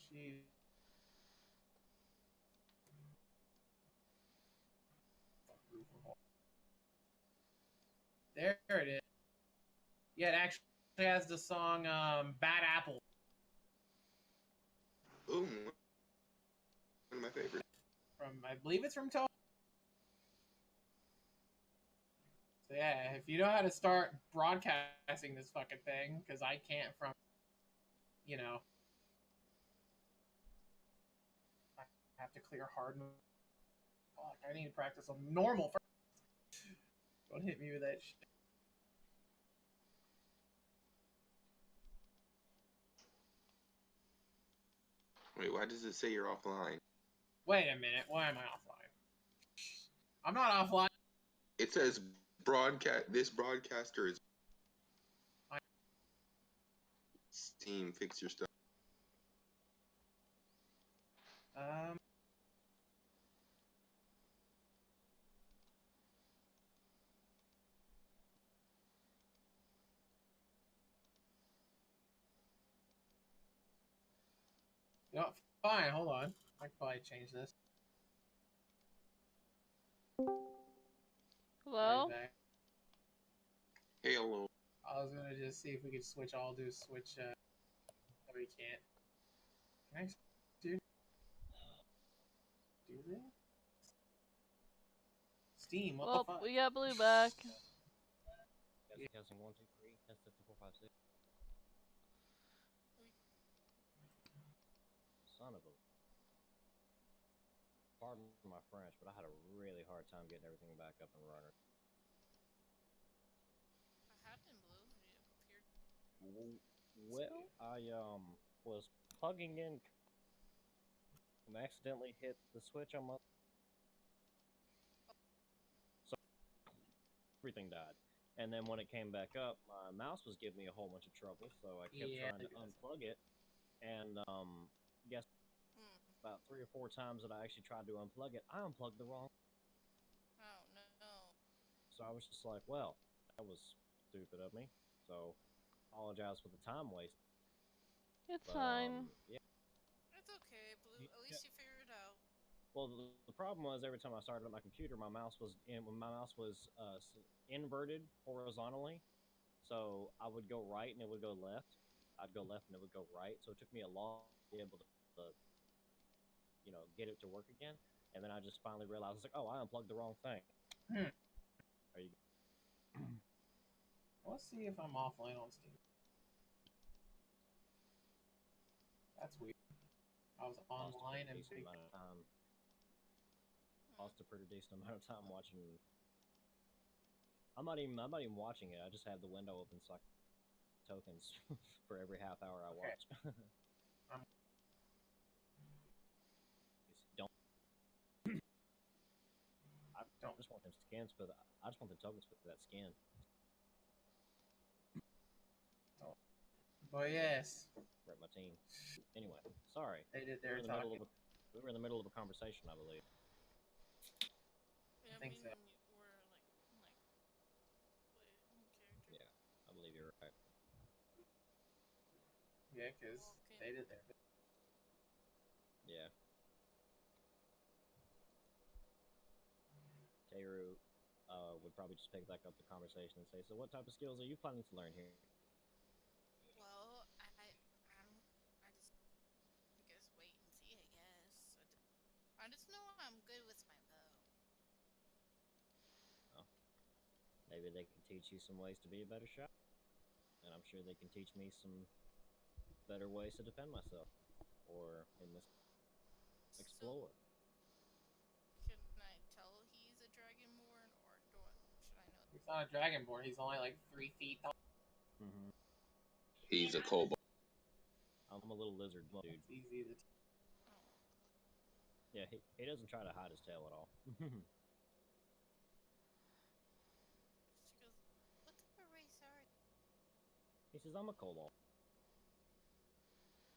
[SPEAKER 3] she. There it is. Yeah, it actually has the song "Bad Apple."
[SPEAKER 4] Ooh, one of my favorites.
[SPEAKER 3] From I believe it's from Toho. So yeah, if you know how to start broadcasting this fucking thing, because I can't from, you know, I have to clear hard mode. Fuck, I need to practice on normal first. Don't hit me with that shit.
[SPEAKER 4] Wait, why does it say you're offline?
[SPEAKER 3] Wait a minute, why am I offline? I'm not offline.
[SPEAKER 4] It says broadcast. This broadcaster is. Steam, fix your stuff.
[SPEAKER 3] No, fine, hold on. I can probably change this.
[SPEAKER 2] Hello?
[SPEAKER 3] Right back.
[SPEAKER 4] Hey, hello.
[SPEAKER 3] I was gonna just see if we could switch. I'll do switch. No, we can't. Can I do this? Steam, what the
[SPEAKER 2] Well,
[SPEAKER 3] fuck?
[SPEAKER 2] we got Blue back.
[SPEAKER 1] Testing 1, 2, 3. Testing 4, 5, 6. Son of a. Pardon my French, but I had a really hard time getting everything back up and running.
[SPEAKER 6] What happened, Blue? It appeared.
[SPEAKER 1] Well, I was plugging in and accidentally hit the switch on my. So everything died. And then when it came back up, my mouse was giving me a whole bunch of trouble, so I kept
[SPEAKER 3] Yeah,
[SPEAKER 1] trying to
[SPEAKER 3] it does.
[SPEAKER 1] unplug it. And guess
[SPEAKER 6] Hmm.
[SPEAKER 1] about 3 or 4 times that I actually tried to unplug it, I unplugged the wrong.
[SPEAKER 6] Oh no.
[SPEAKER 1] So I was just like, well, that was stupid of me. So apologize for the time waste.
[SPEAKER 2] It's
[SPEAKER 1] But
[SPEAKER 2] fine.
[SPEAKER 1] yeah.
[SPEAKER 6] It's okay, Blue. At least you figured it out.
[SPEAKER 1] Well, the problem was every time I started up my computer, my mouse was inverted horizontally. So I would go right and it would go left. I'd go left and it would go right. So it took me a long time to be able to get it to work again. And then I just finally realized, I was like, oh, I unplugged the wrong thing.
[SPEAKER 3] Hmm.
[SPEAKER 1] Are you?
[SPEAKER 3] Let's see if I'm offline on Steam. That's weird. I was online and
[SPEAKER 1] decent amount of time. Lost a pretty decent amount of time watching. I'm not even watching it. I just have the window open so I can tokens for every half hour I watch. Don't. I just want them skins, but I just want the tokens for that skin.
[SPEAKER 3] But yes,
[SPEAKER 1] Rep my team. Anyway, sorry.
[SPEAKER 3] they did
[SPEAKER 1] We
[SPEAKER 3] their
[SPEAKER 1] were
[SPEAKER 3] talking.
[SPEAKER 1] we were in the middle of a conversation, I believe.
[SPEAKER 6] Yeah,
[SPEAKER 3] I think so.
[SPEAKER 6] we're like play in character.
[SPEAKER 1] Yeah, I believe you're right.
[SPEAKER 3] Yeah, because they did their.
[SPEAKER 1] Yeah. Teru would probably just pick back up the conversation and say, "So, what type of skills are you planning to learn here?"
[SPEAKER 6] Well, I guess wait and see. I guess I just know I'm good with my bow.
[SPEAKER 1] Oh, maybe they can teach you some ways to be a better shot, and I'm sure they can teach me some better ways to defend myself, or in this explore.
[SPEAKER 6] So, can I tell he's a dragonborn, or should I know?
[SPEAKER 3] He's not a dragonborn. He's only like 3 feet tall.
[SPEAKER 1] Mm-hmm.
[SPEAKER 4] He's a kobold.
[SPEAKER 1] I'm a little lizard dude.
[SPEAKER 3] It's easy to.
[SPEAKER 6] Oh.
[SPEAKER 1] Yeah, he doesn't try to hide his tail at all.
[SPEAKER 6] She goes, "What type of race are you?"
[SPEAKER 1] He says, "I'm a kobold."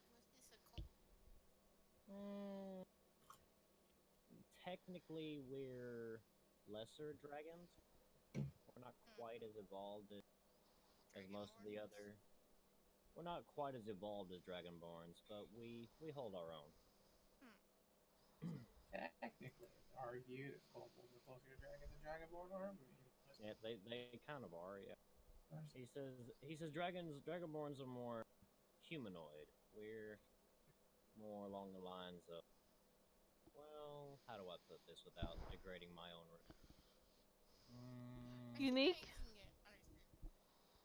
[SPEAKER 6] What is a cult?
[SPEAKER 1] Technically, we're lesser dragons. We're not quite as evolved as most of the other. We're not quite as evolved as Dragonborns, but we hold our own.
[SPEAKER 3] Technically, argue if kobolds are closer to dragons than dragonborn are.
[SPEAKER 1] Yeah, they kind of are. Yeah. He says Dragonborns are more humanoid. We're more along the lines of, well, how do I put this without degrading my own?
[SPEAKER 2] Unique?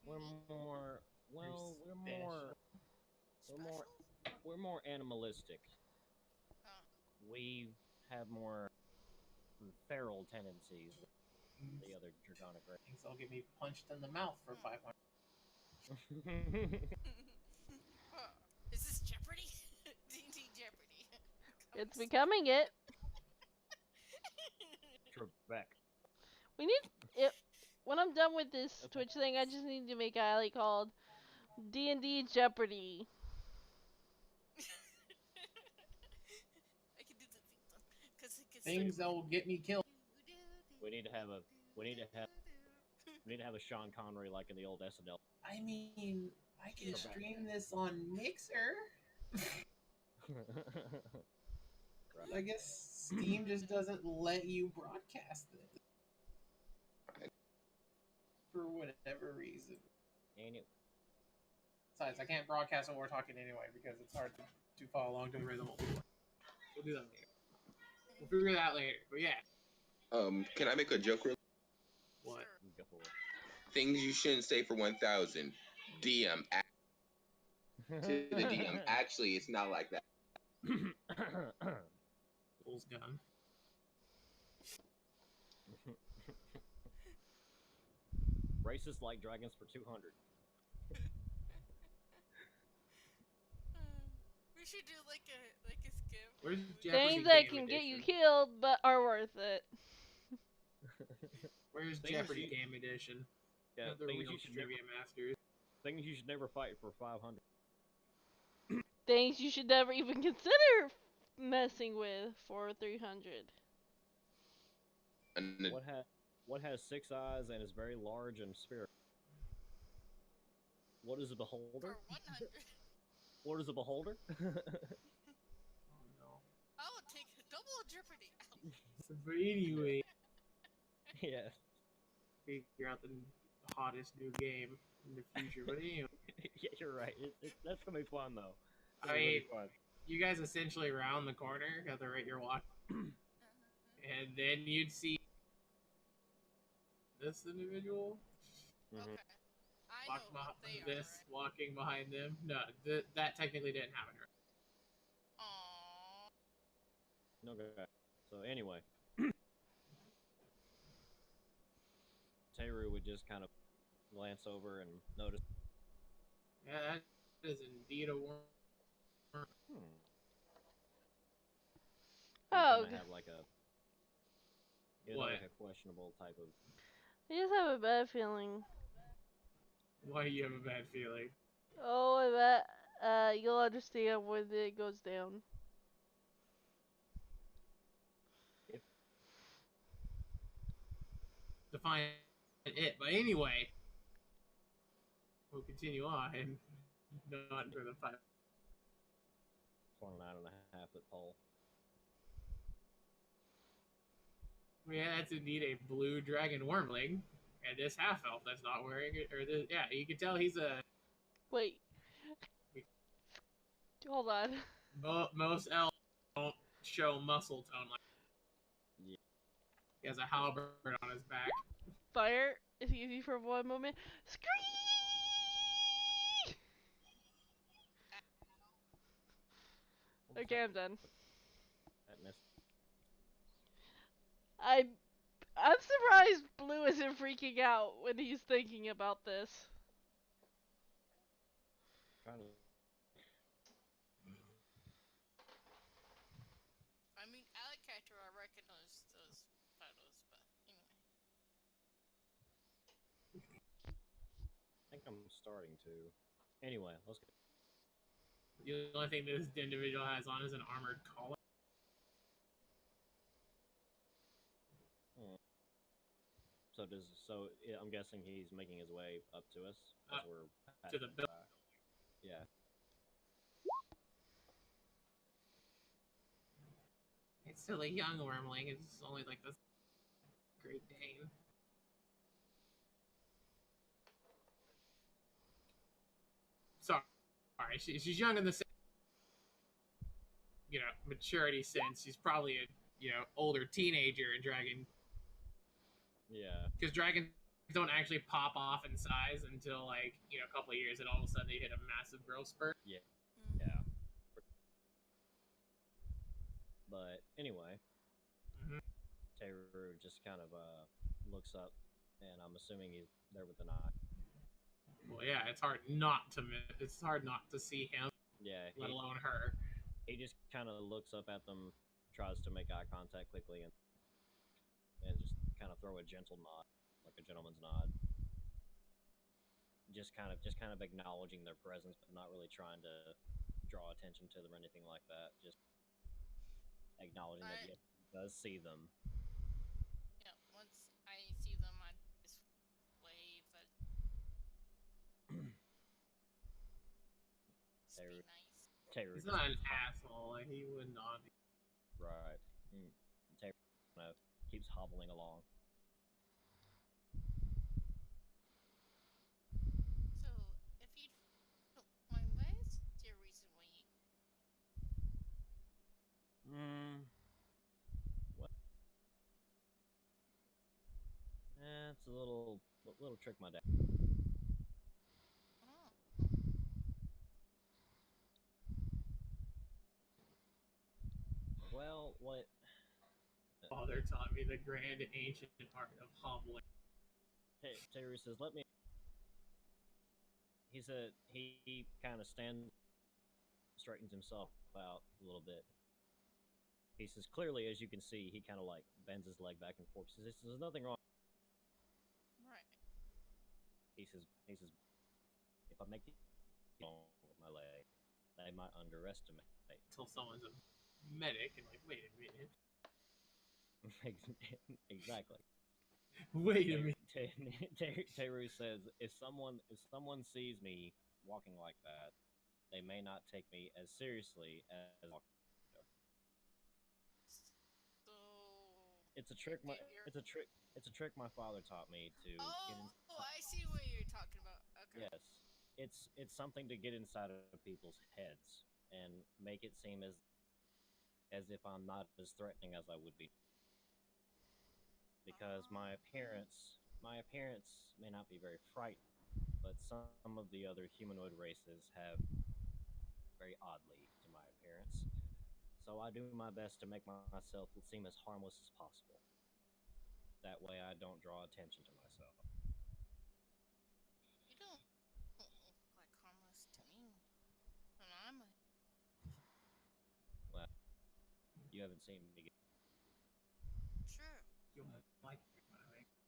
[SPEAKER 1] We're more. Well, we're more animalistic. We have more feral tendencies than the other draconic race.
[SPEAKER 3] Thinks they'll get me punched in the mouth for 500.
[SPEAKER 6] Is this Jeopardy? D&D Jeopardy.
[SPEAKER 2] It's becoming it.
[SPEAKER 1] Trebek.
[SPEAKER 2] We need it. When I'm done with this Twitch thing, I just need to make an alley called D&D Jeopardy.
[SPEAKER 6] I can do the thing.
[SPEAKER 3] Things that will get me killed.
[SPEAKER 1] We need to have a Sean Connery like in the old SNL.
[SPEAKER 3] I mean, I can stream this on Mixer. I guess Steam just doesn't let you broadcast it for whatever reason.
[SPEAKER 1] Anyway.
[SPEAKER 3] Besides, I can't broadcast when we're talking anyway because it's hard to follow along to the rhythm. We'll do that later. We'll figure that out later. But yeah.
[SPEAKER 4] Can I make a joke real?
[SPEAKER 3] What?
[SPEAKER 4] Things you shouldn't say for 1,000. DM. To the DM. Actually, it's not like that.
[SPEAKER 3] Bull's gun.
[SPEAKER 1] Racist like dragons for 200.
[SPEAKER 6] We should do like a skip.
[SPEAKER 3] Where's
[SPEAKER 2] Things that can get you killed but are worth it.
[SPEAKER 3] Where's Jeopardy Game Edition?
[SPEAKER 1] Yeah,
[SPEAKER 3] Another
[SPEAKER 1] things
[SPEAKER 3] real
[SPEAKER 1] you should never,
[SPEAKER 3] trivia masters.
[SPEAKER 1] things you should never fight for 500.
[SPEAKER 2] Things you should never even consider messing with for 300.
[SPEAKER 4] And the,
[SPEAKER 1] What has 6 eyes and is very large and spherical? What is a
[SPEAKER 6] For
[SPEAKER 1] beholder?
[SPEAKER 6] 100.
[SPEAKER 1] What is a beholder?
[SPEAKER 3] Oh no.
[SPEAKER 6] I would take a double jeopardy. Ow.
[SPEAKER 3] But anyway,
[SPEAKER 1] Yeah.
[SPEAKER 3] figure out the hottest new game in the future. But anyway,
[SPEAKER 1] Yeah, you're right. That's gonna be fun though.
[SPEAKER 3] I
[SPEAKER 1] It'll be really
[SPEAKER 3] mean,
[SPEAKER 1] fun.
[SPEAKER 3] you guys essentially round the corner at the rate you're walking, and then you'd see this individual
[SPEAKER 1] Mhm.
[SPEAKER 6] Okay. I know what they
[SPEAKER 3] this
[SPEAKER 6] are.
[SPEAKER 3] walking behind them. No, that technically didn't happen.
[SPEAKER 6] Aww.
[SPEAKER 1] Okay. So anyway, Teru would just kind of glance over and notice.
[SPEAKER 3] Yeah, that is indeed a worm.
[SPEAKER 1] Hmm.
[SPEAKER 2] Oh,
[SPEAKER 1] Kind of have like a,
[SPEAKER 3] What?
[SPEAKER 1] like a questionable type of.
[SPEAKER 2] I just have a bad feeling.
[SPEAKER 3] Why do you have a bad feeling?
[SPEAKER 2] Oh, I bet you'll understand when it goes down.
[SPEAKER 3] Define it. But anyway, we'll continue on. Not for the 5.
[SPEAKER 1] 9.5 foot pole.
[SPEAKER 3] Yeah, that's indeed a blue dragon wormling. And this half elf that's not wearing it, or this, yeah, you can tell he's a.
[SPEAKER 2] Wait. Hold on.
[SPEAKER 3] Most elves don't show muscle tone like.
[SPEAKER 1] Yeah.
[SPEAKER 3] He has a halberd on his back.
[SPEAKER 2] Fire is easy for 1 moment. Scream! Okay, I'm done.
[SPEAKER 1] That missed.
[SPEAKER 2] I'm surprised Blue isn't freaking out when he's thinking about this.
[SPEAKER 1] Trying to.
[SPEAKER 6] I mean, Alec Catcher, I recognize those photos, but anyway.
[SPEAKER 1] I think I'm starting to. Anyway, let's go.
[SPEAKER 3] The only thing this individual has on is an armored collar.
[SPEAKER 1] I'm guessing he's making his way up to us as
[SPEAKER 3] Up
[SPEAKER 1] we're
[SPEAKER 3] to the
[SPEAKER 1] passing
[SPEAKER 3] bill.
[SPEAKER 1] by. Yeah.
[SPEAKER 3] It's still a young wormling. It's only like this Great Dane. Sorry, she's young in the maturity sense. She's probably a older teenager in dragon.
[SPEAKER 1] Yeah.
[SPEAKER 3] Because dragons don't actually pop off in size until like a couple of years, and all of a sudden they hit a massive growth spurt.
[SPEAKER 1] Yeah.
[SPEAKER 6] Mm-hmm.
[SPEAKER 1] Yeah. But anyway, Teru just kind of looks up, and I'm assuming he's there with an eye.
[SPEAKER 3] Well, yeah, it's hard not to see him,
[SPEAKER 1] Yeah.
[SPEAKER 3] let alone her.
[SPEAKER 1] He just kind of looks up at them, tries to make eye contact quickly, and just kind of throw a gentle nod, like a gentleman's nod. Just kind of acknowledging their presence, but not really trying to draw attention to them or anything like that. Just acknowledging that yes, he does see them.
[SPEAKER 6] Yeah, once I see them, I just wave at. Just be nice.
[SPEAKER 1] Teru
[SPEAKER 3] He's
[SPEAKER 1] just
[SPEAKER 3] not an
[SPEAKER 1] keeps
[SPEAKER 3] asshole. Like, he would not.
[SPEAKER 1] Right. Teru kind of keeps hobbling along.
[SPEAKER 6] So, if you don't mind, what is your reason why you?
[SPEAKER 1] What? It's a little trick my dad.
[SPEAKER 6] Oh.
[SPEAKER 1] Well, what?
[SPEAKER 3] Father taught me the grand and ancient art of hobbling.
[SPEAKER 1] Hey, Teru says, let me. He said he kind of straightens himself out a little bit. He says, clearly, as you can see, he kind of like bends his leg back and forth. He says, there's nothing wrong.
[SPEAKER 6] Right.
[SPEAKER 1] he says, if I make it long with my leg, they might underestimate.
[SPEAKER 3] Until someone's a medic and like, wait a minute.
[SPEAKER 1] Exactly.
[SPEAKER 3] Wait a minute.
[SPEAKER 1] Teru says, if someone sees me walking like that, they may not take me as seriously as
[SPEAKER 6] So
[SPEAKER 1] it's a trick.
[SPEAKER 6] you're-
[SPEAKER 1] It's a trick my father taught me to get in.
[SPEAKER 6] Oh, I see what you're talking about. Okay.
[SPEAKER 1] Yes, it's something to get inside of people's heads and make it seem as if I'm not as threatening as I would be. Because my appearance may not be very frightening, but some of the other humanoid races have very oddly to my appearance. So I do my best to make myself seem as harmless as possible. That way I don't draw attention to myself.
[SPEAKER 6] You don't look like harmless to me. And I'm a
[SPEAKER 1] Well, you haven't seen me get
[SPEAKER 6] true.
[SPEAKER 3] You won't like me when I'm angry.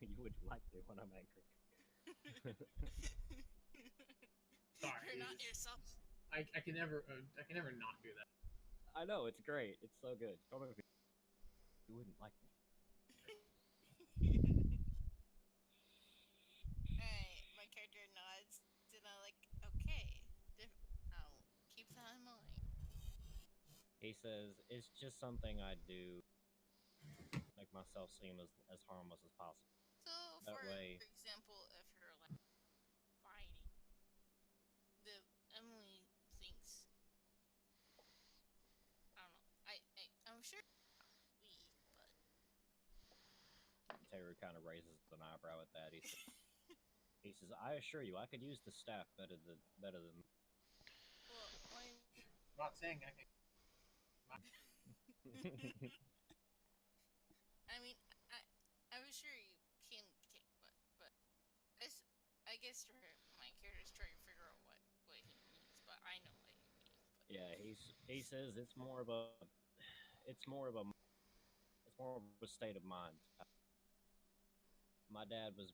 [SPEAKER 1] you would like me when I'm angry.
[SPEAKER 3] Sorry,
[SPEAKER 6] You're not
[SPEAKER 3] it's-
[SPEAKER 6] yourself.
[SPEAKER 3] I can never not do that.
[SPEAKER 1] I know, it's great. It's so good. Come over here. You wouldn't like me.
[SPEAKER 6] Alright, my character nods, and I'm like, okay, I'll keep that in mind.
[SPEAKER 1] He says, it's just something I do to make myself seem as harmless as possible.
[SPEAKER 6] So,
[SPEAKER 1] That
[SPEAKER 6] for
[SPEAKER 1] way-
[SPEAKER 6] example, if you're like fighting, Emily thinks, I don't know, I'm sure we, but
[SPEAKER 1] Teru kind of raises an eyebrow at that. He says, I assure you, I could use the staff better than
[SPEAKER 6] well, when
[SPEAKER 3] I'm not saying I can.
[SPEAKER 6] I mean, I'm sure you can kick butt, but I guess my character's trying to figure out what he means, but I know what he means. But
[SPEAKER 1] Yeah, he says it's more of a state of mind. My dad was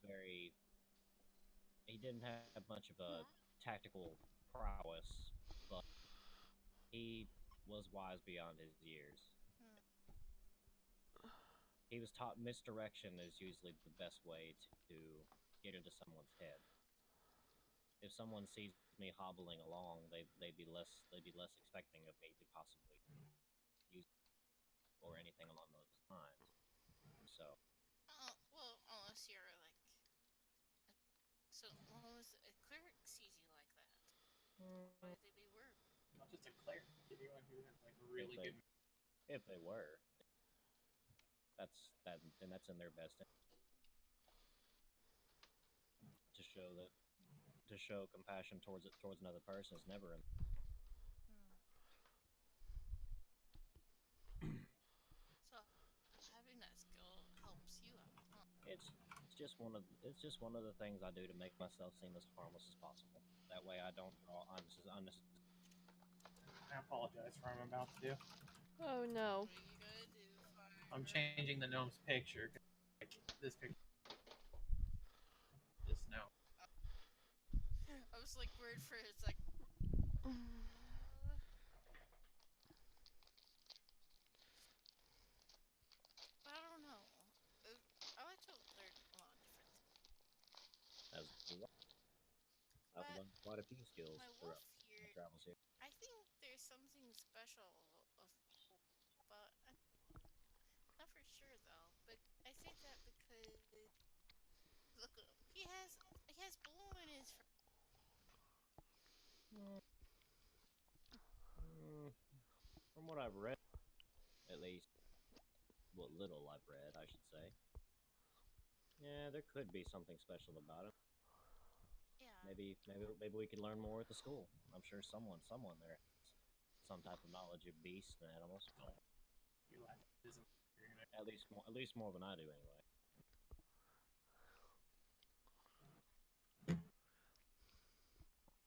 [SPEAKER 1] he didn't have much of a tactical prowess, but he was wise beyond his years. He was taught misdirection is usually the best way to get into someone's head. If someone sees me hobbling along, they'd be less expecting of me to possibly use or anything along those lines. So
[SPEAKER 6] well, unless you're like, so unless a cleric sees you like that, why would they be worried?
[SPEAKER 3] Not just a cleric, anyone who has like really good.
[SPEAKER 1] if they were, then that's in their best to show compassion towards another person is never in.
[SPEAKER 6] So having that skill helps you out, huh?
[SPEAKER 1] It's just one of the things I do to make myself seem as harmless as possible. That way I don't draw unnecessary.
[SPEAKER 3] I apologize for what I'm about to do.
[SPEAKER 2] Oh no.
[SPEAKER 6] What are you gonna do?
[SPEAKER 3] I'm changing the gnome's picture. Like, this picture. This gnome.
[SPEAKER 6] I was like worried for it's like. I don't know. I like to learn a lot of different things.
[SPEAKER 1] I've
[SPEAKER 6] But
[SPEAKER 1] learned quite a few skills
[SPEAKER 6] My
[SPEAKER 1] throughout
[SPEAKER 6] wolf here,
[SPEAKER 1] my travels here.
[SPEAKER 6] I think there's something special of, but I'm not for sure though. But I say that because look at him. He has blue in his.
[SPEAKER 1] From what I've read, at least, what little I've read, I should say. Yeah, there could be something special about it.
[SPEAKER 6] Yeah.
[SPEAKER 1] Maybe we could learn more at the school. I'm sure someone there has some type of knowledge of beasts and animals.
[SPEAKER 3] Your life isn't.
[SPEAKER 1] At least more than I do, anyway.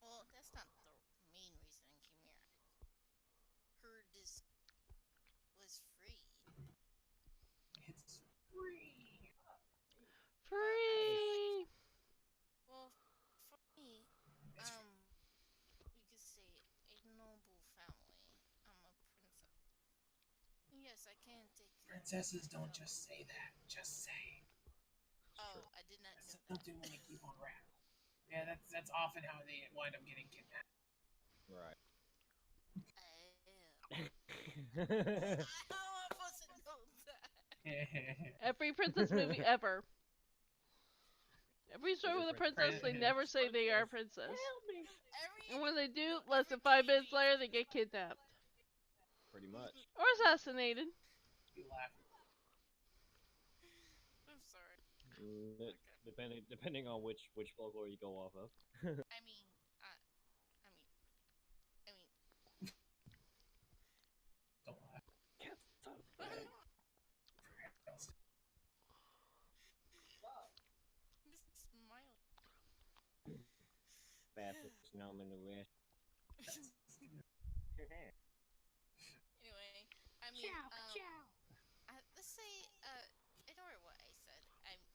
[SPEAKER 6] Well, that's not the main reason I came here. Heard this was free.
[SPEAKER 3] It's free.
[SPEAKER 2] Free!
[SPEAKER 6] you could say a noble family. I'm a princess. Yes, I can take care of
[SPEAKER 3] Princesses don't
[SPEAKER 6] myself.
[SPEAKER 3] just say that. Just say.
[SPEAKER 6] Oh, I did not
[SPEAKER 3] That's
[SPEAKER 6] know that.
[SPEAKER 3] something we keep on wrap. Yeah, that's often how they wind up getting kidnapped.
[SPEAKER 1] Right.
[SPEAKER 6] How am I supposed to know that?
[SPEAKER 2] Every princess movie ever. Every story with a princess, they never say they are a princess.
[SPEAKER 1] Help me.
[SPEAKER 2] And when they do,
[SPEAKER 6] No,
[SPEAKER 2] less
[SPEAKER 6] every
[SPEAKER 2] than 5 minutes
[SPEAKER 6] baby-
[SPEAKER 2] later, they get kidnapped.
[SPEAKER 1] Pretty much.
[SPEAKER 2] Or assassinated.
[SPEAKER 3] You laugh.
[SPEAKER 6] I'm sorry.
[SPEAKER 1] Mm,
[SPEAKER 6] Okay.
[SPEAKER 1] depending on which folklore you go off of.
[SPEAKER 6] I mean, I mean, I mean.
[SPEAKER 3] Don't laugh.
[SPEAKER 6] This smile.
[SPEAKER 1] Baptist gnome in the west.
[SPEAKER 6] Anyway, I mean, let's say, ignore what I said.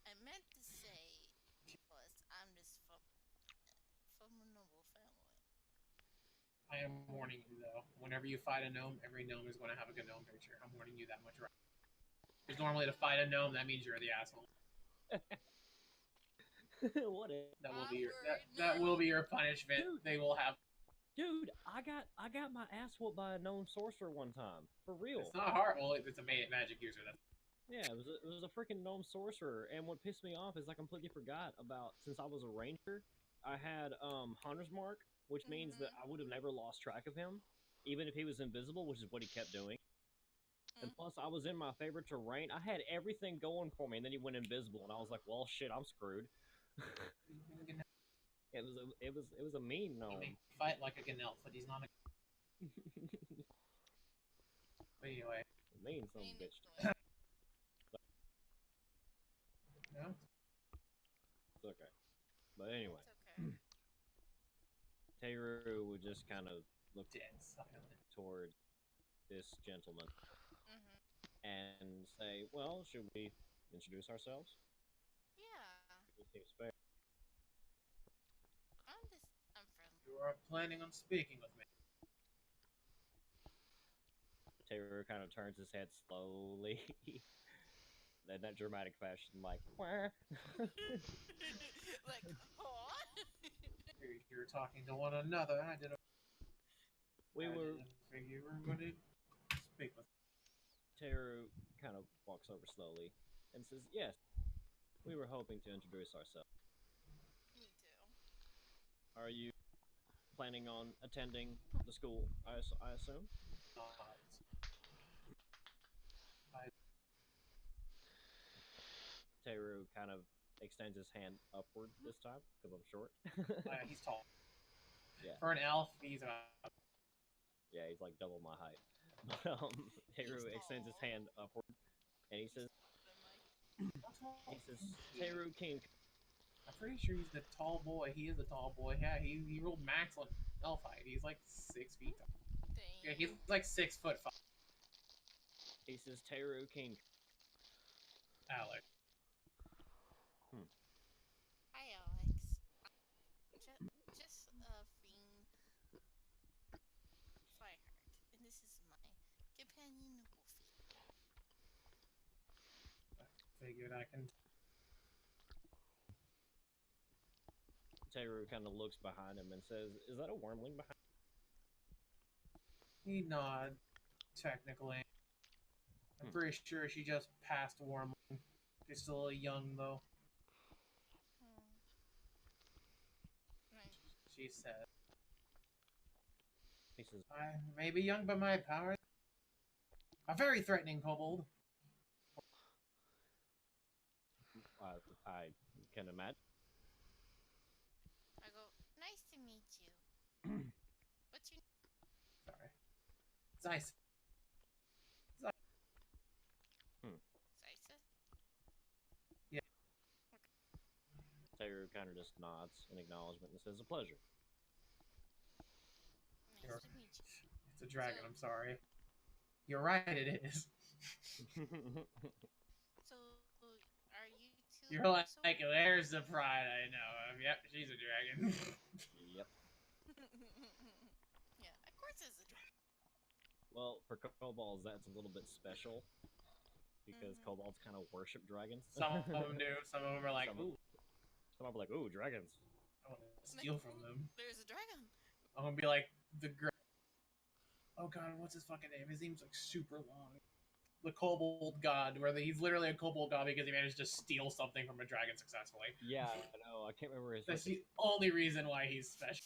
[SPEAKER 6] I meant to say was I'm just from a noble family.
[SPEAKER 3] I am warning you though. Whenever you fight a gnome, every gnome is going to have a gnome picture. I'm warning you that much right. Because normally to fight a gnome, that means you're the asshole.
[SPEAKER 1] What is?
[SPEAKER 3] That will be your
[SPEAKER 6] Awkward,
[SPEAKER 3] that
[SPEAKER 6] no.
[SPEAKER 3] will be your punishment.
[SPEAKER 1] Dude.
[SPEAKER 3] They will have.
[SPEAKER 1] Dude, I got my ass whooped by a gnome sorcerer one time. For real.
[SPEAKER 3] It's not hard. Well, it's a magic user. That's
[SPEAKER 1] Yeah, it was a freaking gnome sorcerer, and what pissed me off is I completely forgot about, since I was a ranger, I had Hunter's Mark, which means that I would have never lost track of him, even if he was invisible, which is what he kept doing. And plus, I was in my favorite terrain. I had everything going for me, and then he went invisible, and I was like, "Well, shit, I'm screwed." It was a mean
[SPEAKER 3] he
[SPEAKER 1] gnome.
[SPEAKER 3] may fight like a Ganelf, but he's not a. But anyway,
[SPEAKER 1] Mean son of a bitch.
[SPEAKER 3] no.
[SPEAKER 1] It's okay. But anyway,
[SPEAKER 6] It's okay.
[SPEAKER 1] Teru would just kind of look
[SPEAKER 3] Dead silent.
[SPEAKER 1] toward this gentleman
[SPEAKER 6] Mhm.
[SPEAKER 1] and say, "Well, should we introduce ourselves?"
[SPEAKER 6] Yeah.
[SPEAKER 1] He seems fair.
[SPEAKER 6] I'm friendly.
[SPEAKER 3] You are planning on speaking with me.
[SPEAKER 1] Teru kind of turns his head slowly. In that dramatic fashion, like, "Wah."
[SPEAKER 6] Like, what?
[SPEAKER 3] You're talking to one another. I didn't figure you were going to speak with me.
[SPEAKER 1] Teru kind of walks over slowly and says, "Yes, we were hoping to introduce ourselves.
[SPEAKER 6] Me too.
[SPEAKER 1] Are you planning on attending the school, I assume?" Teru kind of extends his hand upward this time, because I'm short.
[SPEAKER 3] He's tall.
[SPEAKER 1] Yeah.
[SPEAKER 3] For an elf, he's about.
[SPEAKER 1] Yeah, he's like double my height. But Teru extends his hand upward, and he says, "Teru King."
[SPEAKER 3] I'm pretty sure he's the tall boy. He is a tall boy. Yeah, he rolled max on elf height. He's like 6 feet tall.
[SPEAKER 6] Dang.
[SPEAKER 3] Yeah, he's like 6'5".
[SPEAKER 1] He says, "Teru King."
[SPEAKER 3] Alex.
[SPEAKER 6] Hi, Alex. Just fiend Fireheart, and this is my companion Wolfie.
[SPEAKER 3] I figured I can.
[SPEAKER 1] Teru kind of looks behind him and says, "Is that a wormling behind?"
[SPEAKER 3] He nods. Technically, I'm pretty sure she just passed Wormling. She's still a little young though.
[SPEAKER 6] Nice.
[SPEAKER 3] She said,
[SPEAKER 1] He says,
[SPEAKER 3] "I may be young, but my powers are very threatening, kobold."
[SPEAKER 1] "I can imagine."
[SPEAKER 6] I go, nice to meet you. What's your
[SPEAKER 3] Sorry. Zeiss.
[SPEAKER 6] Sisa?
[SPEAKER 1] Teru kind of just nods in acknowledgement and says, "A pleasure."
[SPEAKER 6] Nice to meet you.
[SPEAKER 3] It's a dragon. I'm sorry. You're right. It is.
[SPEAKER 6] So, are you two?
[SPEAKER 3] You're like, there's the pride I know of. Yep, she's a dragon.
[SPEAKER 1] Yep.
[SPEAKER 6] Yeah, of course it's a dragon.
[SPEAKER 1] Well, for kobolds, that's a little bit special because
[SPEAKER 6] Mhm.
[SPEAKER 1] kobolds kind of worship dragons.
[SPEAKER 3] Some of them do. Some of them are like,
[SPEAKER 1] Some-
[SPEAKER 3] ooh,
[SPEAKER 1] Some people are like, ooh, dragons.
[SPEAKER 3] I want to steal from them.
[SPEAKER 6] There's a dragon.
[SPEAKER 3] I'm gonna be like oh god, what's his fucking name? His name's like super long. The kobold god, where he's literally a kobold god because he managed to steal something from a dragon successfully.
[SPEAKER 1] Yeah, I know. I can't remember his.
[SPEAKER 3] That's
[SPEAKER 1] fucking-
[SPEAKER 3] the only reason why he's special.